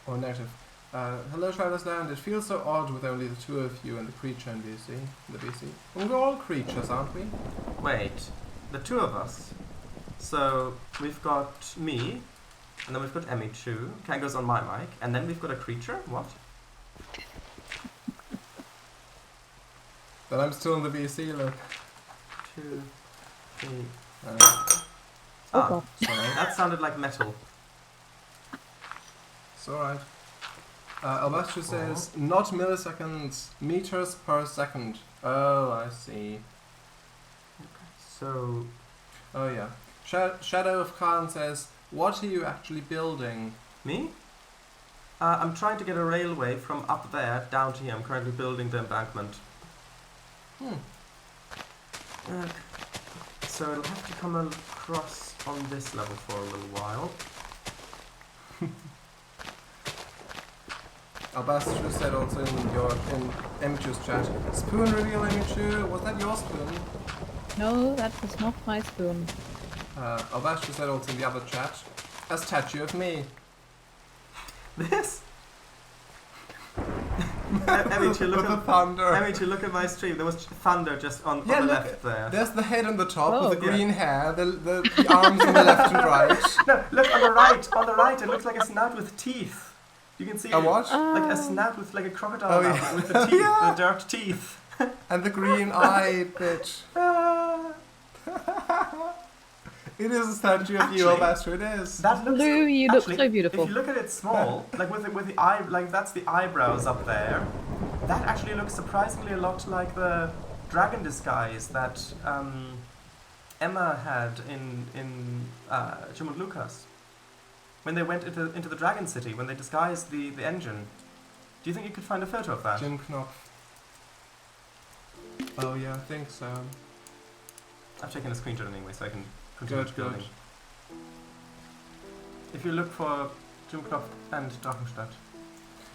[SPEAKER 2] Or negative. Hello, Travelers Land. It feels so odd with only the two of you and the creature in the BC. And we're all creatures, aren't we?
[SPEAKER 1] Wait, the two of us. So we've got me, and then we've got Emichu. Cango's on my mic, and then we've got a creature. What?
[SPEAKER 2] But I'm still in the BC, look.
[SPEAKER 1] 2, 3.
[SPEAKER 3] Oh, God.
[SPEAKER 2] Sorry.
[SPEAKER 1] That sounded like metal.
[SPEAKER 2] It's alright. Albastro says, not milliseconds, meters per second. Oh, I see.
[SPEAKER 1] So
[SPEAKER 2] Oh, yeah. Shadow of Khan says, what are you actually building?
[SPEAKER 1] me? I'm trying to get a railway from up there down to here. I'm currently building the embankment. So it'll have to come across on this level for a little while.
[SPEAKER 2] Albastro said also in Emichu's chat, spoon reveal Emichu, was that your spoon?
[SPEAKER 3] No, that was not my spoon.
[SPEAKER 2] Albastro said also in the other chat, a statue of me.
[SPEAKER 1] This? Emichu, look
[SPEAKER 2] with the
[SPEAKER 1] at
[SPEAKER 2] thunder.
[SPEAKER 1] Emichu, look at my stream. There was thunder just on
[SPEAKER 2] Yeah,
[SPEAKER 1] the
[SPEAKER 2] look,
[SPEAKER 1] left there.
[SPEAKER 2] There's the head on the top
[SPEAKER 3] Oh.
[SPEAKER 2] with the
[SPEAKER 1] Yeah.
[SPEAKER 2] green hair, the arms on the left and right.
[SPEAKER 1] No, look on the right. On the right, it looks like a snout with teeth. You can see
[SPEAKER 2] A what?
[SPEAKER 1] like a snout with like a crocodile
[SPEAKER 2] Oh,
[SPEAKER 1] mouth
[SPEAKER 2] yeah.
[SPEAKER 1] with the teeth,
[SPEAKER 2] Yeah.
[SPEAKER 1] the dirt teeth.
[SPEAKER 2] And the green eye, bitch.
[SPEAKER 1] Ah.
[SPEAKER 2] It is a statue of you,
[SPEAKER 1] Actually,
[SPEAKER 2] Albastro, it is.
[SPEAKER 1] That looks.
[SPEAKER 3] Lou, you look
[SPEAKER 1] actually,
[SPEAKER 3] so beautiful.
[SPEAKER 1] If you look at it small, like with the eye, like that's the eyebrows up there. That actually looks surprisingly a lot like the dragon disguise that Emma had in Jim and Lucas when they went into the Dragon City when they disguised the engine. Do you think you could find a photo of that?
[SPEAKER 2] Jim Knopf. Oh yeah, I think so.
[SPEAKER 1] I've taken a screenshot anyway, so I can continue
[SPEAKER 2] Good,
[SPEAKER 1] building.
[SPEAKER 2] good.
[SPEAKER 1] If you look for Jim Knopf and Drachenstadt.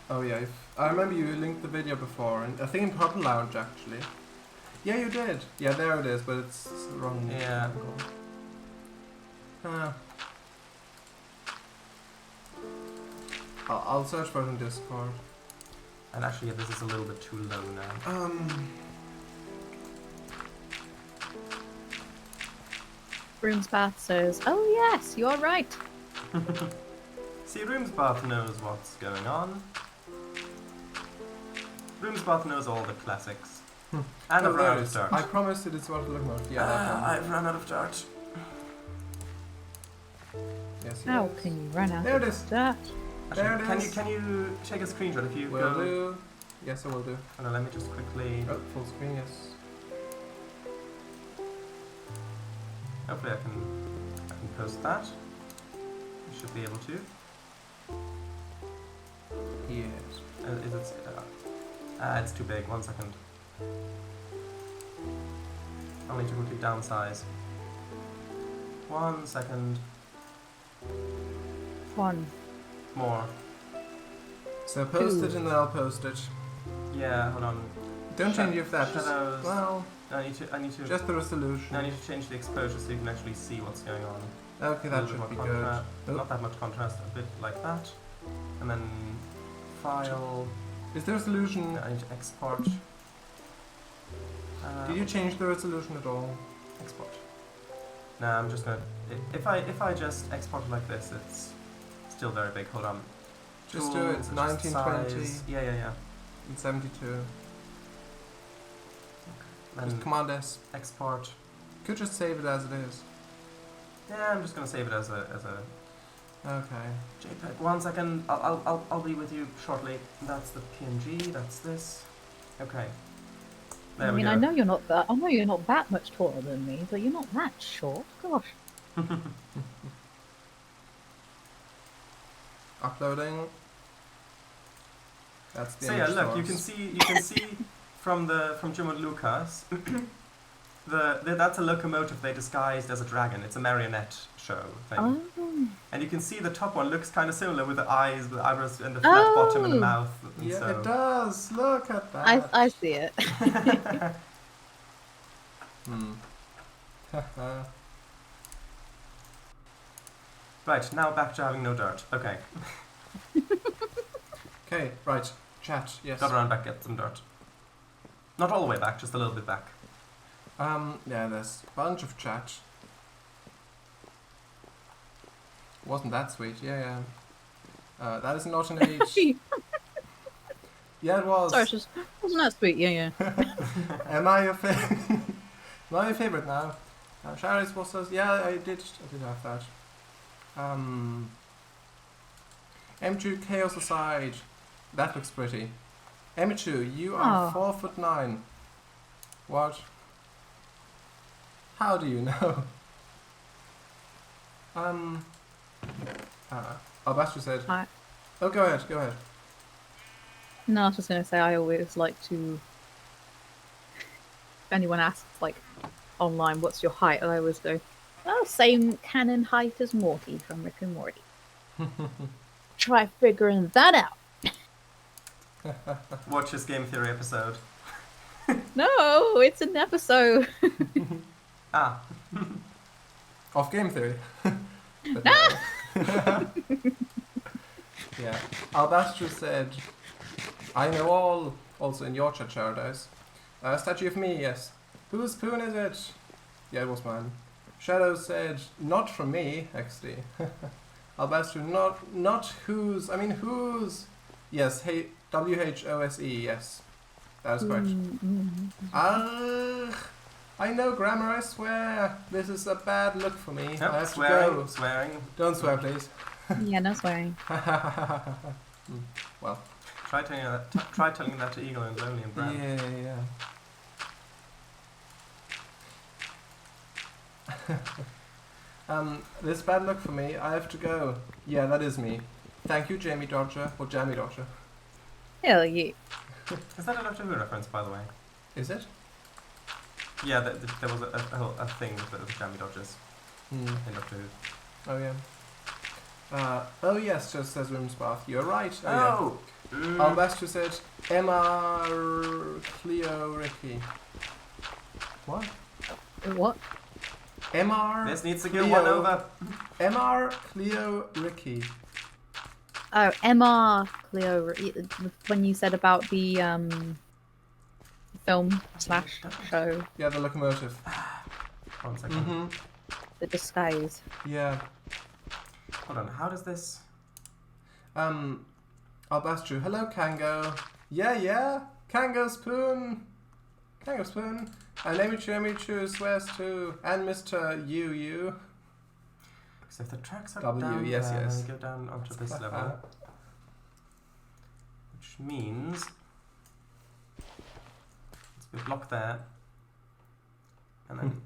[SPEAKER 2] Oh yeah, I remember you linked the video before, and I think in Purple Lounge actually. Yeah, you did. Yeah, there it is, but it's the wrong.
[SPEAKER 1] Yeah.
[SPEAKER 2] angle. Ah. I'll search for it in Discord.
[SPEAKER 1] And actually, yeah, this is a little bit too low now.
[SPEAKER 3] Broomspath says, "Oh yes, you're right."
[SPEAKER 1] See, Roomsbath knows what's going on. Roomsbath knows all the classics. And I've
[SPEAKER 2] Oh,
[SPEAKER 1] run
[SPEAKER 2] there
[SPEAKER 1] out
[SPEAKER 2] it
[SPEAKER 1] of
[SPEAKER 2] is.
[SPEAKER 1] dirt.
[SPEAKER 2] I promised it is what to look like. Yeah, that one.
[SPEAKER 1] I've run out of dirt.
[SPEAKER 2] Yes,
[SPEAKER 3] How
[SPEAKER 2] yes.
[SPEAKER 3] can you run out
[SPEAKER 2] There it
[SPEAKER 3] of
[SPEAKER 2] is.
[SPEAKER 3] dirt?
[SPEAKER 1] Actually,
[SPEAKER 2] There it is.
[SPEAKER 1] Can you take a screenshot if you
[SPEAKER 2] Will
[SPEAKER 1] go?
[SPEAKER 2] do. Yes, I will do.
[SPEAKER 1] Oh, no, let me just quickly.
[SPEAKER 2] Oh, full screen, yes.
[SPEAKER 1] Hopefully, I can post that. You should be able to.
[SPEAKER 2] Yes.
[SPEAKER 1] Is it? It's too big. 1 second. I'll need to quickly downsize. 1 second.
[SPEAKER 3] One.
[SPEAKER 1] More.
[SPEAKER 2] So post
[SPEAKER 3] Ooh.
[SPEAKER 2] it and then I'll post it.
[SPEAKER 1] Yeah, hold on.
[SPEAKER 2] Don't change if that. Just,
[SPEAKER 1] Shadows.
[SPEAKER 2] well,
[SPEAKER 1] I need to.
[SPEAKER 2] just the resolution.
[SPEAKER 1] I need to change the exposure so you can actually see what's going on.
[SPEAKER 2] Okay,
[SPEAKER 1] A
[SPEAKER 2] that
[SPEAKER 1] little
[SPEAKER 2] should be
[SPEAKER 1] bit
[SPEAKER 2] good.
[SPEAKER 1] more
[SPEAKER 2] Oh.
[SPEAKER 1] Not that much contrast, a bit like that. And then file.
[SPEAKER 2] Is the resolution...
[SPEAKER 1] I need to export.
[SPEAKER 2] Did you change the resolution at all?
[SPEAKER 1] Export. Nah, I'm just gonna. If I just export it like this, it's still very big. Hold on.
[SPEAKER 2] Just do it.
[SPEAKER 1] Tools,
[SPEAKER 2] 1920
[SPEAKER 1] size. Yeah.
[SPEAKER 2] and 72.
[SPEAKER 1] Then
[SPEAKER 2] Just Command S.
[SPEAKER 1] export.
[SPEAKER 2] Could just save it as it is.
[SPEAKER 1] Yeah, I'm just gonna save it as a
[SPEAKER 2] Okay.
[SPEAKER 1] JPEG. 1 second. I'll be with you shortly. That's the PNG. That's this. Okay. There
[SPEAKER 3] I
[SPEAKER 1] we
[SPEAKER 3] mean,
[SPEAKER 1] go.
[SPEAKER 3] I know you're not that much taller than me, but you're not that short. Gosh.
[SPEAKER 2] Uploading. That's the
[SPEAKER 1] So yeah,
[SPEAKER 2] image
[SPEAKER 1] look, you
[SPEAKER 2] source.
[SPEAKER 1] can see from Jim and Lucas, that's a locomotive they disguised as a dragon. It's a marionette show thing,
[SPEAKER 3] Oh.
[SPEAKER 1] and you can see the top one looks kind of similar with the eyes, the eyebrows, and the flat bottom and the
[SPEAKER 3] Oh.
[SPEAKER 1] mouth. And
[SPEAKER 2] Yeah,
[SPEAKER 1] so.
[SPEAKER 2] it does. Look at that.
[SPEAKER 3] I see it.
[SPEAKER 2] Hmm.
[SPEAKER 1] Right, now back to having no dirt. Okay,
[SPEAKER 2] Okay, right. Chat. Yes.
[SPEAKER 1] got around back, get some dirt. Not all the way back, just a little bit back.
[SPEAKER 2] Yeah, there's a bunch of chat. Wasn't that sweet? Yeah. That is not an age. Yeah, it was.
[SPEAKER 3] Sorry, wasn't that sweet? Yeah.
[SPEAKER 2] Am I your favorite? Am I your favorite now? Sharis was says, yeah, I did have that. Emichu, chaos aside, that looks pretty. Emichu, you are
[SPEAKER 3] Oh.
[SPEAKER 2] 4'9". What? How do you know? Albastro said.
[SPEAKER 3] Hi.
[SPEAKER 2] Oh, go ahead.
[SPEAKER 3] No, I was just gonna say I always like to. If anyone asks like online, what's your height? I always go, oh, same canon height as Morty from Rick and Morty. Try figuring that out.
[SPEAKER 1] Watch this game theory episode.
[SPEAKER 3] No, it's an episode.
[SPEAKER 1] Ah,
[SPEAKER 2] Off game theory. But
[SPEAKER 3] Ah!
[SPEAKER 2] Yeah. Albastro said, I know all, also in your chat, Paradise. Statue of me, yes. Whose spoon is it? Yeah, it was mine. Shadow said, not from me, XD. Albastro, not whose, I mean whose. Yes, hey, WHOSE, yes. That is correct. Ugh, I know grammar, I swear. This is a bad look for me. I have to go.
[SPEAKER 1] Swearing.
[SPEAKER 2] Don't swear, please.
[SPEAKER 3] Yeah, no swearing.
[SPEAKER 2] Well.
[SPEAKER 1] Try telling that to Eagle and Lonely and Brown.
[SPEAKER 2] Yeah. This bad luck for me. I have to go. Yeah, that is me. Thank you, Jamie Dodger, or Jamie Dodger.
[SPEAKER 3] Hell yeah.
[SPEAKER 1] Is that a Doctor Who reference, by the way?
[SPEAKER 2] Is it?
[SPEAKER 1] Yeah, there was a thing with the Jamie Dodgers in Doctor Who.
[SPEAKER 2] Oh yeah. Oh yes, just says Women's Bath. You're right.
[SPEAKER 1] Oh!
[SPEAKER 2] Albastro said Emma Cleo Ricky. What?
[SPEAKER 3] What?
[SPEAKER 2] MR.
[SPEAKER 1] This needs to go one over.
[SPEAKER 2] MR Cleo Ricky.
[SPEAKER 3] Oh, MR Cleo, when you said about the film / show.
[SPEAKER 2] Yeah, the locomotive.
[SPEAKER 1] 1 second.
[SPEAKER 3] The disguise.
[SPEAKER 2] Yeah.
[SPEAKER 1] Hold on, how does this...
[SPEAKER 2] Albastro, hello Cango. Yeah. Cango Spoon. And Emichu swears to, and Mr. Yu.
[SPEAKER 1] So if the tracks are
[SPEAKER 2] W,
[SPEAKER 1] down
[SPEAKER 2] yes,
[SPEAKER 1] there,
[SPEAKER 2] yes.
[SPEAKER 1] then we go down onto this level. Which means... we block there. And then...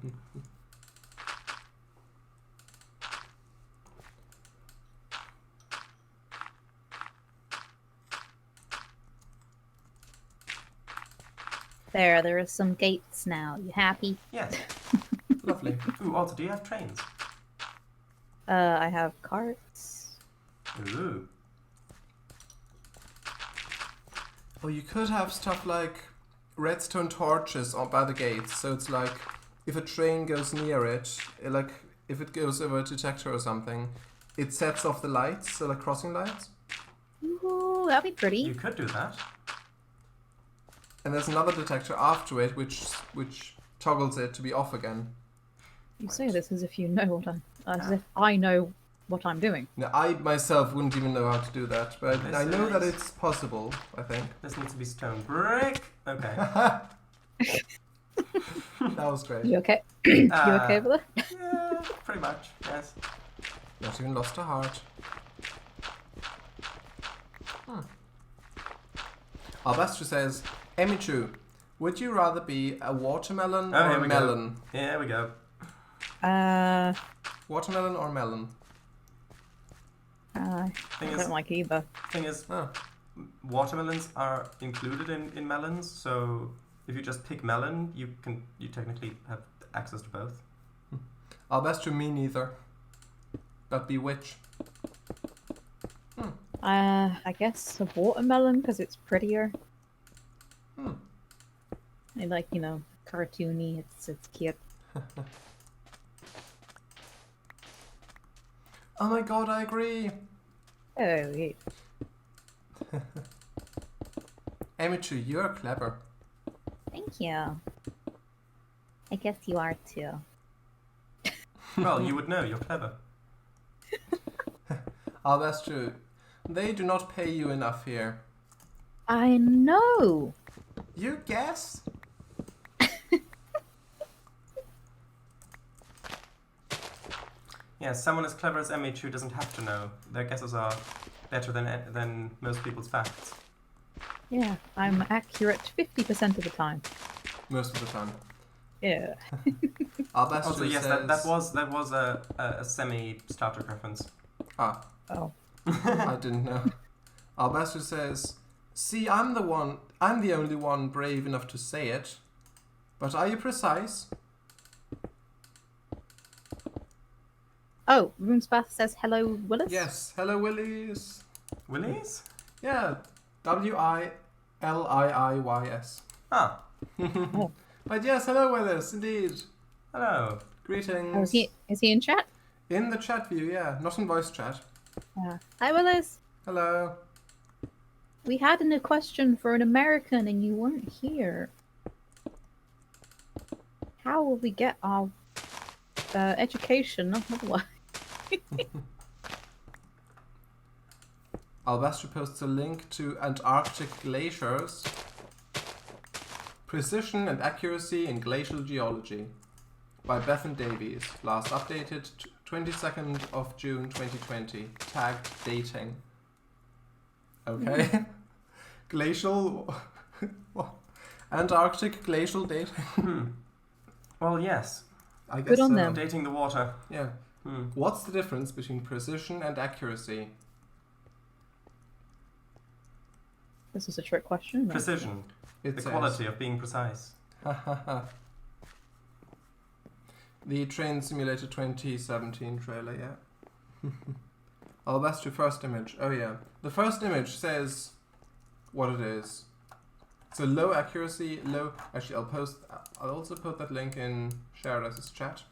[SPEAKER 3] There are some gates now. You happy?
[SPEAKER 1] Yes.
[SPEAKER 2] Lovely.
[SPEAKER 1] Ooh, also, do you have trains?
[SPEAKER 3] I have carts.
[SPEAKER 1] Ooh.
[SPEAKER 2] Oh, you could have stuff like redstone torches by the gates. So it's like, if a train goes near it, like if it goes over a detector or something, it sets off the lights, so like crossing lights.
[SPEAKER 3] Ooh, that'd be pretty.
[SPEAKER 1] You could do that.
[SPEAKER 2] And there's another detector after it, which toggles it to be off again.
[SPEAKER 3] You say this as if you know what as if I know what I'm doing.
[SPEAKER 2] Now, I myself wouldn't even know how to do that, but
[SPEAKER 1] This
[SPEAKER 2] I know that
[SPEAKER 1] is-
[SPEAKER 2] it's possible, I think.
[SPEAKER 1] This needs to be stone brick. Okay.
[SPEAKER 2] That was great.
[SPEAKER 3] You okay? You okay over there?
[SPEAKER 1] Yeah, pretty much, yes.
[SPEAKER 2] Not even lost a heart. Albastro says, Emichu, would you rather be a watermelon
[SPEAKER 1] Oh,
[SPEAKER 2] or
[SPEAKER 1] here
[SPEAKER 2] a
[SPEAKER 1] we
[SPEAKER 2] melon?
[SPEAKER 1] go. Here we go.
[SPEAKER 2] Watermelon or melon?
[SPEAKER 3] I
[SPEAKER 1] Thing
[SPEAKER 3] don't
[SPEAKER 1] is,
[SPEAKER 3] like either.
[SPEAKER 1] thing is,
[SPEAKER 2] Oh.
[SPEAKER 1] watermelons are included in melons, so if you just pick melon, you technically have access to both.
[SPEAKER 2] Albastro, me neither. But be which?
[SPEAKER 3] I guess a watermelon because it's prettier. I like, cartoony. It's cute.
[SPEAKER 2] Oh my god, I agree.
[SPEAKER 3] Oh, yeah.
[SPEAKER 2] Emichu, you're clever.
[SPEAKER 3] Thank you. I guess you are too.
[SPEAKER 1] Well, you would know, you're clever.
[SPEAKER 2] Albastro, they do not pay you enough here.
[SPEAKER 3] I know.
[SPEAKER 2] You guess?
[SPEAKER 1] Yeah, someone as clever as Emichu doesn't have to know. Their guesses are better than most people's facts.
[SPEAKER 3] Yeah, I'm accurate 50% of the time.
[SPEAKER 2] Most of the time.
[SPEAKER 3] Yeah.
[SPEAKER 2] Albastro
[SPEAKER 1] Also, yes,
[SPEAKER 2] says...
[SPEAKER 1] that was a semi-Star Trek reference.
[SPEAKER 2] Ah,
[SPEAKER 3] Oh.
[SPEAKER 2] I didn't know. Albastro says, see, I'm the only one brave enough to say it. But are you precise?
[SPEAKER 3] Oh, Roomspath says hello, Willis?
[SPEAKER 2] Yes. Hello, Willies.
[SPEAKER 1] Willies?
[SPEAKER 2] Yeah. Williiys.
[SPEAKER 1] Ah,
[SPEAKER 2] But yes, hello, Willis, indeed.
[SPEAKER 1] hello.
[SPEAKER 2] Greetings.
[SPEAKER 3] Oh, is he in chat?
[SPEAKER 2] In the chat view, yeah. Not in voice chat.
[SPEAKER 3] Hi, Willis.
[SPEAKER 2] Hello.
[SPEAKER 3] We had a question for an American and you weren't here. How will we get our education otherwise?
[SPEAKER 2] Albastro posts a link to Antarctic glaciers. Precision and Accuracy in Glacial Geology by Bethan Davies. Last updated 22nd of June 2020. Tagged dating. Okay. Glacial... what? Antarctic glacial dating.
[SPEAKER 1] Well, yes.
[SPEAKER 2] I guess
[SPEAKER 3] Good on them.
[SPEAKER 1] Dating the water.
[SPEAKER 2] Yeah. What's the difference between precision and accuracy?
[SPEAKER 3] This is a trick question. No?
[SPEAKER 1] Precision.
[SPEAKER 2] It
[SPEAKER 1] The
[SPEAKER 2] says,
[SPEAKER 1] quality of being precise.
[SPEAKER 2] The Train Simulator 2017 trailer, yeah. Albastro first image. Oh yeah. The first image says what it is. So low accuracy, low... Actually, I'll also put that link in shared as his chat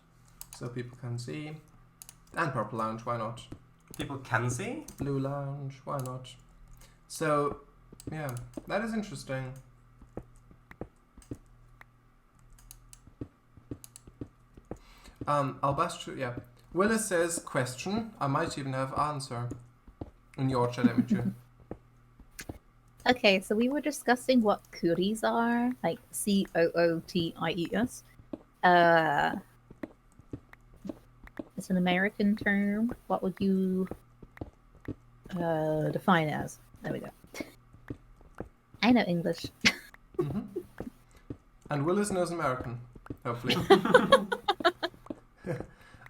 [SPEAKER 2] so people can see. And Purple Lounge, why not?
[SPEAKER 1] People can see?
[SPEAKER 2] Blue Lounge, why not? So, yeah, that is interesting. Albastro, yeah. Willis says question. I might even have answer in your chat, Emichu.
[SPEAKER 3] Okay, so we were discussing what cooties are, like COOTIES. It's an American term. What would you define it as? There we go. I know English.
[SPEAKER 2] Mm-hmm. And Willis knows American, hopefully.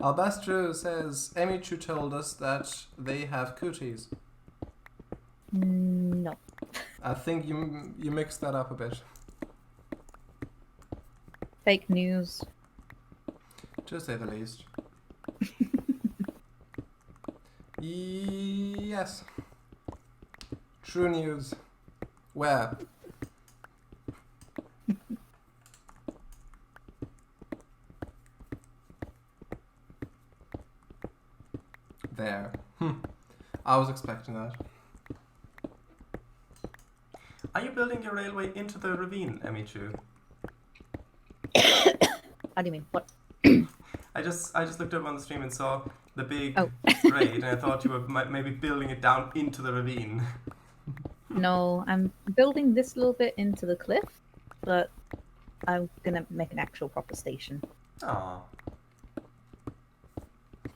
[SPEAKER 2] Albastro says Emichu told us that they have cooties.
[SPEAKER 3] No.
[SPEAKER 2] I think you mixed that up a bit.
[SPEAKER 3] Fake news.
[SPEAKER 2] To say the least. Yes. True news. Where? There. I was expecting that.
[SPEAKER 1] Are you building your railway into the ravine, Emichu?
[SPEAKER 3] How do you mean? What?
[SPEAKER 1] I just looked up on the stream and saw the big
[SPEAKER 3] Oh.
[SPEAKER 1] grade, and I thought you were maybe building it down into the ravine.
[SPEAKER 3] No, I'm building this little bit into the cliff, but I'm gonna make an actual proper station.
[SPEAKER 1] Aww.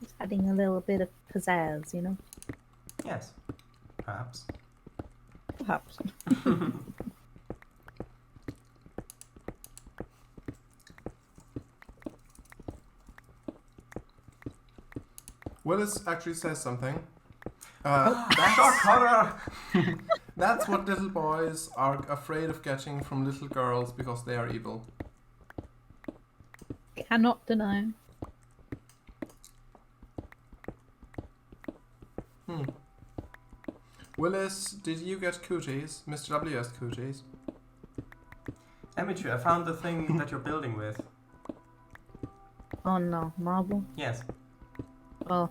[SPEAKER 3] Just adding a little bit of pizzazz, you know?
[SPEAKER 1] Yes. Perhaps.
[SPEAKER 3] Perhaps.
[SPEAKER 2] Willis actually says something.
[SPEAKER 1] Shot Connor!
[SPEAKER 2] That's what little boys are afraid of getting from little girls because they are evil.
[SPEAKER 3] Cannot deny.
[SPEAKER 2] Willis, did you get cooties? Mr. W has cooties.
[SPEAKER 1] Emichu, I found the thing that you're building with.
[SPEAKER 3] Oh no, marble?
[SPEAKER 1] Yes.
[SPEAKER 3] Oh,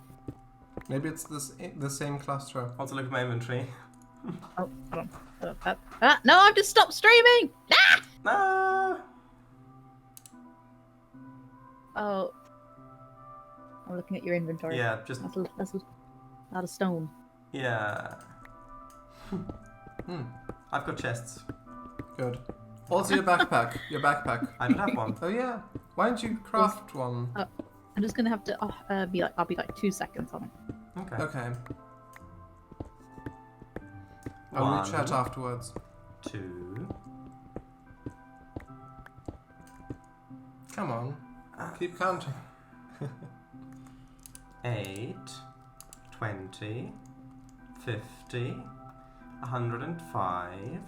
[SPEAKER 2] Maybe it's the same cluster.
[SPEAKER 1] Also look at my inventory.
[SPEAKER 3] hold on. No, I've just stopped streaming! Ah!
[SPEAKER 1] Ah!
[SPEAKER 3] Oh. I'm looking at your inventory.
[SPEAKER 1] Yeah, just...
[SPEAKER 3] That's a lot of stone.
[SPEAKER 1] Yeah. I've got chests.
[SPEAKER 2] Good. Also your backpack. Your backpack.
[SPEAKER 1] I don't have one.
[SPEAKER 2] Oh yeah. Why don't you craft one?
[SPEAKER 3] I'm just gonna have to I'll be like 2 seconds on it.
[SPEAKER 1] Okay.
[SPEAKER 2] Okay. I'll chat afterwards.
[SPEAKER 1] 2.
[SPEAKER 2] Come on. Keep counting.
[SPEAKER 1] 8, 20, 50, 105,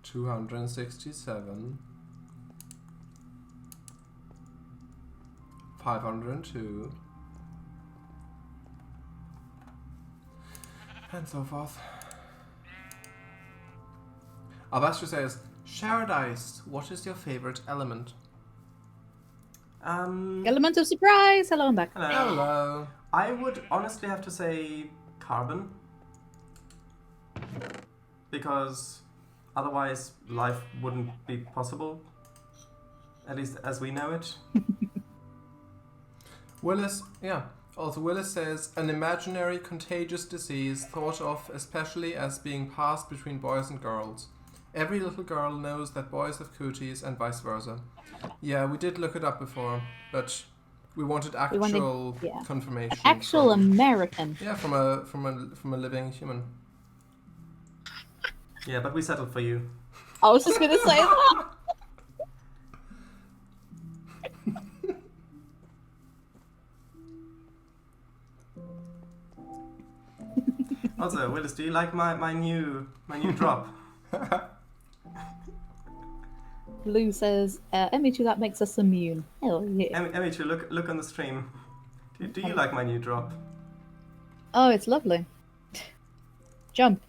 [SPEAKER 2] 267. 502. And so forth. Albastro says, Shared ice, what is your favorite element?
[SPEAKER 3] Element of surprise. Hello, I'm back.
[SPEAKER 1] Hello.
[SPEAKER 2] Hello.
[SPEAKER 1] I would honestly have to say carbon. Because otherwise life wouldn't be possible. At least as we know it.
[SPEAKER 2] Willis, yeah. Also, Willis says, an imaginary contagious disease thought of especially as being passed between boys and girls. Every little girl knows that boys have cooties and vice versa. Yeah, we did look it up before, but we wanted actual confirmation.
[SPEAKER 3] Actual American.
[SPEAKER 2] Yeah, from a living human.
[SPEAKER 1] Yeah, but we settled for you.
[SPEAKER 3] I was just gonna say that.
[SPEAKER 1] Also, Willis, do you like my new drop?
[SPEAKER 3] Blue says, Emichu, that makes us immune. Hell yeah.
[SPEAKER 1] Emichu, look on the stream. Do you like my new drop?
[SPEAKER 3] Oh, it's lovely. Jump.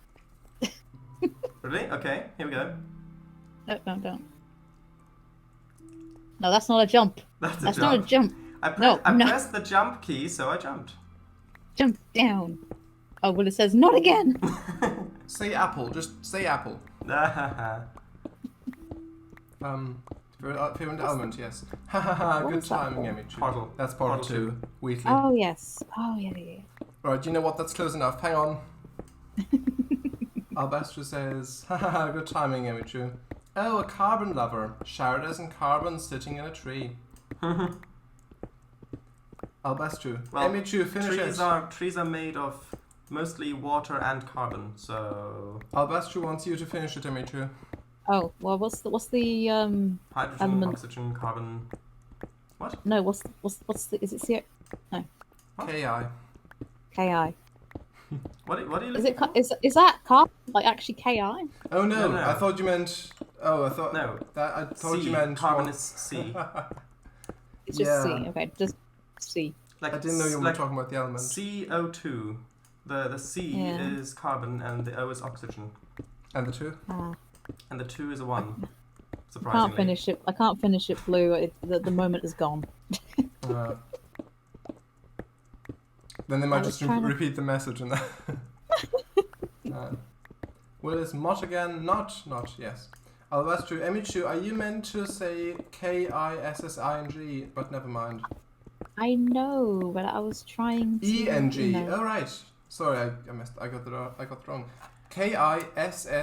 [SPEAKER 1] Really? Okay, here we go.
[SPEAKER 3] No, don't. No, that's not a jump.
[SPEAKER 1] That's
[SPEAKER 3] not a jump.
[SPEAKER 1] I
[SPEAKER 3] No.
[SPEAKER 1] pressed the jump key, so I jumped.
[SPEAKER 3] Jump down. Oh, well, it says not again.
[SPEAKER 2] Say apple. Just say apple. Favorite element, yes. Hahaha, good timing, Emichu.
[SPEAKER 1] Portal.
[SPEAKER 2] That's Portal 2. Wheatley.
[SPEAKER 3] Oh, yes. Oh, yeah.
[SPEAKER 2] Right, you know what? That's close enough. Hang on. Albastra says, hahaha, good timing, Emichu. Oh, a carbon lover. Showered as in carbon sitting in a tree. Albastru.
[SPEAKER 1] Well,
[SPEAKER 2] Emichu, finish it.
[SPEAKER 1] Trees are made of mostly water and carbon, so...
[SPEAKER 2] Albastru wants you to finish it, Emichu.
[SPEAKER 3] Oh, well, what's the
[SPEAKER 1] hydrogen,
[SPEAKER 3] element?
[SPEAKER 1] oxygen, carbon... What?
[SPEAKER 3] No, what's the... Is it CO... No.
[SPEAKER 1] What?
[SPEAKER 2] Ki.
[SPEAKER 3] Ki.
[SPEAKER 1] What are you
[SPEAKER 3] Is
[SPEAKER 1] looking
[SPEAKER 3] it is that carbon? Like actually Ki?
[SPEAKER 2] Oh no,
[SPEAKER 1] No.
[SPEAKER 2] I thought you meant... Oh, I thought...
[SPEAKER 1] No.
[SPEAKER 2] I thought
[SPEAKER 1] C.
[SPEAKER 2] you meant...
[SPEAKER 1] Carbon is C.
[SPEAKER 3] It's just C. Okay, just C.
[SPEAKER 1] Like,
[SPEAKER 2] I didn't know you were talking about the element.
[SPEAKER 1] CO2. The C is carbon and the O is oxygen.
[SPEAKER 2] And the 2?
[SPEAKER 1] And the 2 is a 1.
[SPEAKER 3] I
[SPEAKER 1] Surprisingly.
[SPEAKER 3] can't finish it, Blue. The moment is gone.
[SPEAKER 2] Then they might just repeat the message and that. Well, is Mott again? Not, yes. Oh, that's true. Emichu, are you meant to say K-I-S-S-I-N-G? But never mind.
[SPEAKER 3] I know, but I was trying to...
[SPEAKER 2] E-N-G.
[SPEAKER 3] You know.
[SPEAKER 2] Oh, right. Sorry, I got it wrong. K-I-S-S-E-N-G.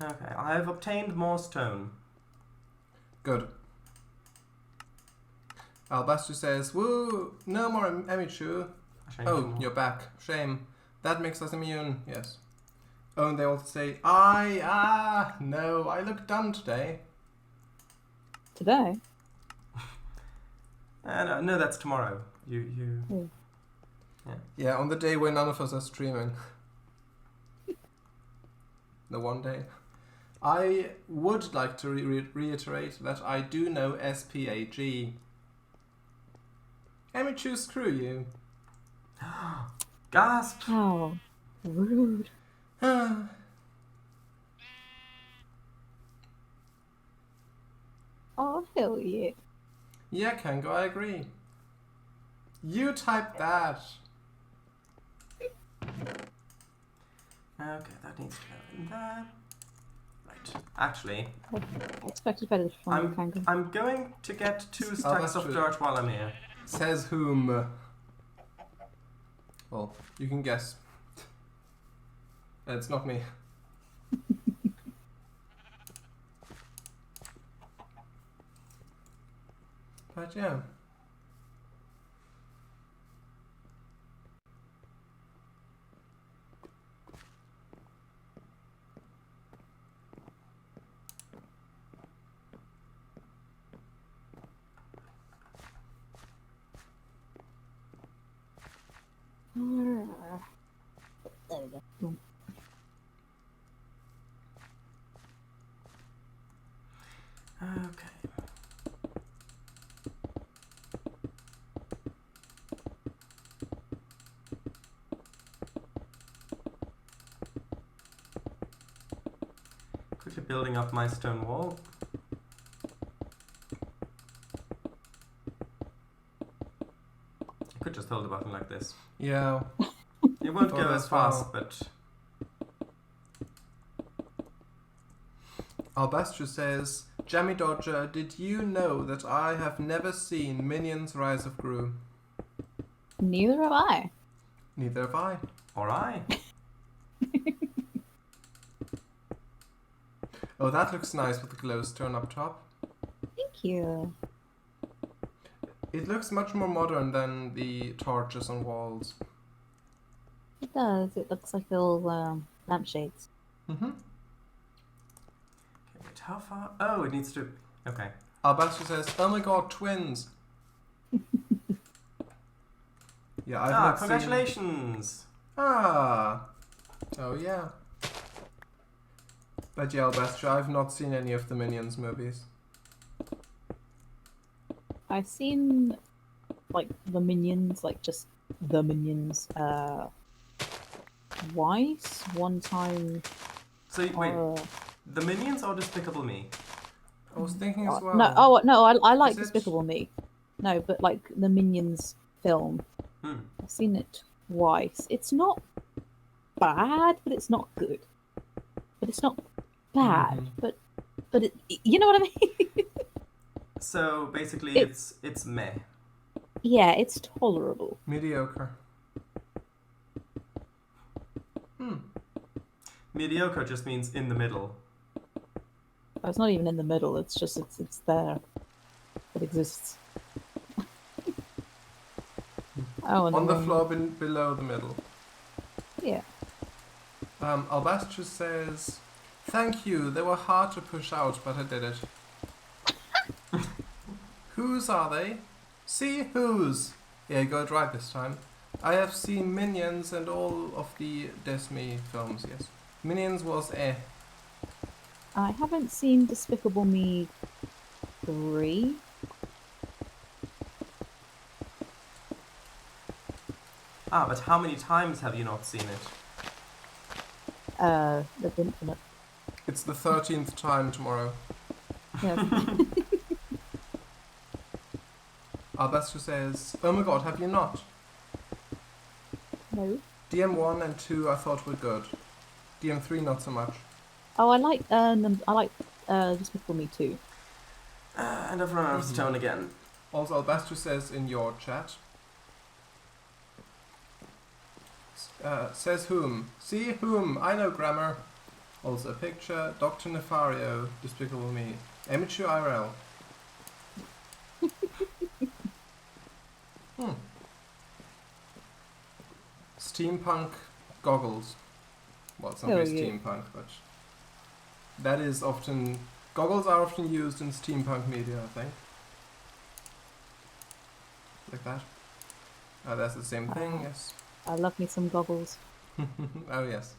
[SPEAKER 1] Okay, I have obtained more stone.
[SPEAKER 2] Good. Albastru says, woo, no more Emichu. Oh, you're back. Shame. That makes us immune, yes. Oh, and they also say, no, I look dumb today.
[SPEAKER 3] Today?
[SPEAKER 1] No, that's tomorrow. You.
[SPEAKER 2] Yeah, on the day when none of us are streaming. The one day. I would like to reiterate that I do know SPAG. Emichu, screw you.
[SPEAKER 1] Gasp!
[SPEAKER 3] Oh, rude. Oh, hell yeah.
[SPEAKER 2] Yeah, Cango, I agree. You type that.
[SPEAKER 1] Okay, that needs to go in there. Right. Actually,
[SPEAKER 3] I expected better from you, Cango.
[SPEAKER 1] I'm going to get 2 stacks of dirt while I'm here.
[SPEAKER 2] Says whom? Well, you can guess. It's not me. But yeah.
[SPEAKER 3] There we go. Boom.
[SPEAKER 1] Okay. quickly building up my stone wall. I could just hold the button like this.
[SPEAKER 2] Yeah.
[SPEAKER 1] It won't
[SPEAKER 2] Thought
[SPEAKER 1] go
[SPEAKER 2] as
[SPEAKER 1] as fast,
[SPEAKER 2] well.
[SPEAKER 1] but
[SPEAKER 2] Albastro says, Jammy Dodger, did you know that I have never seen Minions Rise of Gru?
[SPEAKER 3] Neither have I.
[SPEAKER 2] Neither have I.
[SPEAKER 1] alright.
[SPEAKER 2] Oh, that looks nice with the glowstone up top.
[SPEAKER 3] Thank you.
[SPEAKER 2] It looks much more modern than the torches on walls.
[SPEAKER 3] It does. It looks like little lampshades.
[SPEAKER 2] Mm-hmm.
[SPEAKER 1] Okay, wait, how far? Oh, it needs to... Okay.
[SPEAKER 2] Albastro says, oh my god, twins! Yeah, I've
[SPEAKER 1] Ah,
[SPEAKER 2] not
[SPEAKER 1] congratulations!
[SPEAKER 2] seen... Ah! Oh yeah. But yeah, Albastro, I've not seen any of the Minions movies.
[SPEAKER 3] I've seen like the Minions, like just the Minions, twice. One time.
[SPEAKER 1] So, wait, the Minions or Despicable Me?
[SPEAKER 2] I was thinking as well.
[SPEAKER 3] No, oh no, I like
[SPEAKER 2] Is it-
[SPEAKER 3] Despicable Me. No, but like the Minions film.
[SPEAKER 1] Hmm.
[SPEAKER 3] I've seen it twice. It's not bad, but it's not good. But it's not bad,
[SPEAKER 2] Mhm.
[SPEAKER 3] but it, you know what I mean?
[SPEAKER 1] So, basically, it's meh.
[SPEAKER 3] Yeah, it's tolerable.
[SPEAKER 2] Mediocre.
[SPEAKER 1] Mediocre just means in the middle.
[SPEAKER 3] It's not even in the middle. It's just it's there. It exists. Oh, and
[SPEAKER 2] On the
[SPEAKER 3] then-
[SPEAKER 2] floor below the middle.
[SPEAKER 3] Yeah.
[SPEAKER 2] Albastro says, thank you, they were hard to push out, but I did it. Whose are they? See, whose? Yeah, you got it right this time. I have seen Minions and all of the Disney films, yes. Minions was eh.
[SPEAKER 3] I haven't seen Despicable Me 3.
[SPEAKER 1] Ah, but how many times have you not seen it?
[SPEAKER 3] The Infinite.
[SPEAKER 2] It's the 13th time tomorrow.
[SPEAKER 3] Yes.
[SPEAKER 2] Albastro says, oh my god, have you not?
[SPEAKER 3] No.
[SPEAKER 2] DM1 and 2 I thought were good. DM3 not so much.
[SPEAKER 3] Oh, I like Despicable Me 2.
[SPEAKER 1] And I've run out of stone again.
[SPEAKER 2] Also, Albastro says in your chat, says whom? See whom? I know grammar. Also a picture, Dr. Nefario, Despicable Me. Emichu IRL. Steampunk goggles. Well, it's not
[SPEAKER 3] Oh,
[SPEAKER 2] really
[SPEAKER 3] yeah.
[SPEAKER 2] steampunk, but that is often... Goggles are often used in steampunk media, I think. Like that. Oh, that's the same thing, yes.
[SPEAKER 3] I love me some goggles.
[SPEAKER 2] Oh, yes.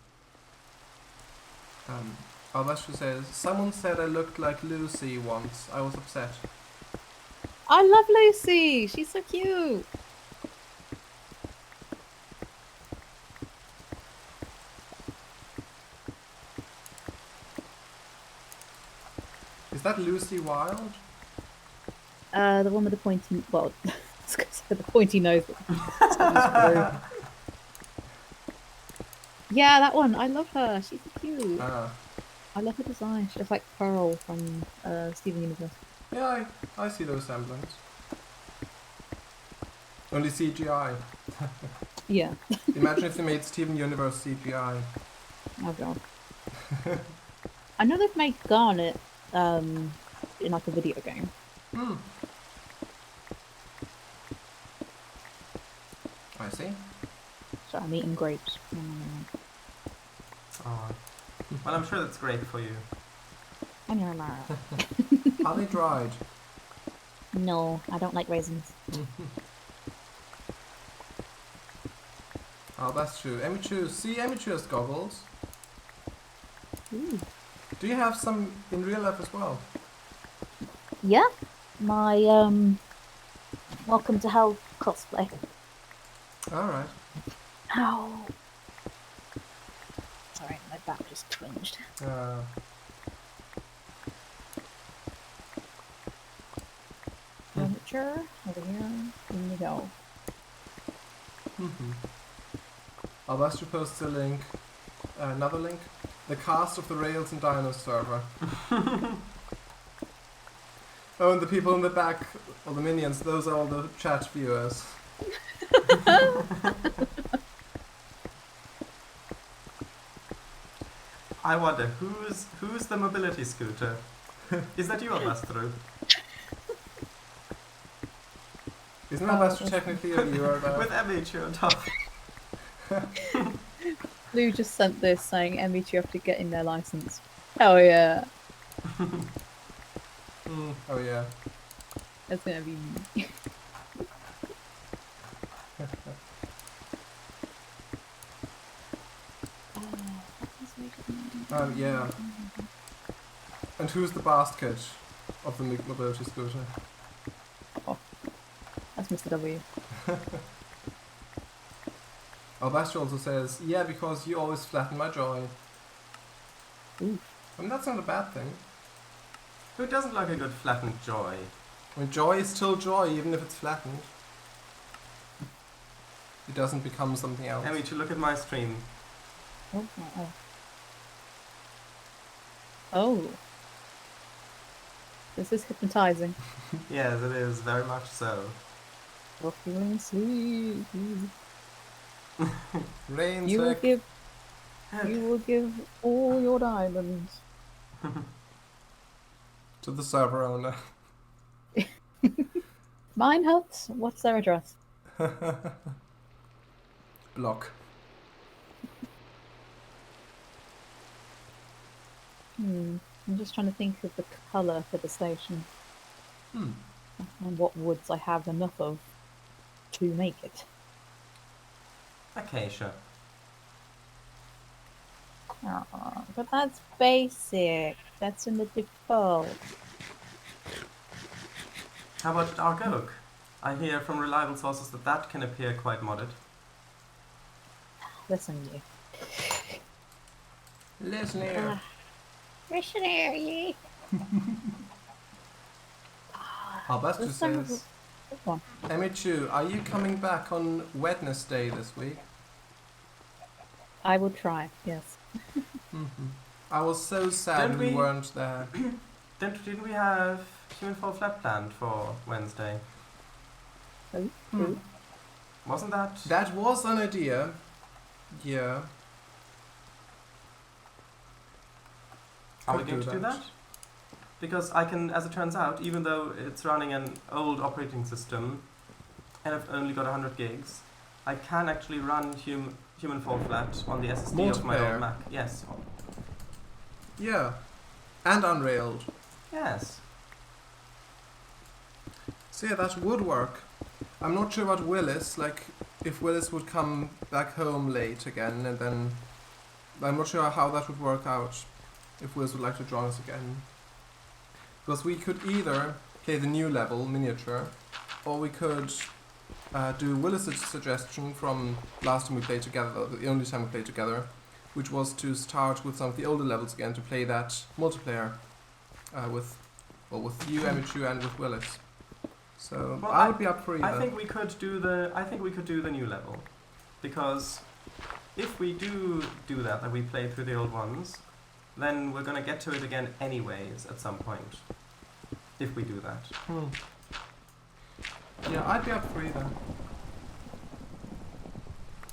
[SPEAKER 2] Albastro says, someone said I looked like Lucy once. I was upset.
[SPEAKER 3] I love Lucy! She's so cute!
[SPEAKER 2] Is that Lucy Wilde?
[SPEAKER 3] The one with the pointy... Well, I was gonna say the pointy nose. But yeah, that one. I love her. She's so cute.
[SPEAKER 2] Ah.
[SPEAKER 3] I love her design. She's just like Pearl from Steven Universe.
[SPEAKER 2] Yeah, I see those semblance. Only CGI.
[SPEAKER 3] Yeah.
[SPEAKER 2] Imagine if they made Steven Universe CGI.
[SPEAKER 3] Oh god. I know they've made Garnet in like a video game.
[SPEAKER 2] Hmm. I see.
[SPEAKER 3] So I'm eating grapes.
[SPEAKER 1] Oh. Well, I'm sure that's great for you.
[SPEAKER 2] Are they dried?
[SPEAKER 3] No, I don't like raisins.
[SPEAKER 2] Oh, that's true. Emichu, see, Emichu has goggles.
[SPEAKER 3] Ooh.
[SPEAKER 2] Do you have some in real life as well?
[SPEAKER 3] Yeah, my Welcome to Hell cosplay.
[SPEAKER 2] Alright.
[SPEAKER 3] Ow. Sorry, my back just twinged. picture over here. In you go.
[SPEAKER 2] I'll ask you post a link. Another link. The cast of the Rails and Dinos server. Oh, and the people in the back, or the minions, those are all the chat viewers.
[SPEAKER 1] I wonder, who's the mobility scooter? Is that you, Albastro?
[SPEAKER 2] Isn't Albastro technically a viewer though?
[SPEAKER 1] With Emichu on top.
[SPEAKER 3] Lou just sent this saying Emichu have to get in their license. Oh yeah.
[SPEAKER 2] Oh yeah.
[SPEAKER 3] That's gonna be me.
[SPEAKER 2] Yeah. And who's the basket of the mobility scooter?
[SPEAKER 3] That's Mr. W.
[SPEAKER 2] Albastro also says, yeah, because you always flatten my joy.
[SPEAKER 3] Ooh.
[SPEAKER 2] I mean, that's not a bad thing.
[SPEAKER 1] Who doesn't like a good flattened joy?
[SPEAKER 2] I mean, joy is still joy, even if it's flattened. It doesn't become something else.
[SPEAKER 1] Emichu, look at my stream.
[SPEAKER 3] Oh. Oh. This is hypnotizing.
[SPEAKER 1] Yes, it is, very much so.
[SPEAKER 3] You're feeling sleepy.
[SPEAKER 2] Rain
[SPEAKER 3] You will
[SPEAKER 2] sick.
[SPEAKER 3] give all your diamonds.
[SPEAKER 2] To the server owner.
[SPEAKER 3] Mine helps. What's their address?
[SPEAKER 2] Block.
[SPEAKER 3] I'm just trying to think of the colour for the station. And what woods I have enough of to make it.
[SPEAKER 1] Acacia.
[SPEAKER 3] Oh, but that's basic. That's in the default.
[SPEAKER 1] How about dark oak? I hear from reliable sources that can appear quite modded.
[SPEAKER 3] Listen, you.
[SPEAKER 2] Listen here.
[SPEAKER 3] Missionary.
[SPEAKER 2] Albastro says,
[SPEAKER 3] Go on.
[SPEAKER 2] Emichu, are you coming back on Wednesday this week?
[SPEAKER 3] I will try, yes.
[SPEAKER 2] I was so sad
[SPEAKER 1] Don't
[SPEAKER 2] we
[SPEAKER 1] we-
[SPEAKER 2] weren't there.
[SPEAKER 1] Didn't we have Human Fall Flat planned for Wednesday?
[SPEAKER 3] Ooh.
[SPEAKER 1] Wasn't that?
[SPEAKER 2] That was an idea. Yeah.
[SPEAKER 1] Are we
[SPEAKER 2] Could
[SPEAKER 1] going to do that? Because I can, as it turns out, even though it's running an old operating system and I've only got 100 gigs, I can actually run Human Fall Flat on the SSD of my
[SPEAKER 2] Multiplayer.
[SPEAKER 1] old Mac. Yes.
[SPEAKER 2] Yeah. And unrailed.
[SPEAKER 1] Yes.
[SPEAKER 2] So yeah, that would work. I'm not sure about Willis, like if Willis would come back home late again, and then I'm not sure how that would work out if Willis would like to join us again. Because we could either play the new level, miniature, or we could do Willis' suggestion from last time we played together, the only time we played together, which was to start with some of the older levels again to play that multiplayer with you, Emichu, and with Willis. So
[SPEAKER 1] Well,
[SPEAKER 2] I would be up for either.
[SPEAKER 1] I think we could do the new level, because if we do that we play through the old ones, then we're gonna get to it again anyways at some point. If we do that.
[SPEAKER 2] Yeah, I'd be up for either.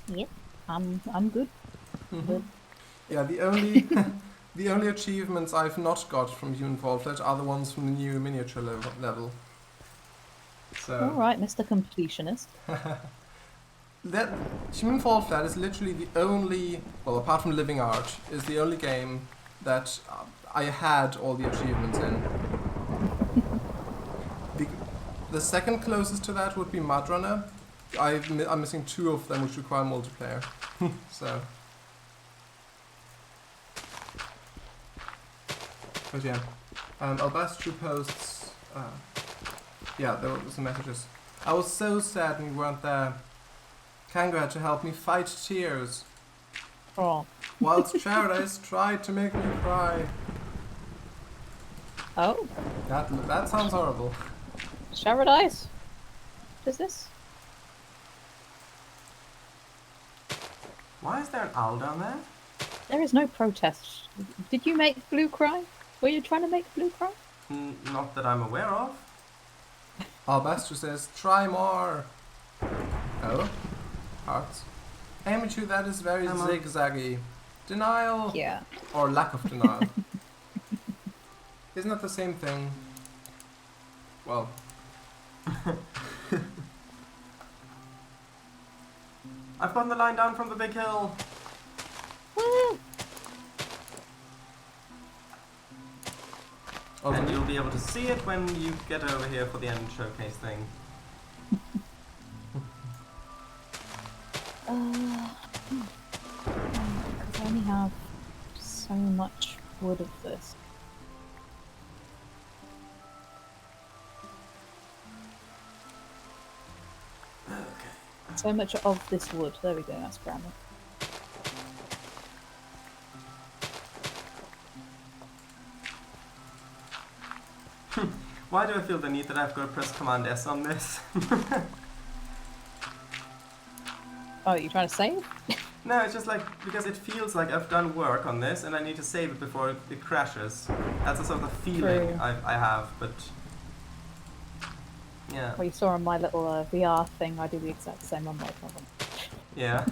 [SPEAKER 3] Yep, I'm good. Good.
[SPEAKER 2] Yeah, the only the only achievements I've not got from Human Fall Flat are the ones from the new miniature level. So
[SPEAKER 3] Alright, Mr. Completionist.
[SPEAKER 2] that Human Fall Flat is literally the only, well, apart from Living Art, is the only game that I had all the achievements in. The second closest to that would be Mud Runner. I'm missing 2 of them, which require multiplayer. So. But yeah, Albastro posts. Yeah, there were some messages. I was so sad when we weren't there. Cango had to help me fight tears,
[SPEAKER 3] Oh.
[SPEAKER 2] whilst Paradise tried to make me cry.
[SPEAKER 3] Oh,
[SPEAKER 2] That sounds horrible.
[SPEAKER 3] Paradise? Does this?
[SPEAKER 1] Why is there an owl down there?
[SPEAKER 3] There is no protest. Did you make Blue cry? Were you trying to make Blue cry?
[SPEAKER 1] Not that I'm aware of.
[SPEAKER 2] Albastro says, try more. Oh, hearts. Emichu, that is very
[SPEAKER 1] Come on.
[SPEAKER 2] zigzaggy. Denial
[SPEAKER 3] Yeah.
[SPEAKER 2] or lack of denial. Isn't that the same thing? Well,
[SPEAKER 1] I've gotten the line down from the big hill.
[SPEAKER 3] Woo!
[SPEAKER 1] And you'll be able to see it when you get over here for the end showcase thing.
[SPEAKER 3] Because I only have so much wood of this.
[SPEAKER 1] Okay.
[SPEAKER 3] So much of this wood. There we go, that's grammar.
[SPEAKER 1] Why do I feel the need that I've got to press Command S on this?
[SPEAKER 3] Oh, you trying to save?
[SPEAKER 1] No, it's just like, because it feels like I've done work on this and I need to save it before it crashes. That's a sort of feeling
[SPEAKER 3] True.
[SPEAKER 1] I have, but... Yeah.
[SPEAKER 3] Well, you saw on my little VR thing, I do the exact same on my phone.
[SPEAKER 1] Yeah.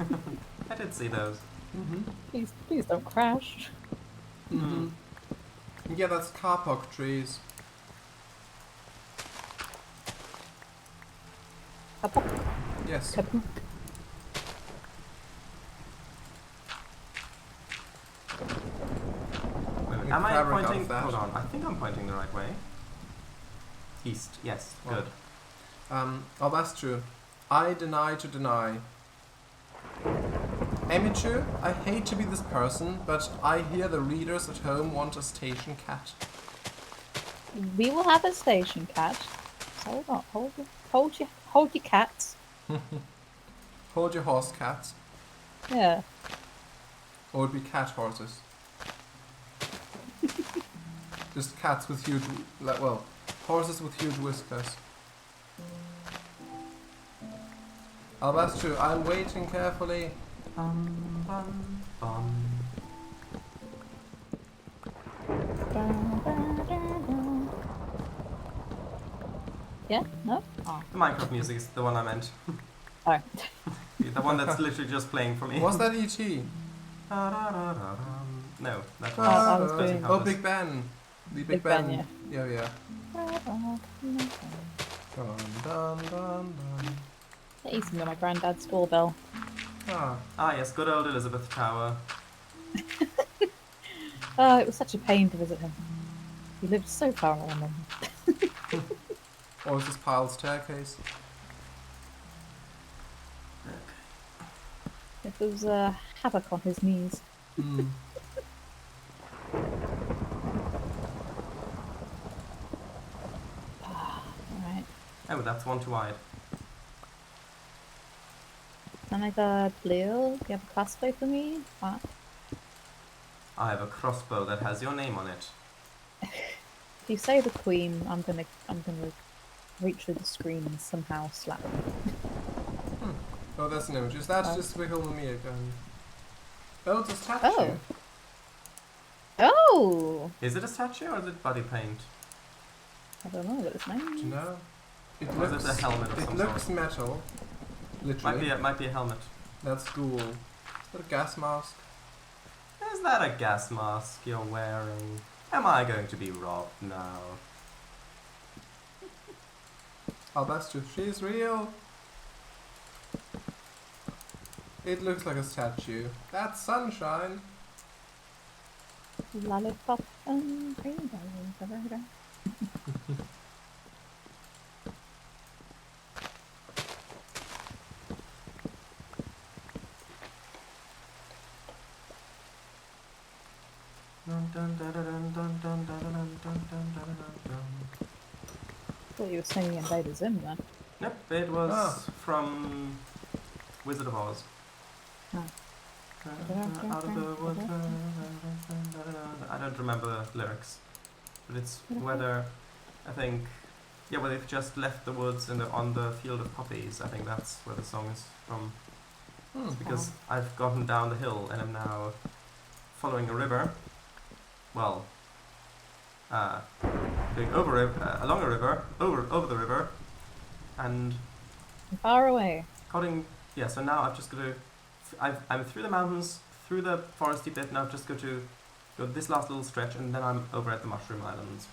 [SPEAKER 1] I did see those.
[SPEAKER 3] Please don't crash.
[SPEAKER 2] Yeah, that's kapok trees.
[SPEAKER 3] Kapok,
[SPEAKER 2] Yes.
[SPEAKER 3] kapok.
[SPEAKER 1] Wait,
[SPEAKER 2] Make
[SPEAKER 1] am I
[SPEAKER 2] fabric out
[SPEAKER 1] pointing...
[SPEAKER 2] of that.
[SPEAKER 1] Hold on, I think I'm pointing the right way. East, yes,
[SPEAKER 2] Well.
[SPEAKER 1] good.
[SPEAKER 2] Oh, that's true. I deny to deny. Emichu, I hate to be this person, but I hear the readers at home want a station cat.
[SPEAKER 3] We will have a station cat. So hold your cats.
[SPEAKER 2] Hold your horse cats.
[SPEAKER 3] Yeah.
[SPEAKER 2] Or would be cat horses. Just cats with huge, well, horses with huge whiskers. Oh, that's true. I'm waiting carefully.
[SPEAKER 1] Bum, bum, bum.
[SPEAKER 3] Yeah? No? Oh.
[SPEAKER 1] The Minecraft music is the one I meant.
[SPEAKER 3] Oh.
[SPEAKER 1] The one that's literally just playing for me.
[SPEAKER 2] Was that E.T.?
[SPEAKER 1] No, that
[SPEAKER 3] I
[SPEAKER 1] was
[SPEAKER 3] was doing-
[SPEAKER 2] Oh, Big Ben. The Big Ben.
[SPEAKER 3] Ben,
[SPEAKER 2] Yeah. Dun, dun, dun, dun.
[SPEAKER 3] That used to be my granddad's doorbell.
[SPEAKER 2] Ah,
[SPEAKER 1] Ah, yes, good old Elizabeth Tower.
[SPEAKER 3] Oh, it was such a pain to visit him. He lived so far away from them.
[SPEAKER 2] or is this piled staircase?
[SPEAKER 3] It was havoc on his knees.
[SPEAKER 2] Hmm.
[SPEAKER 3] Alright.
[SPEAKER 1] Oh, that's one too wide.
[SPEAKER 3] Can I go blue? Do you have a crossbow for me? What?
[SPEAKER 1] I have a crossbow that has your name on it.
[SPEAKER 3] If you say the queen, I'm gonna reach through the screen and somehow slap you.
[SPEAKER 2] Oh, that's an image. Is that
[SPEAKER 3] Oh.
[SPEAKER 2] just Wiggle Me again? Oh, it's a statue.
[SPEAKER 3] Oh. Oh!
[SPEAKER 1] Is it a statue or is it body paint?
[SPEAKER 3] I don't know what its name
[SPEAKER 2] Do
[SPEAKER 3] is.
[SPEAKER 2] you know? It
[SPEAKER 1] Or is
[SPEAKER 2] looks,
[SPEAKER 1] it a helmet of
[SPEAKER 2] it
[SPEAKER 1] some
[SPEAKER 2] looks
[SPEAKER 1] sort?
[SPEAKER 2] metal. Literally.
[SPEAKER 1] Might be a helmet.
[SPEAKER 2] That's cool. Is that a gas mask?
[SPEAKER 1] Is that a gas mask you're wearing? Am I going to be robbed now?
[SPEAKER 2] Oh, that's true. She's real. It looks like a statue. That's sunshine.
[SPEAKER 3] Lollipop and rainbow. Thought you were singing Invader Zim then.
[SPEAKER 1] Nope, it was
[SPEAKER 2] Ah.
[SPEAKER 1] from Wizard of Oz.
[SPEAKER 3] Oh.
[SPEAKER 1] Out of the woods. I don't remember the lyrics, but it's whether I think Yeah, well, they've just left the woods and on the field of poppies. I think that's where the song is from. It's because I've gotten down the hill and am now following a river. Well, going along a river, over the river, and
[SPEAKER 3] Far away.
[SPEAKER 1] cutting. Yeah, so now I've just got to. I'm through the mountains, through the foresty bit. Now I've just got to go this last little stretch, and then I'm over at the Mushroom Islands.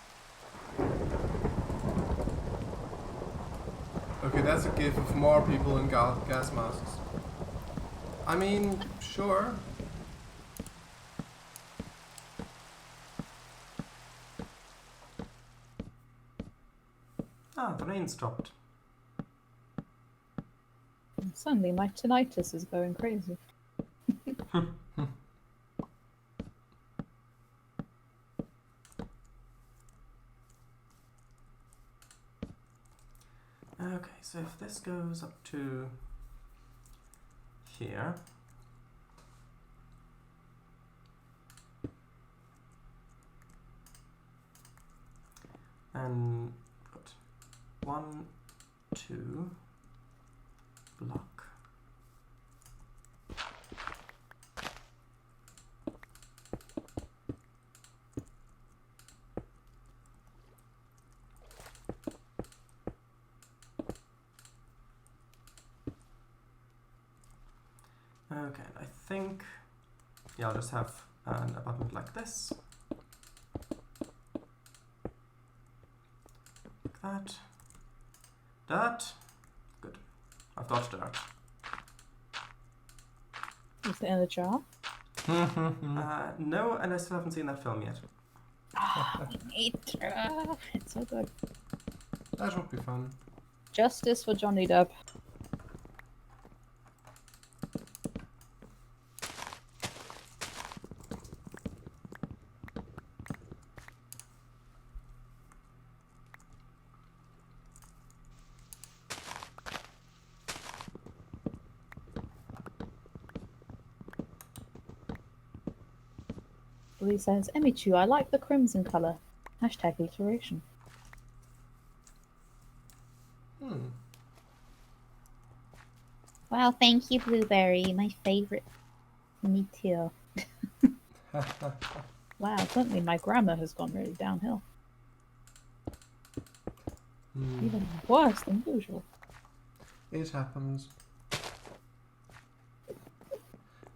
[SPEAKER 2] Okay, that's a gif of more people in gas masks. I mean, sure.
[SPEAKER 1] Ah, the rain stopped.
[SPEAKER 3] Suddenly my tinnitus is going crazy.
[SPEAKER 1] Okay, so if this goes up to here, and put 1, 2 block. Okay, I think, yeah, I'll just have an abutment like this. Like that. Dirt. Good. I've got dirt.
[SPEAKER 3] Is it in a jar?
[SPEAKER 1] No, and I still haven't seen that film yet.
[SPEAKER 3] It's so good.
[SPEAKER 2] That would be fun.
[SPEAKER 3] Justice for Johnny Depp. Lee says, Emichu, I like the crimson colour. Hashtag alliteration. Wow, thank you, Blueberry. My favourite. Me too. Wow, suddenly my grammar has gone really downhill. Even worse than usual.
[SPEAKER 2] It happens.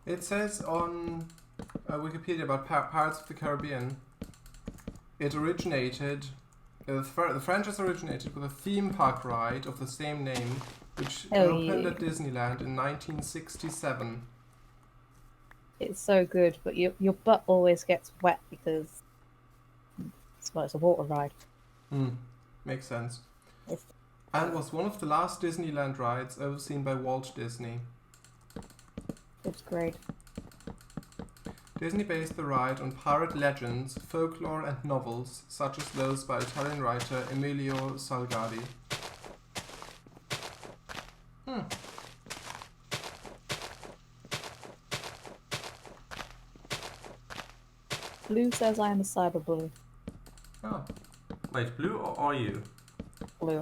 [SPEAKER 2] It says on Wikipedia about Pirates of the Caribbean, it originated, the franchise originated with a theme park ride of the same name, which opened at Disneyland in 1967.
[SPEAKER 3] It's so good, but your butt always gets wet because it's a water ride.
[SPEAKER 2] Makes sense. And was one of the last Disneyland rides overseen by Walt Disney.
[SPEAKER 3] It's great.
[SPEAKER 2] Disney based the ride on pirate legends, folklore and novels, such as those by Italian writer Emilio Salgari.
[SPEAKER 3] Blue says I am a cyber blue.
[SPEAKER 2] Oh.
[SPEAKER 1] Wait, Blue or are you?
[SPEAKER 3] Blue.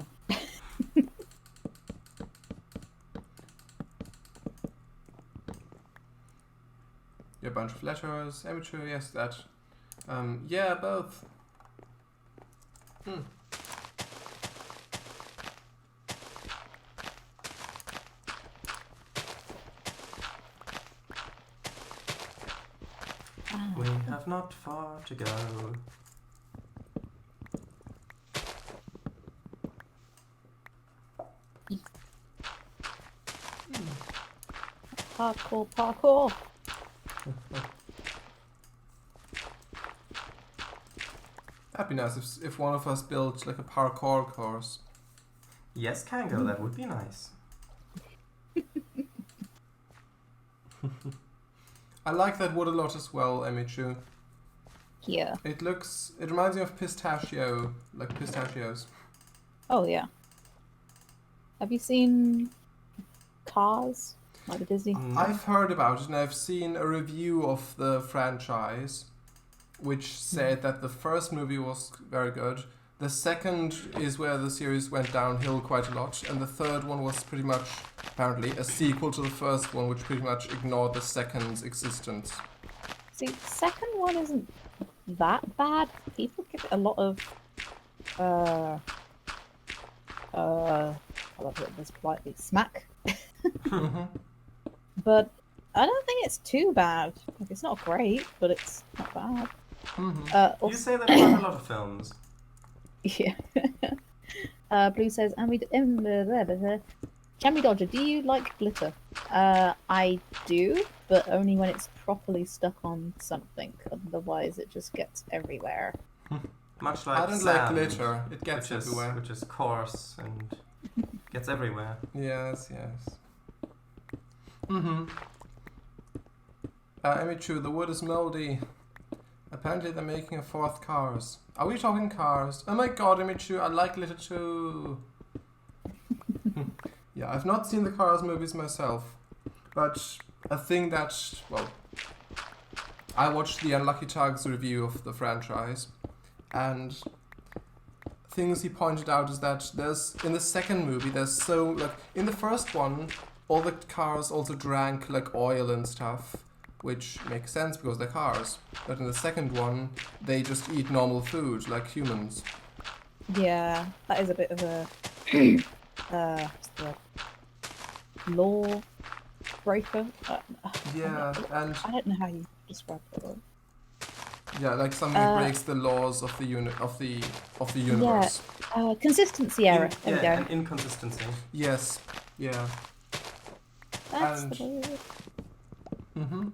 [SPEAKER 2] A bunch of letters. Emichu, yes, that. Yeah, both.
[SPEAKER 1] We have not far to go.
[SPEAKER 3] Parkour.
[SPEAKER 2] That'd be nice if one of us built like a parkour course.
[SPEAKER 1] Yes, Cango, that would be nice.
[SPEAKER 2] I like that wood a lot as well, Emichu.
[SPEAKER 3] Yeah.
[SPEAKER 2] It reminds me of pistachio, like pistachios.
[SPEAKER 3] Oh yeah. Have you seen Cars? Like the Disney?
[SPEAKER 2] I've heard about it and I've seen a review of the franchise which said that the first movie was very good, The second is where the series went downhill quite a lot, and the third one was pretty much, apparently, a sequel to the first one, which pretty much ignored the second's existence.
[SPEAKER 3] See, the second one isn't that bad. People give it a lot of I'll put this politely, smack. But I don't think it's too bad. Like, it's not great, but it's not bad.
[SPEAKER 1] You say that about a lot of films.
[SPEAKER 3] Yeah. Blue says, Jammy Dodger, do you like glitter? I do, but only when it's properly stuck on something. Otherwise, it just gets everywhere.
[SPEAKER 1] Much like
[SPEAKER 2] I don't
[SPEAKER 1] sand,
[SPEAKER 2] like glitter. It gets everywhere.
[SPEAKER 1] Which is coarse and gets everywhere.
[SPEAKER 2] Yes. Emichu, the wood is moldy. Apparently they're making a fourth Cars. Are we talking Cars? Oh my god, Emichu, I like glitter too. Yeah, I've not seen the Cars movies myself. But a thing that, well, I watched the Unlucky Tug's review of the franchise. And things he pointed out is that there's, in the second movie, there's so, like, in the first one, all the cars also drank, like, oil and stuff, which makes sense because they're cars. But in the second one, they just eat normal food, like humans.
[SPEAKER 3] Yeah, that is a bit of a what's the word? Law breaker.
[SPEAKER 2] Yeah, and
[SPEAKER 3] I don't know how you describe it.
[SPEAKER 2] yeah, like something that breaks the laws of the universe.
[SPEAKER 3] Yeah, consistency error. There we go.
[SPEAKER 1] An inconsistency.
[SPEAKER 2] Yes, yeah.
[SPEAKER 3] That's
[SPEAKER 2] and-
[SPEAKER 3] the word.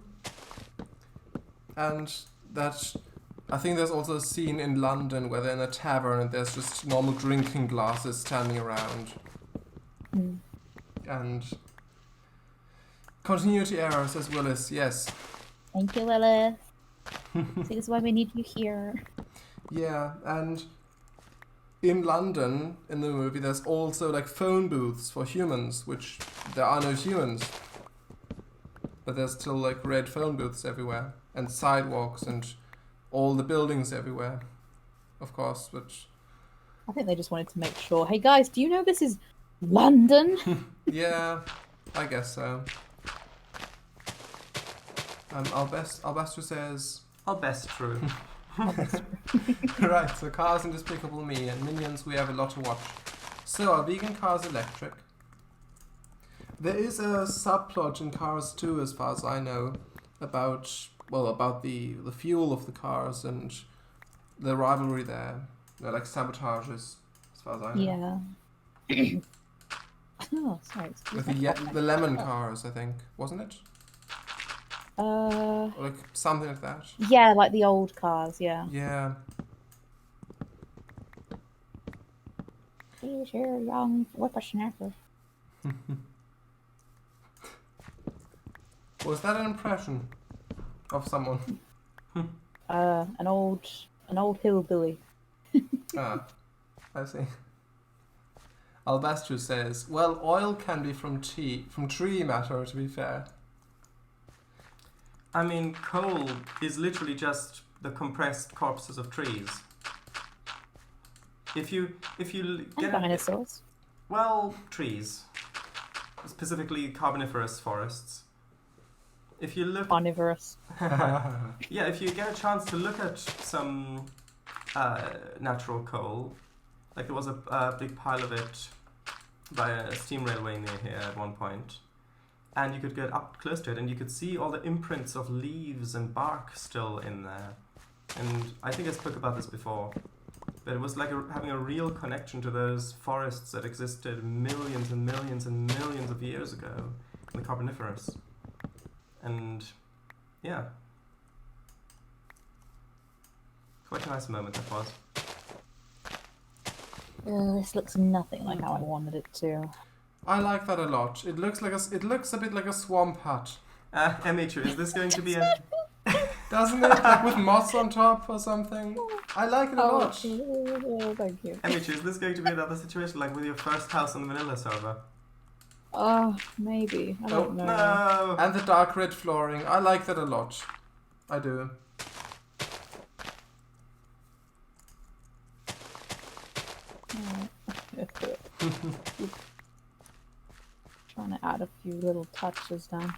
[SPEAKER 2] And that, I think there's also a scene in London where they're in a tavern and there's just normal drinking glasses standing around. And continuity errors as well as, yes.
[SPEAKER 3] Thank you, Lilith. See, this is why we need you here.
[SPEAKER 2] Yeah, and in London, in the movie, there's also like phone booths for humans, which there are no humans. But there's still like red phone booths everywhere, and sidewalks and all the buildings everywhere, of course, which...
[SPEAKER 3] I think they just wanted to make sure. Hey guys, do you know this is London?
[SPEAKER 2] Yeah, I guess so. Albastro says...
[SPEAKER 1] Albastro.
[SPEAKER 2] Right, so Cars and Despicable Me and Minions, we have a lot to watch. So, are vegan cars electric? There is a subplot in Cars 2, as far as I know, about the fuel of the cars and the rivalry there. They're like sabotages, as far as I know.
[SPEAKER 3] Yeah. Oh, sorry.
[SPEAKER 2] With the lemon cars, I think, wasn't it? Or like something like that.
[SPEAKER 3] Yeah, like the old cars, yeah.
[SPEAKER 2] Yeah.
[SPEAKER 3] He's your young whippersnapper.
[SPEAKER 2] Was that an impression of someone?
[SPEAKER 3] An old hillbilly.
[SPEAKER 2] Ah, I see. Albastro says, well, oil can be from tree matter, to be fair.
[SPEAKER 1] I mean, coal is literally just the compressed corpses of trees. If you
[SPEAKER 3] And
[SPEAKER 1] get
[SPEAKER 3] dinosaurs.
[SPEAKER 1] well, trees, specifically carboniferous forests. If you look,
[SPEAKER 3] Carnivorous.
[SPEAKER 1] yeah, if you get a chance to look at some natural coal, like there was a big pile of it by a steam railway near here at one point, and you could get up close to it and you could see all the imprints of leaves and bark still in there. And I think I spoke about this before, but it was like having a real connection to those forests that existed millions and millions and millions of years ago in the Carboniferous. And yeah, quite a nice moment that was.
[SPEAKER 3] This looks nothing like how I wanted it to.
[SPEAKER 2] I like that a lot. It looks a bit like a swamp hut.
[SPEAKER 1] Emichu, is this going to be a...
[SPEAKER 2] Doesn't it? Like with moss on top or something? I like it a lot.
[SPEAKER 3] Thank you.
[SPEAKER 1] Emichu, is this going to be another situation like with your first house on the vanilla server?
[SPEAKER 3] Oh, maybe. I don't know.
[SPEAKER 1] No!
[SPEAKER 2] And the dark red flooring. I like that a lot. I do.
[SPEAKER 3] Let's do it. Trying to add a few little touches down.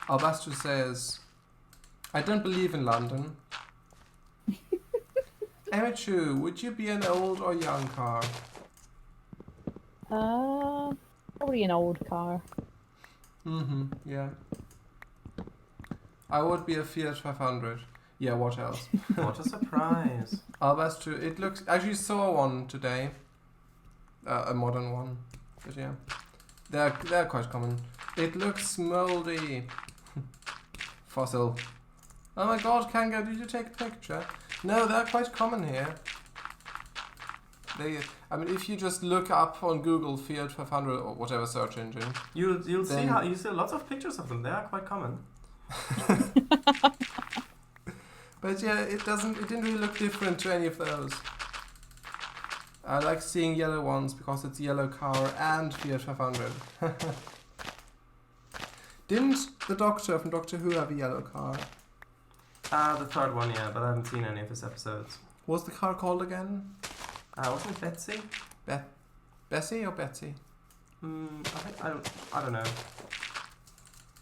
[SPEAKER 2] Albastro says, I don't believe in London. Emichu, would you be an old or young car?
[SPEAKER 3] Probably an old car.
[SPEAKER 2] Yeah. I would be a Fiat 500. Yeah, what else?
[SPEAKER 1] What a surprise.
[SPEAKER 2] Albastro, it looks... I actually saw one today. A modern one. But yeah. They're quite common. It looks moldy. Fossil. Oh my god, Cango, did you take a picture? No, they're quite common here. I mean, if you just look up on Google Fiat 500 or whatever search engine,
[SPEAKER 1] You'll see how you see lots of pictures of them. They are quite common.
[SPEAKER 2] but yeah, it didn't really look different to any of those. I like seeing yellow ones because it's yellow car and Fiat 500. Didn't the Doctor from Doctor Who have a yellow car?
[SPEAKER 1] The third one, yeah, but I haven't seen any of his episodes.
[SPEAKER 2] What's the car called again?
[SPEAKER 1] Wasn't it Betsy?
[SPEAKER 2] Bessie or Betsy?
[SPEAKER 1] I don't know.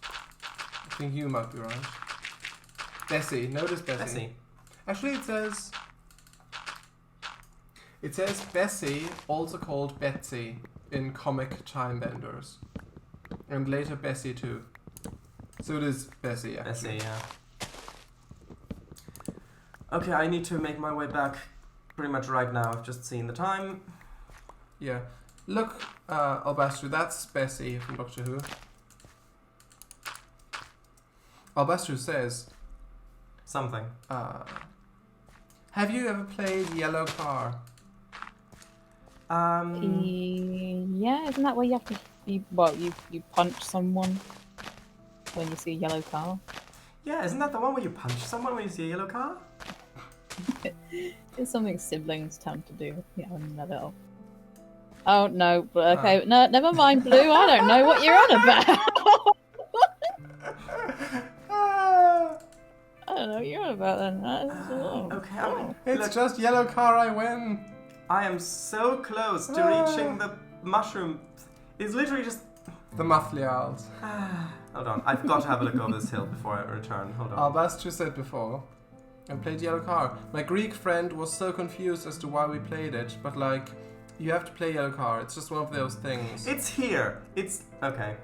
[SPEAKER 2] I think you might be right. Bessie. Notice Bessie.
[SPEAKER 1] Bessie.
[SPEAKER 2] Actually, it says Bessie, also called Betsy, in comic Time Benders, and later Bessie too. So it is Bessie. Actually.
[SPEAKER 1] Bessie, yeah. Okay, I need to make my way back pretty much right now. I've just seen the time.
[SPEAKER 2] Yeah. Look, Albastro, that's Bessie from Doctor Who. Albastro says...
[SPEAKER 1] Something.
[SPEAKER 2] Have you ever played Yellow Car?
[SPEAKER 3] Yeah, isn't that where you have to... You punch someone when you see a yellow car?
[SPEAKER 1] Yeah, isn't that the one where you punch someone when you see a yellow car?
[SPEAKER 3] It's something siblings tend to do. Yeah, no, they'll... Oh, no, but okay, no, never mind, Blue, I don't know what you're on about. I don't know what you're on about then.
[SPEAKER 1] Okay, I mean,
[SPEAKER 2] It's just Yellow Car, I win.
[SPEAKER 1] I am so close to reaching the mushroom. It's literally just...
[SPEAKER 2] The Mufflials.
[SPEAKER 1] Hold on, I've got to have a look over this hill before I return. Hold on.
[SPEAKER 2] Albastro said before, I played Yellow Car. My Greek friend was so confused as to why we played it, but like, you have to play Yellow Car. It's just one of those things.
[SPEAKER 1] It's here. It's... Okay.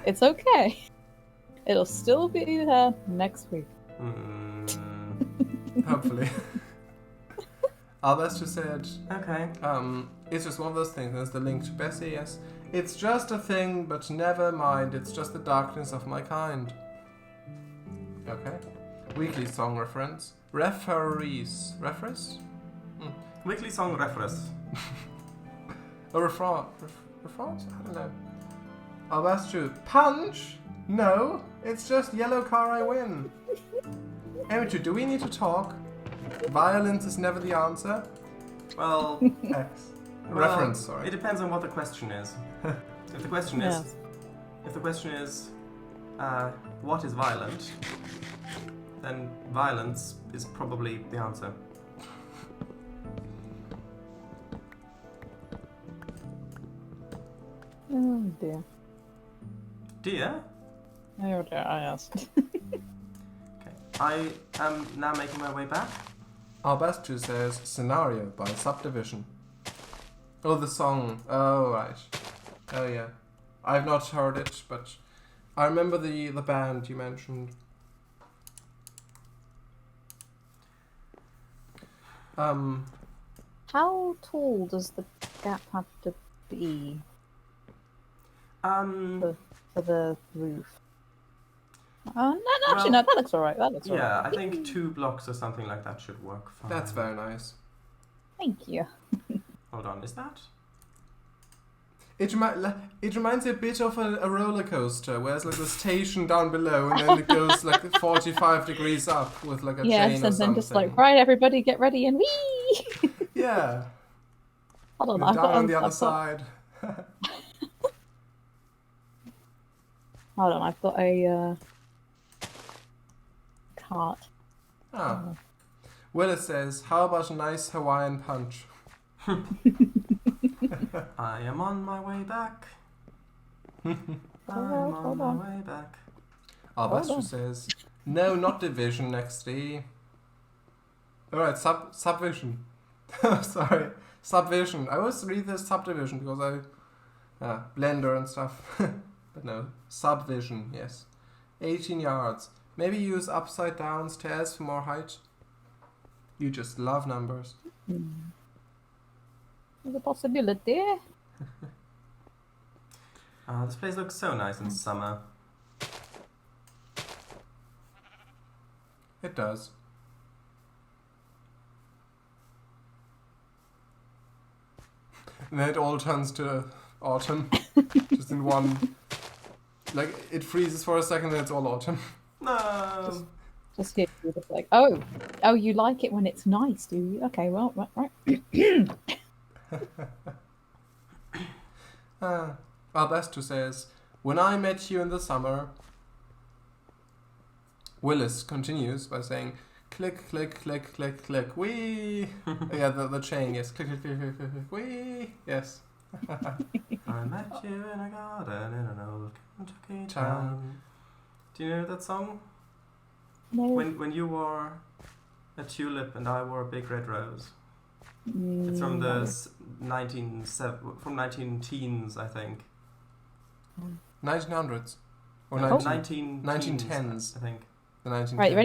[SPEAKER 3] It's okay. It'll still be there next week.
[SPEAKER 2] Hopefully. Albastro said,
[SPEAKER 1] Okay.
[SPEAKER 2] it's just one of those things. There's the link to Bessie, yes. It's just a thing, but never mind. It's just the darkness of my kind. Okay. Weekly song reference. Referees. Reference?
[SPEAKER 1] Weekly song reference.
[SPEAKER 2] A refrain. Refrains? I don't know. Albastro. Punch? No. It's just Yellow Car, I win. Emichu, do we need to talk? Violence is never the answer.
[SPEAKER 1] Well...
[SPEAKER 2] X.
[SPEAKER 1] well,
[SPEAKER 2] Reference, sorry.
[SPEAKER 1] It depends on what the question is. If the question is...
[SPEAKER 3] Yes.
[SPEAKER 1] If the question is... what is violent? Then violence is probably the answer.
[SPEAKER 3] Oh dear.
[SPEAKER 1] Dear?
[SPEAKER 3] Oh dear, I asked.
[SPEAKER 1] Okay. I am now making my way back.
[SPEAKER 2] Albastro says Scenario by Subdivision. Oh, the song. Oh, right. Oh, yeah. I've not heard it, but I remember the band you mentioned.
[SPEAKER 3] How tall does the gap have to be for the roof? No, actually, no, that looks alright. That looks alright.
[SPEAKER 1] Yeah, I think 2 blocks or something like that should work fine.
[SPEAKER 2] That's very nice.
[SPEAKER 3] Thank you.
[SPEAKER 1] Hold on, is that?
[SPEAKER 2] It reminds me a bit of a roller coaster, where it's like the station down below, and then it goes like 45 degrees up with like a chain or
[SPEAKER 3] Yes, and then
[SPEAKER 2] something.
[SPEAKER 3] just like, right, everybody get ready and wee!
[SPEAKER 2] Yeah.
[SPEAKER 3] Hold on,
[SPEAKER 2] You're
[SPEAKER 3] I've
[SPEAKER 2] down
[SPEAKER 3] got
[SPEAKER 2] on the other
[SPEAKER 3] I've got-
[SPEAKER 2] side.
[SPEAKER 3] Hold on, I've got a heart.
[SPEAKER 2] Ah. Willis says, how about a nice Hawaiian punch?
[SPEAKER 1] I am on my way back. I'm on my way back.
[SPEAKER 2] Albastro says, no, not division, XD. Alright, subvision. Sorry, subvision. I always read this subdivision because Blender and stuff. But no, subvision, yes. 18 yards. Maybe use upside down stairs for more height. You just love numbers.
[SPEAKER 3] There's a possibility.
[SPEAKER 1] This place looks so nice in summer.
[SPEAKER 2] It does. And then it all turns to autumn. Just in one... Like, it freezes for a second and it's all autumn.
[SPEAKER 1] No!
[SPEAKER 3] Just here, you're just like, oh, you like it when it's nice, do you? Okay, well, right.
[SPEAKER 2] Albesto says, when I met you in the summer... Willis continues by saying, click, click, click, click, click, wee. Yeah, the chain, yes. Click, click, click, click, click, click, wee. Yes.
[SPEAKER 1] I met you in a garden in an old Kentucky town. Do you know that song?
[SPEAKER 3] No.
[SPEAKER 1] When you wore a tulip and I wore a big red rose. It's from the 19 teens, I think.
[SPEAKER 2] 1900s. Or
[SPEAKER 1] No,
[SPEAKER 2] 1910s.
[SPEAKER 1] I think.
[SPEAKER 2] The 1910s.
[SPEAKER 3] Right, you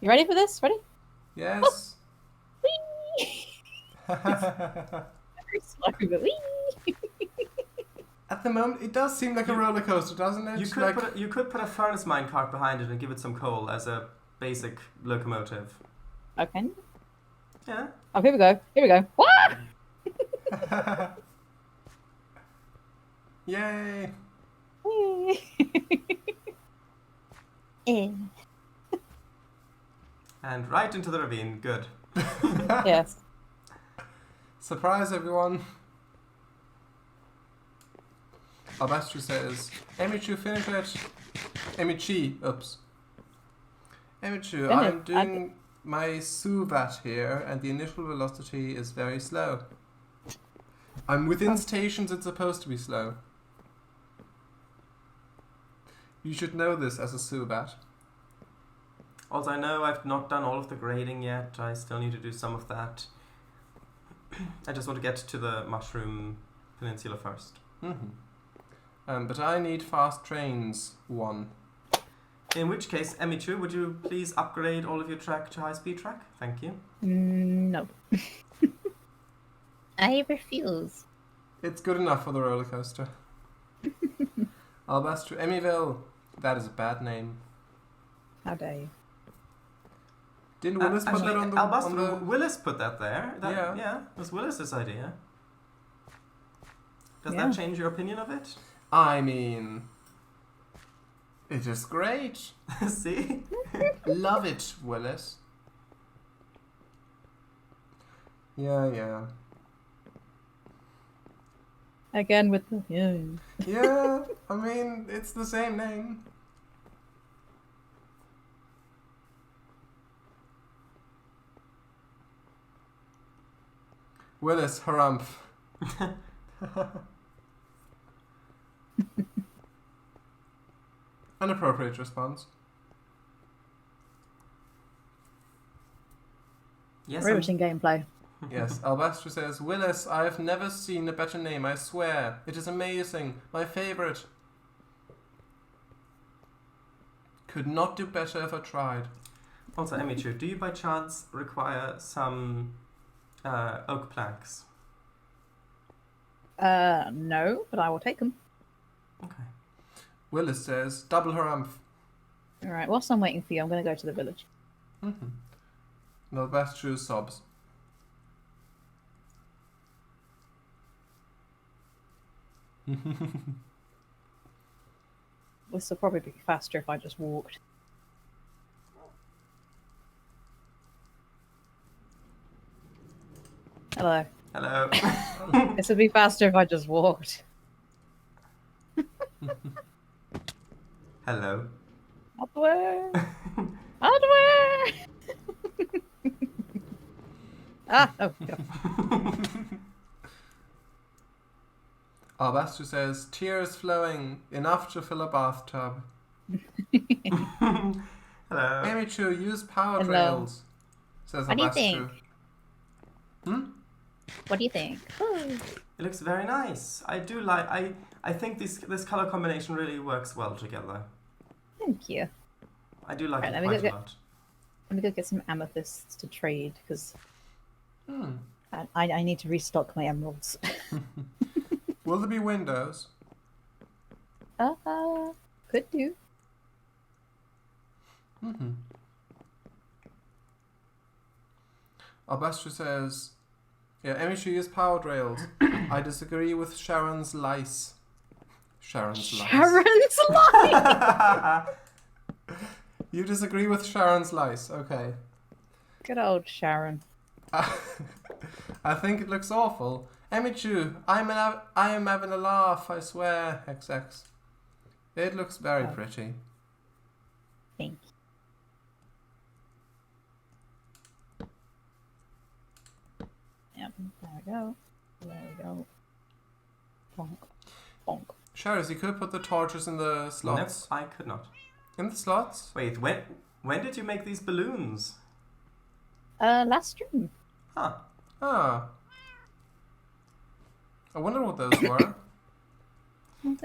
[SPEAKER 3] ready for this? Ready?
[SPEAKER 2] Yes.
[SPEAKER 3] Very slow, but wee.
[SPEAKER 2] At the moment, it does seem like a roller coaster, doesn't it?
[SPEAKER 1] You could put a furnace minecart behind it and give it some coal as a basic locomotive.
[SPEAKER 3] Okay.
[SPEAKER 1] Yeah.
[SPEAKER 3] Oh, here we go. Here we go. What?
[SPEAKER 2] Yay!
[SPEAKER 1] And right into the ravine. Good.
[SPEAKER 3] Yes.
[SPEAKER 2] Surprise, everyone! Albastro says, Emichu, finish it! Emichi, oops. Emichu, I'm doing my suvat here, and the initial velocity is very slow. I'm within stations, it's supposed to be slow. You should know this as a suvat.
[SPEAKER 1] Also, I know I've not done all of the grading yet. I still need to do some of that. I just want to get to the Mushroom Peninsula first.
[SPEAKER 2] But I need fast trains, 1.
[SPEAKER 1] In which case, Emichu, would you please upgrade all of your track to high-speed track? Thank you.
[SPEAKER 3] No. I refuse.
[SPEAKER 2] It's good enough for the roller coaster. Albastro, Emiville. That is a bad name.
[SPEAKER 3] How dare you?
[SPEAKER 2] Didn't Willis put that on the...
[SPEAKER 1] Albastro, Willis put that there.
[SPEAKER 2] Yeah.
[SPEAKER 1] It was Willis's idea. Does
[SPEAKER 3] Yeah.
[SPEAKER 1] that change your opinion of it?
[SPEAKER 2] I mean... It is great.
[SPEAKER 1] See?
[SPEAKER 2] Love it, Willis. Yeah.
[SPEAKER 3] Again with the... Yeah.
[SPEAKER 2] Yeah, I mean, it's the same name. Willis, harumph. An appropriate response.
[SPEAKER 1] Yes.
[SPEAKER 3] Riveting gameplay.
[SPEAKER 2] Yes, Albastro says, Willis, I've never seen a better name, I swear. It is amazing. My favourite. Could not do better if I tried.
[SPEAKER 1] Also, Emichu, do you by chance require some oak planks?
[SPEAKER 3] No, but I will take them.
[SPEAKER 1] Okay.
[SPEAKER 2] Willis says, double harumph.
[SPEAKER 3] Alright, whilst I'm waiting for you, I'm going to go to the village.
[SPEAKER 2] Albastro sobs.
[SPEAKER 3] This will probably be faster if I just walked. Hello.
[SPEAKER 1] Hello.
[SPEAKER 3] This would be faster if I just walked.
[SPEAKER 1] Hello.
[SPEAKER 3] Out the way! Out the way! Ah, oh, God.
[SPEAKER 2] Albastro says, tears flowing, enough to fill a bathtub.
[SPEAKER 1] Hello.
[SPEAKER 2] Emichu, use power
[SPEAKER 3] Hello.
[SPEAKER 2] rails, says
[SPEAKER 3] What do you
[SPEAKER 2] Albastro.
[SPEAKER 3] think?
[SPEAKER 2] Hmm?
[SPEAKER 3] What do you think?
[SPEAKER 1] It looks very nice. I do like. I think this color combination really works well together.
[SPEAKER 3] Thank you.
[SPEAKER 1] I do like
[SPEAKER 3] Right,
[SPEAKER 1] it
[SPEAKER 3] let me
[SPEAKER 1] quite
[SPEAKER 3] go
[SPEAKER 1] a lot.
[SPEAKER 3] Let me go get some amethysts to trade because
[SPEAKER 2] Hmm.
[SPEAKER 3] I need to restock my emeralds.
[SPEAKER 2] Will there be windows?
[SPEAKER 3] Could do.
[SPEAKER 2] Mm-hmm. Albastro says, yeah, Emichu use powered rails. I disagree with Sharon's lice. Sharon's lice.
[SPEAKER 3] Sharon's life.
[SPEAKER 2] You disagree with Sharon's lice, okay.
[SPEAKER 3] Good old Sharon.
[SPEAKER 2] I think it looks awful. Emichu, I am having a laugh, I swear, XX. It looks very
[SPEAKER 3] Oh.
[SPEAKER 2] pretty.
[SPEAKER 3] Thank you. Yep. There we go. There we go. Bonk. Bonk.
[SPEAKER 2] Sharon, you could put the torches in the slots.
[SPEAKER 1] Nope, I could not.
[SPEAKER 2] In the slots?
[SPEAKER 1] Wait, when did you make these balloons?
[SPEAKER 3] Last stream.
[SPEAKER 1] Huh.
[SPEAKER 2] Ah. I wonder what those were.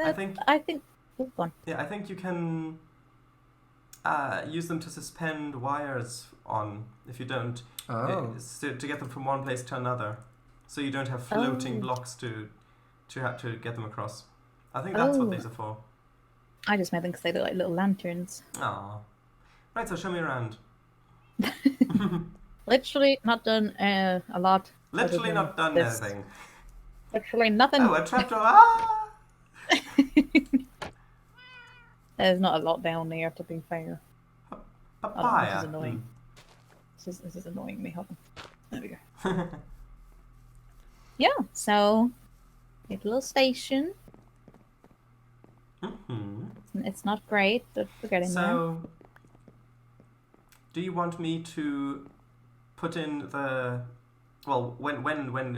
[SPEAKER 1] I think
[SPEAKER 3] Oh, go on.
[SPEAKER 1] yeah, I think you can use them to suspend wires on if you don't
[SPEAKER 2] Oh.
[SPEAKER 1] to get them from one place to another, so you don't have floating
[SPEAKER 3] Oh.
[SPEAKER 1] blocks to have to get them across. I think that's what
[SPEAKER 3] Oh.
[SPEAKER 1] these are for.
[SPEAKER 3] I just made them because they look like little lanterns.
[SPEAKER 1] Aw. Right, so show me around.
[SPEAKER 3] Literally not done a lot.
[SPEAKER 1] Literally
[SPEAKER 3] other
[SPEAKER 1] not
[SPEAKER 3] than
[SPEAKER 1] done
[SPEAKER 3] this.
[SPEAKER 1] anything.
[SPEAKER 3] Literally nothing.
[SPEAKER 1] Oh, a trapdoor. Ah!
[SPEAKER 3] There's not a lot down there, to be fair.
[SPEAKER 1] Papaya.
[SPEAKER 3] This is annoying. This is annoying me. Hold on. There we go. Yeah, so a little station.
[SPEAKER 1] Hmm.
[SPEAKER 3] It's not great, but we're getting there.
[SPEAKER 1] So, do you want me to put in the well when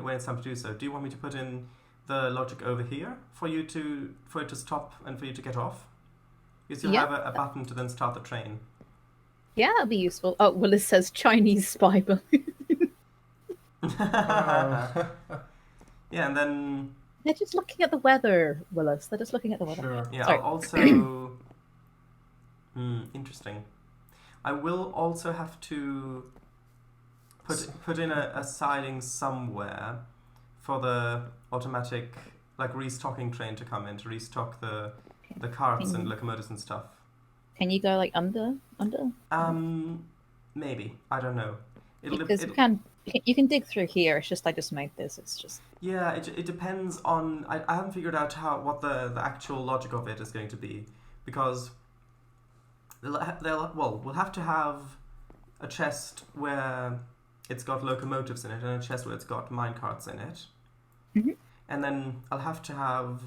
[SPEAKER 1] it's time to do so? Do you want me to put in the logic over here for it to stop and for you to get off? Because you'll
[SPEAKER 3] Yeah.
[SPEAKER 1] have a button to then start the train.
[SPEAKER 3] Yeah, that'd be useful. Oh, well, it says Chinese spy balloon.
[SPEAKER 2] Oh.
[SPEAKER 1] Yeah, and then
[SPEAKER 3] They're just looking at the weather, Willis. They're just looking at the weather.
[SPEAKER 2] Sure.
[SPEAKER 1] yeah,
[SPEAKER 3] Sorry.
[SPEAKER 1] I'll also interesting. I will also have to put in a siding somewhere for the automatic restocking train to come in to restock the carts and locomotives and stuff.
[SPEAKER 3] Can you go like under?
[SPEAKER 1] Maybe, I don't know.
[SPEAKER 3] Because you can dig through here. It's just I just made this. It's just
[SPEAKER 1] Yeah, it depends on. I haven't figured out what the actual logic of it is going to be, because we'll have to have a chest where it's got locomotives in it and a chest where it's got minecarts in it, and then I'll have to have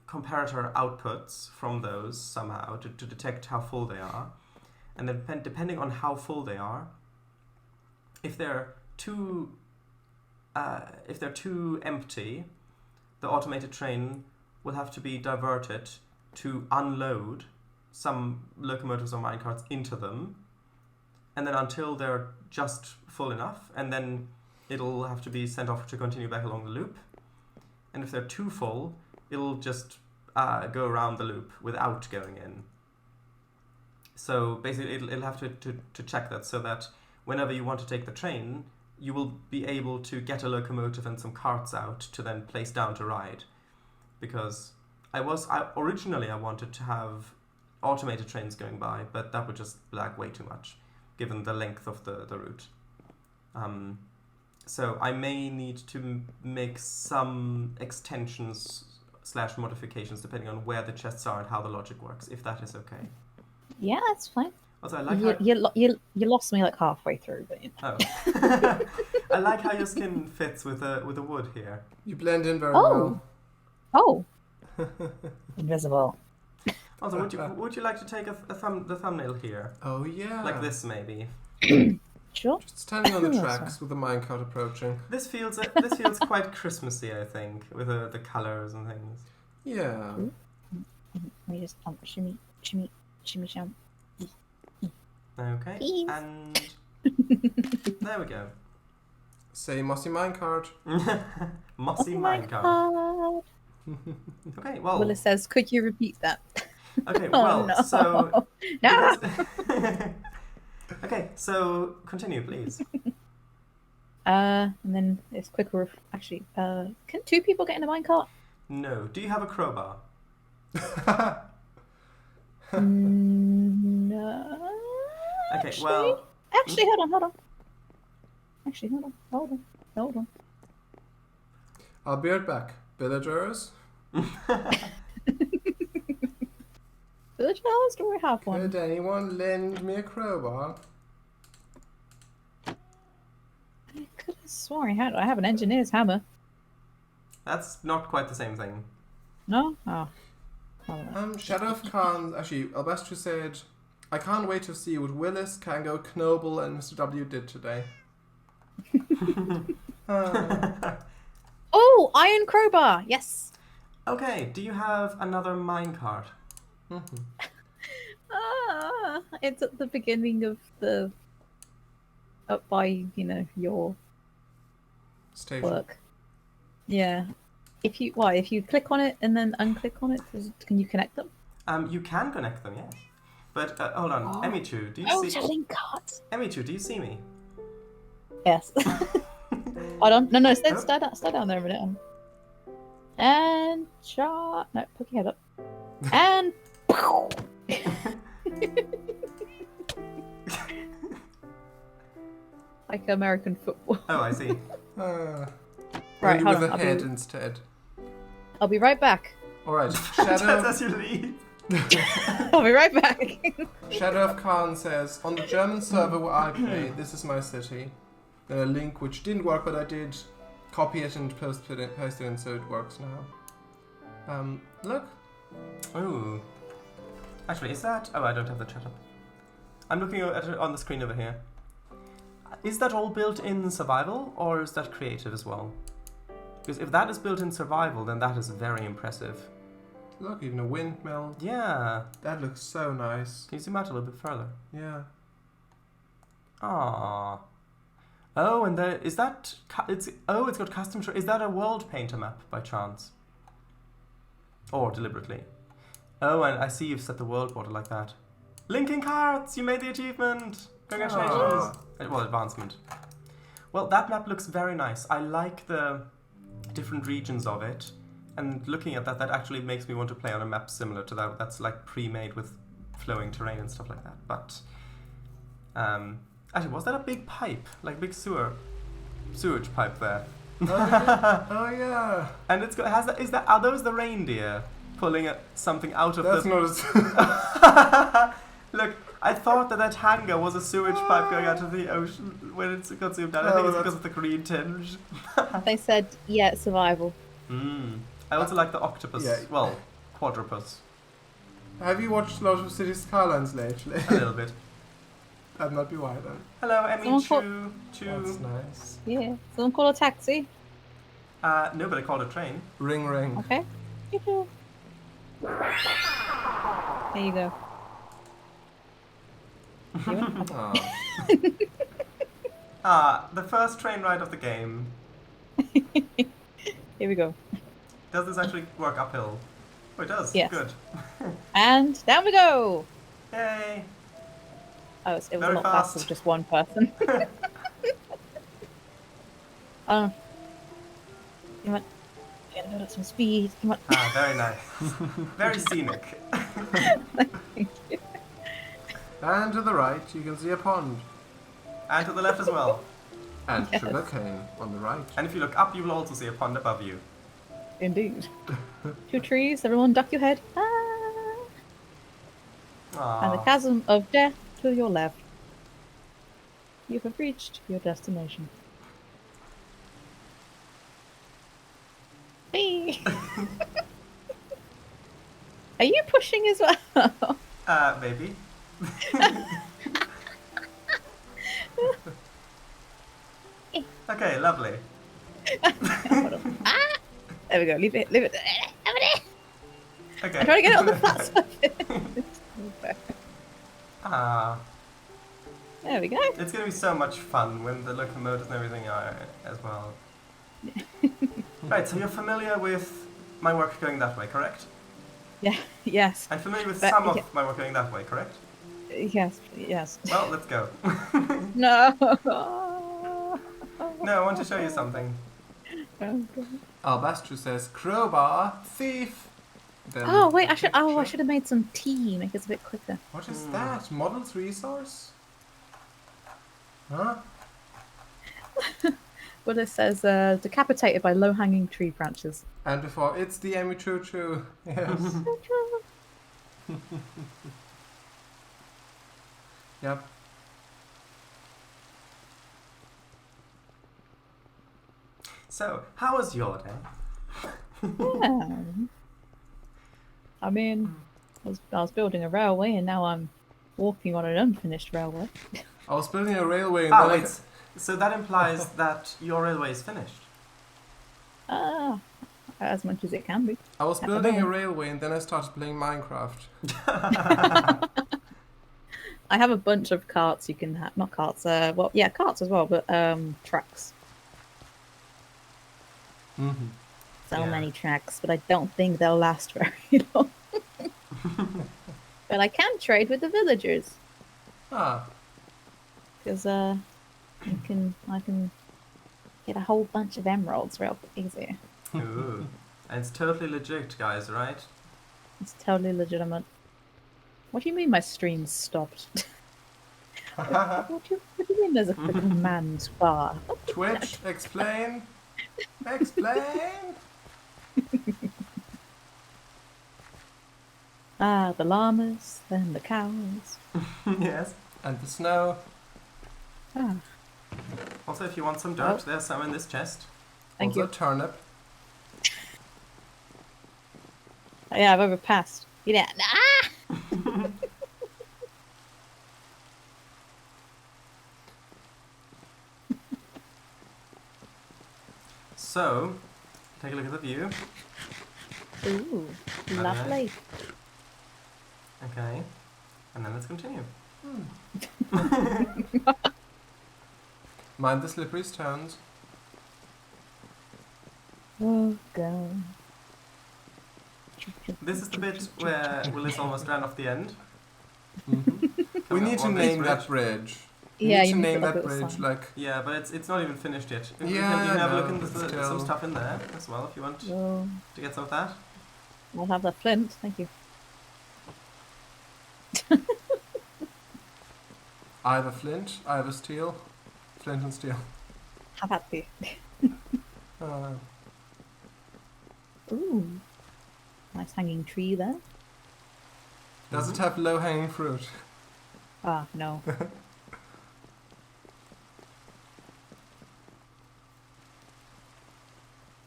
[SPEAKER 1] comparator outputs from those somehow to detect how full they are, and then depending on how full they are, if they're too empty, the automated train will have to be diverted to unload some locomotives or minecarts into them, and then until they're just full enough, and then it'll have to be sent off to continue back along the loop. And if they're too full, it'll just go around the loop without going in. So basically, it'll have to check that, so that whenever you want to take the train, you will be able to get a locomotive and some carts out to then place down to ride. Because originally I wanted to have automated trains going by, but that would just lag way too much, given the length of the route. So I may need to make some extensions / modifications depending on where the chests are and how the logic works, if that is okay.
[SPEAKER 3] yeah, that's fine.
[SPEAKER 1] Also, I like how...
[SPEAKER 3] You lost me like halfway through, but
[SPEAKER 1] Oh. I like how your skin fits with the wood here.
[SPEAKER 2] You blend in very well.
[SPEAKER 3] Oh, invisible.
[SPEAKER 1] Also, would you like to take the thumbnail here?
[SPEAKER 2] Oh yeah.
[SPEAKER 1] Like this, maybe?
[SPEAKER 3] Sure.
[SPEAKER 2] Just standing on the
[SPEAKER 3] Yes,
[SPEAKER 2] tracks with the minecart approaching.
[SPEAKER 1] This feels quite Christmassy, I think, with the colours and things.
[SPEAKER 2] Yeah.
[SPEAKER 3] We just shimmy, shimmy, shimmy, sham.
[SPEAKER 1] Okay,
[SPEAKER 3] Please.
[SPEAKER 1] and there we go.
[SPEAKER 2] Say mossy minecart.
[SPEAKER 1] Mossy
[SPEAKER 3] Oh my
[SPEAKER 1] minecart.
[SPEAKER 3] god.
[SPEAKER 1] Okay, well.
[SPEAKER 3] Willis says, could you repeat that?
[SPEAKER 1] Okay,
[SPEAKER 3] Oh,
[SPEAKER 1] well,
[SPEAKER 3] no.
[SPEAKER 1] so.
[SPEAKER 3] No!
[SPEAKER 1] Okay, so continue, please.
[SPEAKER 3] And then it's quicker. Actually, can 2 people get in a minecart?
[SPEAKER 1] No. Do you have a crowbar?
[SPEAKER 3] No.
[SPEAKER 1] Okay, well.
[SPEAKER 3] Actually, hold on. Actually, hold on.
[SPEAKER 2] I'll be right back. Villagers,
[SPEAKER 3] Villagers, do we have one?
[SPEAKER 2] could anyone lend me a crowbar?
[SPEAKER 3] I could have sworn I have an engineer's hammer.
[SPEAKER 1] That's not quite the same thing.
[SPEAKER 3] No? Oh. Oh,
[SPEAKER 2] Shadow of Khan, actually, Albastro said, I can't wait to see what Willis, Cango, Knoble, and Mr. W did today.
[SPEAKER 3] Oh, iron crowbar. Yes.
[SPEAKER 1] Okay, do you have another minecart?
[SPEAKER 3] It's at the beginning of the up by your
[SPEAKER 2] Station.
[SPEAKER 3] work. Yeah. If you click on it and then unclick on it, can you connect them?
[SPEAKER 1] You can connect them, yes. But hold on,
[SPEAKER 3] Oh.
[SPEAKER 1] Emichu, do you
[SPEAKER 3] Oh,
[SPEAKER 1] see?
[SPEAKER 3] it's a link card.
[SPEAKER 1] Emichu, do you see me?
[SPEAKER 3] Yes. Hold on. No, stay down there a minute. And shot. No, poke your head up. And. Like American football.
[SPEAKER 1] Oh, I see.
[SPEAKER 3] Right,
[SPEAKER 2] Only
[SPEAKER 3] hold
[SPEAKER 2] with
[SPEAKER 3] on,
[SPEAKER 2] a head instead.
[SPEAKER 3] I'll be right back.
[SPEAKER 2] Alright,
[SPEAKER 1] Just
[SPEAKER 2] Shadow,
[SPEAKER 1] as you leave.
[SPEAKER 3] I'll be right back.
[SPEAKER 2] Shadow of Khan says, on the German server where I play, this is my city. A link which didn't work, but I did copy it and paste it in, so it works now. Look.
[SPEAKER 1] Ooh. Actually, is that... Oh, I don't have the chat up. I'm looking at it on the screen over here. Is that all built in survival, or is that creative as well? Because if that is built in survival, then that is very impressive.
[SPEAKER 2] Look, even a windmill.
[SPEAKER 1] Yeah.
[SPEAKER 2] That looks so nice.
[SPEAKER 1] Can you zoom out a little bit further?
[SPEAKER 2] Yeah.
[SPEAKER 1] Ah. Oh, and there is that. It's got custom. Is that a world painter map by chance? Or deliberately? Oh, and I see you've set the world border like that. Linking carts! You made the achievement! Congratulations!
[SPEAKER 2] Ah.
[SPEAKER 1] Well, advancement. Well, that map looks very nice. I like the different regions of it. And looking at that, that actually makes me want to play on a map similar to that. That's like pre-made with flowing terrain and stuff like that. But, actually, was that a big pipe? Like big sewage pipe there?
[SPEAKER 2] Oh yeah.
[SPEAKER 1] And it's got, are those the reindeer pulling something out of
[SPEAKER 2] That's
[SPEAKER 1] the...
[SPEAKER 2] not
[SPEAKER 1] Look, I thought that hangar was a sewage pipe going out of the ocean when it's got zoomed out. I think it's because of the green tinge.
[SPEAKER 3] They said, yeah, survival.
[SPEAKER 1] I also like the octopus.
[SPEAKER 2] Yeah.
[SPEAKER 1] Well, quadrupus.
[SPEAKER 2] Have you watched Lost of City Skylines lately?
[SPEAKER 1] A little bit.
[SPEAKER 2] That might be why then.
[SPEAKER 1] Hello,
[SPEAKER 3] Someone
[SPEAKER 1] Emichu.
[SPEAKER 2] That's nice.
[SPEAKER 3] Yeah. Someone call a taxi.
[SPEAKER 1] No, but I called a train.
[SPEAKER 2] Ring ring.
[SPEAKER 3] Okay. There you go.
[SPEAKER 2] Aw.
[SPEAKER 1] The first train ride of the game.
[SPEAKER 3] Here we go.
[SPEAKER 1] Does this actually work uphill? Oh, it does.
[SPEAKER 3] Yes.
[SPEAKER 1] Good.
[SPEAKER 3] And down we go.
[SPEAKER 1] Yay.
[SPEAKER 3] Oh, it was
[SPEAKER 1] Very
[SPEAKER 3] a lot
[SPEAKER 1] fast.
[SPEAKER 3] faster with just one person. Come on. Gotta build up some speed. Come on.
[SPEAKER 1] Very nice. Very scenic.
[SPEAKER 3] Thank you.
[SPEAKER 2] And to the right, you can see a pond.
[SPEAKER 1] And to the left as well.
[SPEAKER 2] And
[SPEAKER 3] Yes.
[SPEAKER 2] sugarcane on the right.
[SPEAKER 1] And if you look up, you will also see a pond above you.
[SPEAKER 3] Indeed. 2 trees, everyone duck your head. And the
[SPEAKER 1] Aww.
[SPEAKER 3] chasm of death to your left. You have reached your destination. Hey! Are you pushing as well?
[SPEAKER 1] Maybe. Okay, lovely.
[SPEAKER 3] Hold on. Ah! There we go. Leave it. Leave it.
[SPEAKER 1] Okay.
[SPEAKER 3] I'm trying to get it on the flat surface.
[SPEAKER 1] Ah,
[SPEAKER 3] There we go.
[SPEAKER 1] it's gonna be so much fun when the locomotives and everything are as well. Right, so you're familiar with my work going that way, correct?
[SPEAKER 3] Yeah. Yes.
[SPEAKER 1] I'm familiar with
[SPEAKER 3] But-
[SPEAKER 1] some
[SPEAKER 3] yeah.
[SPEAKER 1] of my work going that way, correct?
[SPEAKER 3] Yes. Yes.
[SPEAKER 1] Well, let's go.
[SPEAKER 3] No.
[SPEAKER 1] No, I want to show you something.
[SPEAKER 3] Oh, God.
[SPEAKER 2] Albastro says crowbar thief. Then
[SPEAKER 3] Oh wait, I should.
[SPEAKER 2] picture.
[SPEAKER 3] Oh, I should have made some tea. Make it a bit quicker.
[SPEAKER 2] What is that? Models resource? Huh?
[SPEAKER 3] Well, it says decapitated by low-hanging tree branches.
[SPEAKER 2] And before it's the Emichu. Yes. Yep.
[SPEAKER 1] So, how was your day?
[SPEAKER 3] Yeah. I mean, I was building a railway, and now I'm walking on an unfinished railway.
[SPEAKER 2] I was building a railway and
[SPEAKER 1] Ah,
[SPEAKER 2] then I
[SPEAKER 1] wait. So that implies that your railway is finished.
[SPEAKER 3] Ah, as much as it can be.
[SPEAKER 2] I was
[SPEAKER 3] At the
[SPEAKER 2] building a
[SPEAKER 3] moment.
[SPEAKER 2] railway and then I started playing Minecraft.
[SPEAKER 3] I have a bunch of carts you can have. Not carts. Well, yeah, carts as well, but tracks.
[SPEAKER 2] Mm-hmm.
[SPEAKER 3] So
[SPEAKER 1] Yeah.
[SPEAKER 3] many tracks, but I don't think they'll last very long. But I can trade with the villagers
[SPEAKER 2] Ah,
[SPEAKER 3] because I can get a whole bunch of emeralds real easy.
[SPEAKER 1] Ooh. And it's totally legit, guys, right?
[SPEAKER 3] It's totally legitimate. What do you mean my stream's stopped? What do you mean there's a command bar?
[SPEAKER 2] Twitch, explain. Explain.
[SPEAKER 3] Ah, the llamas, then the cows.
[SPEAKER 1] Yes.
[SPEAKER 2] And the snow.
[SPEAKER 3] Ah,
[SPEAKER 1] Also, if you want some dirt, there's some in this chest.
[SPEAKER 3] thank
[SPEAKER 2] also
[SPEAKER 3] you.
[SPEAKER 2] turnip.
[SPEAKER 3] Yeah, I've overpassed. Yeah. Ah!
[SPEAKER 1] So, take a look at the view.
[SPEAKER 3] Ooh,
[SPEAKER 1] Okay.
[SPEAKER 3] lovely.
[SPEAKER 1] Okay. And then let's continue.
[SPEAKER 2] Mind the slippery stones.
[SPEAKER 3] Oh, God.
[SPEAKER 1] This is the bit where Willis almost ran off the end.
[SPEAKER 2] Mm-hmm. We
[SPEAKER 1] Coming
[SPEAKER 2] need
[SPEAKER 1] up
[SPEAKER 2] to
[SPEAKER 1] on this
[SPEAKER 2] name that
[SPEAKER 1] bridge.
[SPEAKER 2] bridge.
[SPEAKER 3] Yeah,
[SPEAKER 2] we
[SPEAKER 3] you
[SPEAKER 2] need to
[SPEAKER 3] need
[SPEAKER 2] name
[SPEAKER 3] to
[SPEAKER 2] that
[SPEAKER 3] put a
[SPEAKER 2] bridge
[SPEAKER 3] sign.
[SPEAKER 2] like.
[SPEAKER 1] Yeah, but it's not even finished yet. You
[SPEAKER 2] Yeah,
[SPEAKER 1] can have a look
[SPEAKER 2] no,
[SPEAKER 1] in
[SPEAKER 2] but
[SPEAKER 1] some
[SPEAKER 2] still.
[SPEAKER 1] stuff in there as well if you want
[SPEAKER 3] Oh,
[SPEAKER 1] to get some of that.
[SPEAKER 3] I'll have the flint. Thank you.
[SPEAKER 2] I have a flint, I have a steel. Flint and steel.
[SPEAKER 3] How about the?
[SPEAKER 2] Uh,
[SPEAKER 3] Ooh, nice hanging tree there.
[SPEAKER 2] does it have low hanging fruit?
[SPEAKER 3] Ah, no.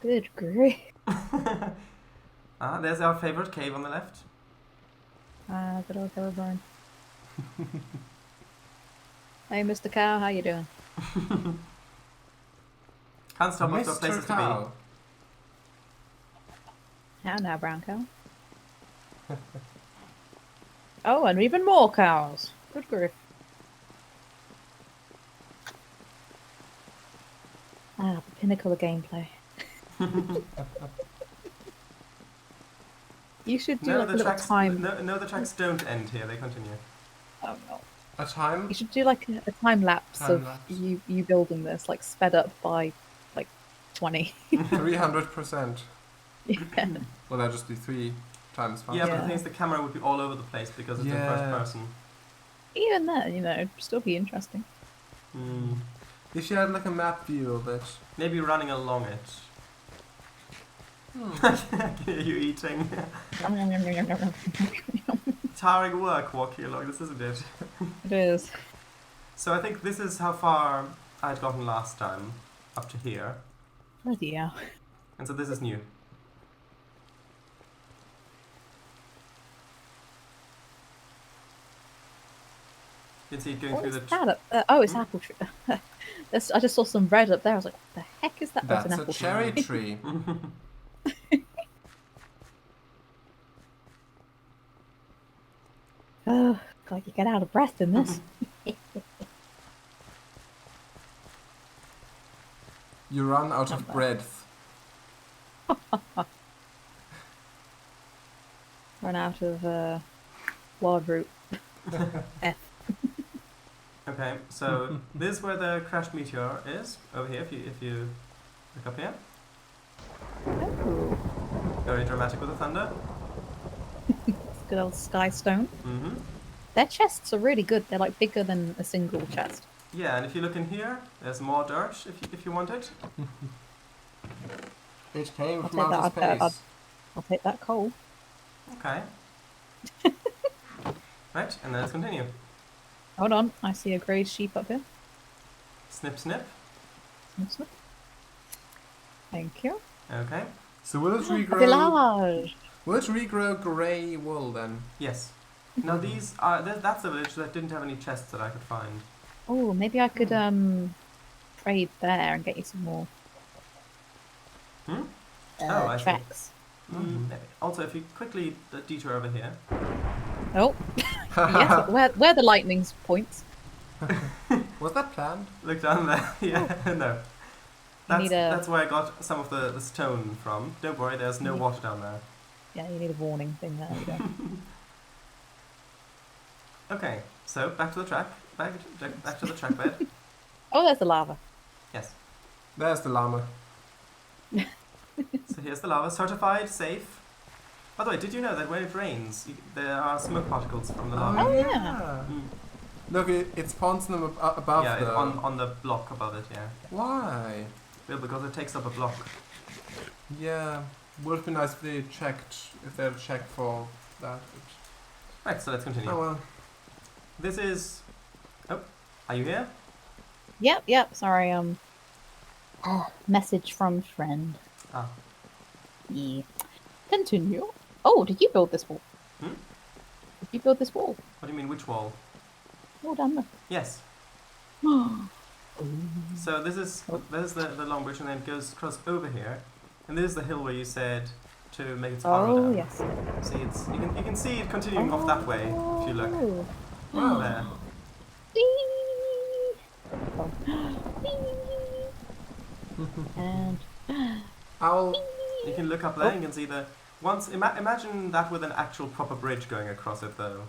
[SPEAKER 3] Good grief.
[SPEAKER 1] Ah, there's our favorite cave on the left.
[SPEAKER 3] Ah, good old Celeborn. Hey, Mr. Cow, how you doing?
[SPEAKER 1] Can't stop us for
[SPEAKER 2] Mr.
[SPEAKER 1] places
[SPEAKER 2] Cow.
[SPEAKER 3] How now, brown cow? Oh, and even more cows. Good grief. Ah, the pinnacle of gameplay. You should
[SPEAKER 1] to
[SPEAKER 3] do
[SPEAKER 1] be.
[SPEAKER 3] like a little time.
[SPEAKER 1] No, the tracks don't end here. They continue.
[SPEAKER 3] Oh no.
[SPEAKER 2] A time?
[SPEAKER 3] You should do like a time lapse
[SPEAKER 2] Time
[SPEAKER 3] of
[SPEAKER 2] lapse.
[SPEAKER 3] you building this, like sped up by like 20.
[SPEAKER 2] 300%.
[SPEAKER 3] Yeah.
[SPEAKER 2] Well, that'd just be 3 times faster.
[SPEAKER 1] Yeah, but the
[SPEAKER 3] Yeah.
[SPEAKER 1] thing is, the camera would be all over the place because it's in
[SPEAKER 2] Yeah.
[SPEAKER 1] first person.
[SPEAKER 3] Even then, you know, it'd still be interesting.
[SPEAKER 1] Hmm.
[SPEAKER 2] If you had like a map view of it.
[SPEAKER 1] Maybe running along it.
[SPEAKER 2] Hmm.
[SPEAKER 1] I can hear you eating. Tiring work walking along this, isn't it?
[SPEAKER 3] It is.
[SPEAKER 1] So I think this is how far I'd gotten last time, up to here.
[SPEAKER 3] Bloody hell.
[SPEAKER 1] And so this is new. You can see it going
[SPEAKER 3] What
[SPEAKER 1] through
[SPEAKER 3] is
[SPEAKER 1] the.
[SPEAKER 3] that up there? Oh, it's apple tree. I just saw some red up there. I was like, what the heck is that? Oh, it's an
[SPEAKER 2] That's a
[SPEAKER 3] apple
[SPEAKER 2] cherry
[SPEAKER 3] tree.
[SPEAKER 2] tree.
[SPEAKER 3] Oh, God, you get out of breath in this.
[SPEAKER 2] You run out
[SPEAKER 3] Not
[SPEAKER 2] of
[SPEAKER 3] bad.
[SPEAKER 2] breath.
[SPEAKER 3] Run out of wild root. F.
[SPEAKER 1] Okay, so this is where the crashed meteor is over here. If you look up here,
[SPEAKER 3] Oh,
[SPEAKER 1] very dramatic with the thunder.
[SPEAKER 3] good old sky stone.
[SPEAKER 1] Mm-hmm.
[SPEAKER 3] Their chests are really good. They're like bigger than a single chest.
[SPEAKER 1] Yeah, and if you look in here, there's more dirt if you want it.
[SPEAKER 2] It came
[SPEAKER 3] I'll
[SPEAKER 2] from
[SPEAKER 3] take
[SPEAKER 2] outer
[SPEAKER 3] that.
[SPEAKER 2] space.
[SPEAKER 3] I'll take that coal.
[SPEAKER 1] Okay. Right, and then let's continue.
[SPEAKER 3] Hold on, I see a grey sheep up here.
[SPEAKER 1] Snip, snip.
[SPEAKER 3] Snip, snip. Thank you.
[SPEAKER 1] Okay.
[SPEAKER 2] So will it
[SPEAKER 3] A
[SPEAKER 2] regrow?
[SPEAKER 3] village.
[SPEAKER 2] Will it regrow grey wool then?
[SPEAKER 1] Yes. Now these are that's the village that didn't have any chests that I could find.
[SPEAKER 3] Oh, maybe I could trade there and get you some more
[SPEAKER 1] Hmm? Oh, I see.
[SPEAKER 3] tracks.
[SPEAKER 1] Also, if you quickly detour over here.
[SPEAKER 3] Oh, yes. Where the lightning's points.
[SPEAKER 2] Was that planned?
[SPEAKER 1] Look down there. Yeah, no.
[SPEAKER 3] need a-
[SPEAKER 1] That's where I got some of the stone from. Don't worry, there's no water down there.
[SPEAKER 3] Yeah, you need a warning thing there. We go.
[SPEAKER 1] Okay, so back to the track. Back to the track bed.
[SPEAKER 3] Oh, there's the lava.
[SPEAKER 1] Yes.
[SPEAKER 2] There's the llama.
[SPEAKER 1] So here's the lava, certified, safe. By the way, did you know that when it rains, there are smoke particles from the lava?
[SPEAKER 3] Oh, yeah.
[SPEAKER 1] Mm.
[SPEAKER 2] Look, it spawns them above
[SPEAKER 1] Yeah,
[SPEAKER 2] the...
[SPEAKER 1] on the block above it, yeah.
[SPEAKER 2] Why?
[SPEAKER 1] Well, because it takes up a block.
[SPEAKER 2] Yeah, would have been nice if they had checked for that.
[SPEAKER 1] Right, so let's continue.
[SPEAKER 2] Oh well.
[SPEAKER 1] This is... Oh, are you here?
[SPEAKER 3] Yep. Sorry. Message from friend.
[SPEAKER 1] Ah.
[SPEAKER 3] Yeah. Continue. Oh, did you build this wall?
[SPEAKER 1] Hmm?
[SPEAKER 3] Did you build this wall?
[SPEAKER 1] What do you mean, which wall?
[SPEAKER 3] Oh, down there.
[SPEAKER 1] Yes. So this is the long bridge, and then it goes across over here, and this is the hill where you said to make it spiral
[SPEAKER 3] Oh,
[SPEAKER 1] down.
[SPEAKER 3] yes.
[SPEAKER 1] See, you can see it continuing off that way if you look.
[SPEAKER 3] Oh.
[SPEAKER 2] Wow.
[SPEAKER 1] There.
[SPEAKER 3] And
[SPEAKER 2] I'll...
[SPEAKER 1] You can look up there. You can see the imagine that with an actual proper bridge going across it, though.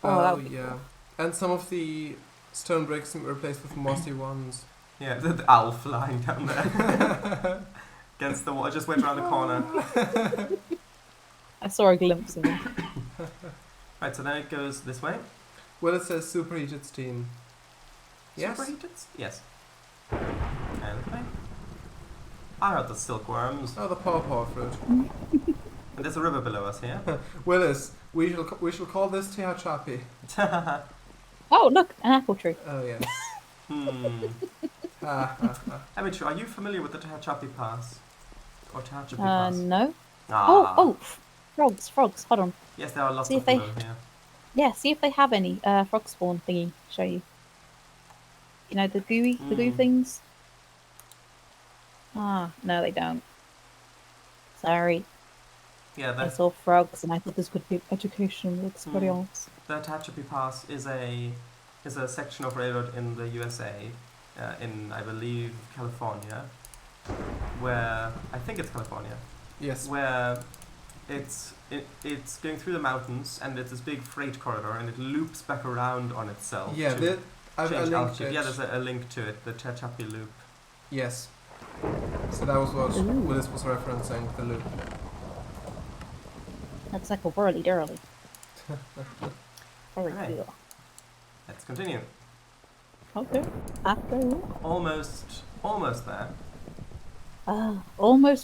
[SPEAKER 3] Oh, that would be
[SPEAKER 2] yeah.
[SPEAKER 3] cool.
[SPEAKER 2] And some of the stone bricks can be replaced with mossy ones.
[SPEAKER 1] Yeah, the owl flying down there against the wall. I just went around the corner.
[SPEAKER 3] I saw a glimpse of it.
[SPEAKER 1] Right, so then it goes this way.
[SPEAKER 2] Well, it says superheated steam. Yes?
[SPEAKER 1] Superheated? Yes. And this way. I heard the silkworms.
[SPEAKER 2] Oh, the pawpaw fruit.
[SPEAKER 1] And there's a river below us here.
[SPEAKER 2] Willis, we shall call this Tehachapi.
[SPEAKER 3] Oh, look, an apple tree.
[SPEAKER 2] Oh yes.
[SPEAKER 1] Emichu, are you familiar with the Tehachapi Pass? Or Tehachapi Pass?
[SPEAKER 3] No.
[SPEAKER 1] Ah.
[SPEAKER 3] Oh, frogs. Hold on.
[SPEAKER 1] Yes, there are lots
[SPEAKER 3] See
[SPEAKER 1] of
[SPEAKER 3] if
[SPEAKER 1] them
[SPEAKER 3] they-
[SPEAKER 1] over here.
[SPEAKER 3] Yeah, see if they have any frog spawn thingy. Show you. You know, the goo things? Ah, no, they don't. Sorry.
[SPEAKER 1] Yeah,
[SPEAKER 3] I
[SPEAKER 1] the
[SPEAKER 3] saw frogs and I thought this would be educational experience.
[SPEAKER 1] Tehachapi Pass is a section of railroad in the USA, in I believe California, where I think it's California,
[SPEAKER 2] Yes.
[SPEAKER 1] where it's going through the mountains and it's this big freight corridor and it loops back around on itself.
[SPEAKER 2] Yeah,
[SPEAKER 1] to
[SPEAKER 2] I've
[SPEAKER 1] change
[SPEAKER 2] linked
[SPEAKER 1] altitude.
[SPEAKER 2] it.
[SPEAKER 1] Yeah, there's a link to it, the Tehachapi loop.
[SPEAKER 2] Yes. So that was what
[SPEAKER 3] Ooh.
[SPEAKER 2] Willis was referencing, the loop.
[SPEAKER 3] That's like a whirly dirly. Very
[SPEAKER 1] Right.
[SPEAKER 3] cool.
[SPEAKER 1] Let's continue.
[SPEAKER 3] Okay. After.
[SPEAKER 1] Almost there.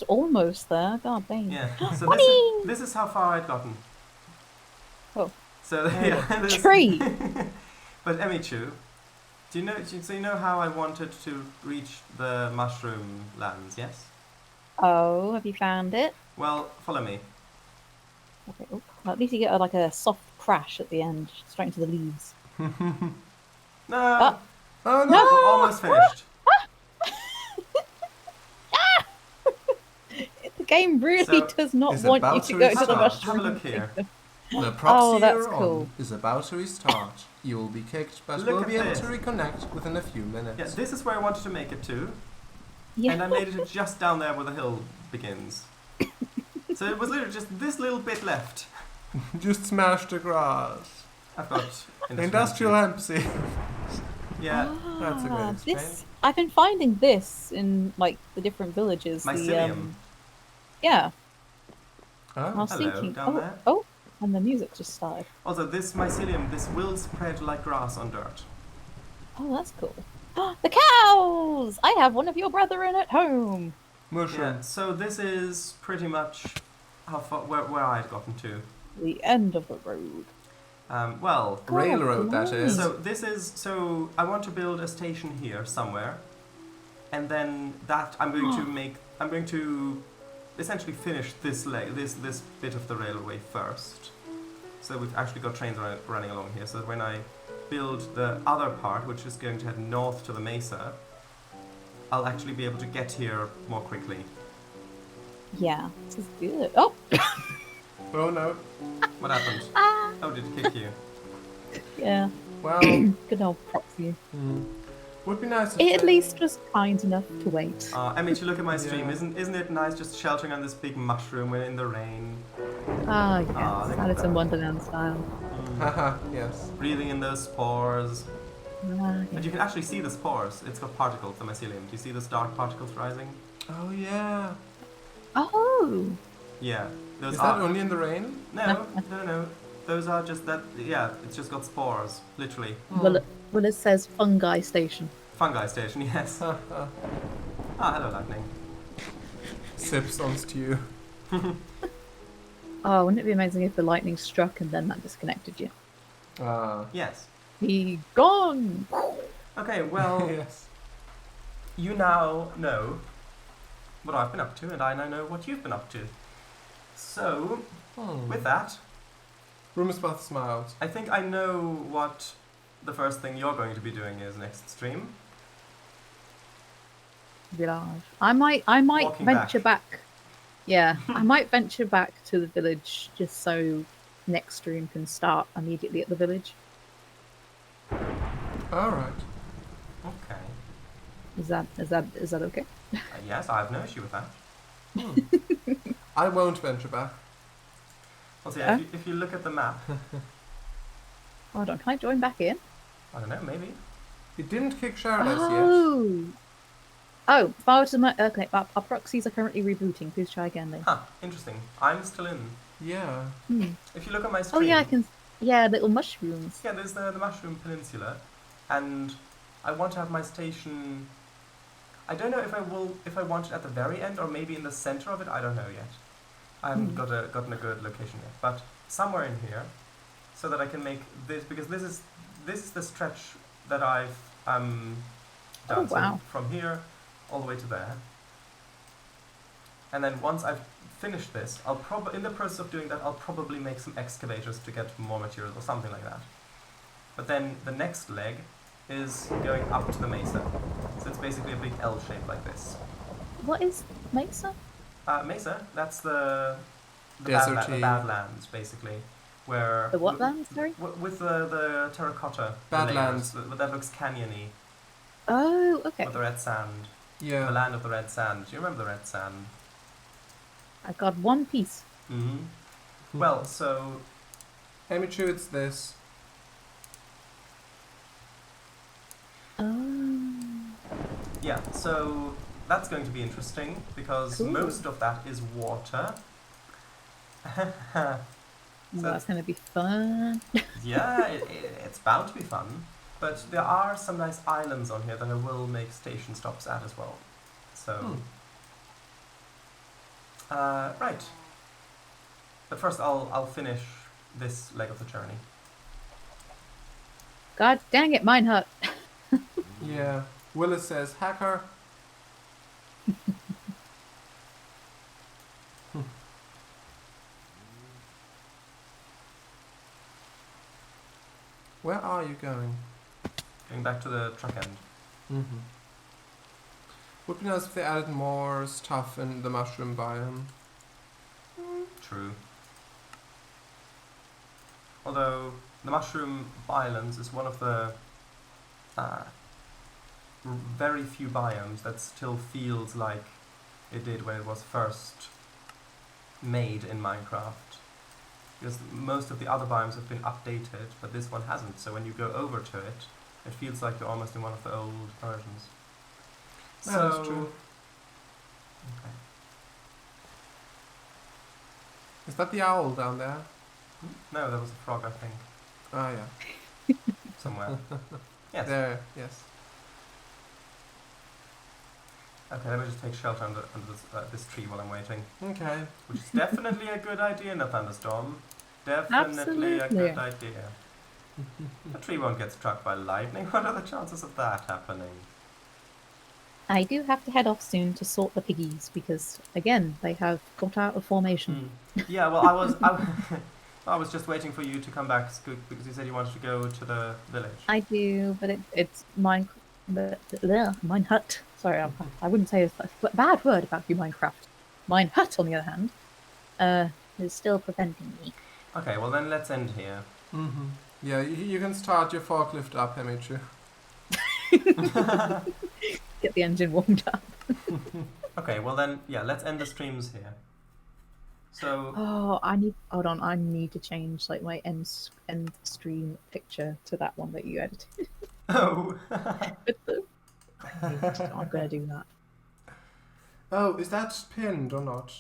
[SPEAKER 3] Almost there. God dang.
[SPEAKER 1] Yeah. So
[SPEAKER 3] Money!
[SPEAKER 1] this is how far I'd gotten.
[SPEAKER 3] Oh.
[SPEAKER 1] So yeah. this-
[SPEAKER 3] Tree!
[SPEAKER 1] But Emichu, do you know how I wanted to reach the mushroom lands? Yes.
[SPEAKER 3] Oh, have you found it?
[SPEAKER 1] Well, follow me.
[SPEAKER 3] Okay. Oh, well, at least you get like a soft crash at the end, straight into the leaves.
[SPEAKER 1] No,
[SPEAKER 2] Oh
[SPEAKER 3] No.
[SPEAKER 1] we're almost finished.
[SPEAKER 3] The game really
[SPEAKER 1] So,
[SPEAKER 3] does not
[SPEAKER 2] it's
[SPEAKER 3] want you
[SPEAKER 2] about
[SPEAKER 3] to
[SPEAKER 2] to
[SPEAKER 3] go to the
[SPEAKER 2] restart.
[SPEAKER 3] mushroom.
[SPEAKER 1] Have a look here.
[SPEAKER 3] Kingdom.
[SPEAKER 2] The proxy
[SPEAKER 3] Oh, that's
[SPEAKER 2] you're
[SPEAKER 3] cool.
[SPEAKER 2] on is about to restart. You will be kicked, but
[SPEAKER 1] Look
[SPEAKER 2] will
[SPEAKER 1] at
[SPEAKER 2] be able
[SPEAKER 1] this.
[SPEAKER 2] to reconnect within a few minutes.
[SPEAKER 1] Yeah, this is where I wanted to make it to,
[SPEAKER 3] Yeah.
[SPEAKER 1] and I made it just down there where the hill begins. So it was literally just this little bit left.
[SPEAKER 2] Just smash the grass.
[SPEAKER 1] I've got
[SPEAKER 2] Industrial hemp seed.
[SPEAKER 1] Yeah,
[SPEAKER 2] That's a great exchange.
[SPEAKER 3] This I've been finding this in like the different villages.
[SPEAKER 1] mycelium.
[SPEAKER 3] Yeah. I
[SPEAKER 2] Oh,
[SPEAKER 3] was
[SPEAKER 1] Hello,
[SPEAKER 3] thinking.
[SPEAKER 1] down there.
[SPEAKER 3] Oh, and the music just started.
[SPEAKER 1] Also, this mycelium, this will spread like grass on dirt.
[SPEAKER 3] Oh, that's cool. The cows! I have one of your brethren at home.
[SPEAKER 2] mushroom.
[SPEAKER 1] Yeah, so this is pretty much how far where I had gotten to.
[SPEAKER 3] The end of the road.
[SPEAKER 1] Well,
[SPEAKER 2] Railroad, that is.
[SPEAKER 1] so I want to build a station here somewhere, and then that I'm going to essentially finish this bit of the railway first. So we've actually got trains running along here, so that when I build the other part, which is going to head north to the mesa, I'll actually be able to get here more quickly.
[SPEAKER 3] Yeah, this is good. Oh,
[SPEAKER 2] Oh no.
[SPEAKER 1] What happened? Oh, did it kick you?
[SPEAKER 3] yeah.
[SPEAKER 2] Well,
[SPEAKER 3] Good old proxy.
[SPEAKER 2] would be nice if
[SPEAKER 3] It at least was kind enough to wait.
[SPEAKER 1] Emichu, look at my stream.
[SPEAKER 2] Yeah.
[SPEAKER 1] Isn't it nice just sheltering on this big mushroom when in the rain?
[SPEAKER 3] Ah,
[SPEAKER 1] look
[SPEAKER 3] yes.
[SPEAKER 1] at
[SPEAKER 3] Alice in
[SPEAKER 1] that.
[SPEAKER 3] Wonderland style.
[SPEAKER 2] Haha, yes.
[SPEAKER 1] Breathing in those spores.
[SPEAKER 3] Ah,
[SPEAKER 1] And
[SPEAKER 3] yes.
[SPEAKER 1] you can actually see the spores. It's got particles, the mycelium. Do you see those dark particles rising?
[SPEAKER 2] Oh yeah.
[SPEAKER 3] Oh!
[SPEAKER 1] Yeah. Those
[SPEAKER 2] Is
[SPEAKER 1] are...
[SPEAKER 2] that only in the rain?
[SPEAKER 1] No. Those are just that... Yeah, it's just got spores. Literally.
[SPEAKER 3] Well, it says fungi station.
[SPEAKER 1] Fungi station, yes. Hello, lightning.
[SPEAKER 2] Sips on stew.
[SPEAKER 3] Oh, wouldn't it be amazing if the lightning struck and then that disconnected you?
[SPEAKER 1] Yes.
[SPEAKER 3] Be gone!
[SPEAKER 1] Okay, well,
[SPEAKER 2] yes.
[SPEAKER 1] you now know what I've been up to, and I now know what you've been up to. So, with that,
[SPEAKER 2] Rummersbath smiled.
[SPEAKER 1] I think I know what the first thing you're going to be doing is next stream.
[SPEAKER 3] Village. I might
[SPEAKER 1] Walking
[SPEAKER 3] venture back. Yeah, I might venture back to the village just so next stream can start immediately at the village.
[SPEAKER 2] Alright.
[SPEAKER 1] Okay.
[SPEAKER 3] Is that okay?
[SPEAKER 1] Yes, I have no issue with that.
[SPEAKER 2] I won't venture back.
[SPEAKER 1] Also, yeah, if you look at the map,
[SPEAKER 3] Hold on, can I join back in?
[SPEAKER 1] I don't know, maybe.
[SPEAKER 2] It didn't kick Paradise yet.
[SPEAKER 3] Oh, okay, our proxies are currently rebooting. Please try again then.
[SPEAKER 1] Huh, interesting. I'm still in.
[SPEAKER 2] Yeah.
[SPEAKER 1] If you look at my
[SPEAKER 3] Oh
[SPEAKER 1] stream...
[SPEAKER 3] yeah, I can. Yeah, little mushrooms.
[SPEAKER 1] Yeah, there's the Mushroom Peninsula, and I want to have my station... I don't know if I want it at the very end or maybe in the center of it. I don't know yet. I haven't gotten a good location yet, but somewhere in here, so that I can make this, because this is the stretch that I've done.
[SPEAKER 3] Oh, wow.
[SPEAKER 1] So from here all the way to there, and then once I've finished this, I'll probably, in the process of doing that, I'll probably make some excavators to get more materials or something like that. But then the next leg is going up to the mesa. So it's basically a big L shape like this.
[SPEAKER 3] What is mesa?
[SPEAKER 1] Mesa, that's the
[SPEAKER 2] Deserty.
[SPEAKER 1] Badlands, basically. Where
[SPEAKER 3] The what land? Sorry.
[SPEAKER 1] with the terracotta
[SPEAKER 2] Badlands.
[SPEAKER 1] layers, that looks canyony,
[SPEAKER 3] Oh, okay.
[SPEAKER 1] with the red sand. The
[SPEAKER 2] Yeah.
[SPEAKER 1] land of the red sand. Do you remember the red sand?
[SPEAKER 3] I got one piece.
[SPEAKER 1] Mm-hmm. Well, so...
[SPEAKER 2] Emichu, it's this.
[SPEAKER 1] Yeah, so that's going to be interesting, because
[SPEAKER 3] Cool.
[SPEAKER 1] most of that is water. So
[SPEAKER 3] That's going to be fun.
[SPEAKER 1] yeah, it's bound to be fun, but there are some nice islands on here that I will make station stops at as well. So, right. But first, I'll finish this leg of the journey.
[SPEAKER 3] God dang it, mine hurt.
[SPEAKER 2] Yeah. Willis says, hacker. Where are you going?
[SPEAKER 1] Going back to the truck end.
[SPEAKER 2] Mm-hmm. Would be nice if they added more stuff in the mushroom biome.
[SPEAKER 1] True. Although the mushroom islands is one of the very few biomes that still feels like it did when it was first made in Minecraft. Because most of the other biomes have been updated, but this one hasn't. So when you go over to it, it feels like you're almost in one of the old versions.
[SPEAKER 2] No, that's true.
[SPEAKER 1] Okay.
[SPEAKER 2] Is that the owl down there?
[SPEAKER 1] No, that was a frog, I think.
[SPEAKER 2] Ah, yeah.
[SPEAKER 1] Somewhere. Yes.
[SPEAKER 2] There, yes.
[SPEAKER 1] Okay, let me just take shelter under this tree while I'm waiting.
[SPEAKER 2] Okay.
[SPEAKER 1] Which is definitely a good idea in a thunderstorm. Definitely a good idea. A tree won't get struck by lightning. What are the chances of that happening?
[SPEAKER 3] I do have to head off soon to sort the piggies because, again, they have got out of formation.
[SPEAKER 1] Yeah, well, I was just waiting for you to come back because you said you wanted to go to the village.
[SPEAKER 3] I do, but it's mine hut. Sorry, I wouldn't say a bad word about you, Minecraft. Mine hut, on the other hand, is still preventing me.
[SPEAKER 1] Okay, well then let's end here.
[SPEAKER 2] Mm-hmm. Yeah, you can start your forklift up, Emichu.
[SPEAKER 3] Get the engine warmed up.
[SPEAKER 1] Okay, well then, yeah, let's end the streams here. So.
[SPEAKER 3] Oh, hold on. I need to change like my end stream picture to that one that you edited.
[SPEAKER 1] Oh.
[SPEAKER 3] I'm gonna do that.
[SPEAKER 2] Oh, is that pinned or not?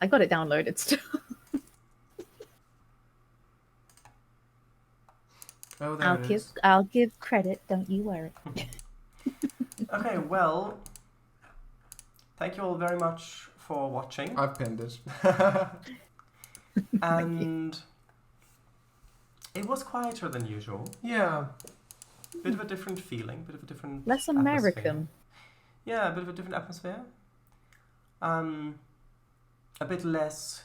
[SPEAKER 3] I got it downloaded still.
[SPEAKER 2] Oh, there it is.
[SPEAKER 3] I'll give credit. Don't you worry.
[SPEAKER 1] Okay, well, thank you all very much for watching.
[SPEAKER 2] I've pinned it.
[SPEAKER 1] And it was quieter than usual.
[SPEAKER 2] Yeah.
[SPEAKER 1] Bit of a different feeling, bit of a different
[SPEAKER 3] Less American.
[SPEAKER 1] atmosphere. Yeah, a bit of a different atmosphere. A bit less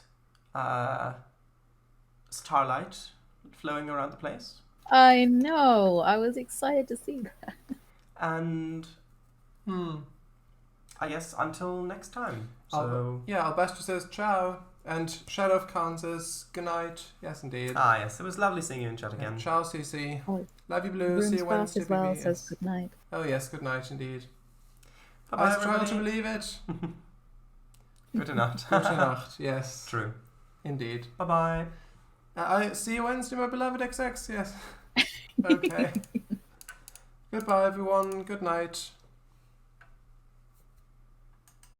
[SPEAKER 1] starlight flowing around the place.
[SPEAKER 3] I know. I was excited to see that.
[SPEAKER 1] And I guess until next time. So
[SPEAKER 2] Albastro says ciao, and Shadow of Khan says good night. Yes, indeed.
[SPEAKER 1] Ah, yes, it was lovely seeing you in chat again.
[SPEAKER 2] Ciao, CC.
[SPEAKER 3] Oh,
[SPEAKER 2] Love you, Blue. See you Wednesday.
[SPEAKER 3] as well
[SPEAKER 2] BB.
[SPEAKER 3] says good night.
[SPEAKER 2] Oh yes, good night indeed.
[SPEAKER 1] Bye-bye,
[SPEAKER 2] I struggle
[SPEAKER 1] everybody.
[SPEAKER 2] to believe it.
[SPEAKER 1] Gute Nacht.
[SPEAKER 2] Gute Nacht. Yes.
[SPEAKER 1] True.
[SPEAKER 2] Indeed.
[SPEAKER 1] Bye-bye.
[SPEAKER 2] I see you Wednesday, my beloved XX. Yes. Okay. Goodbye, everyone. Good night.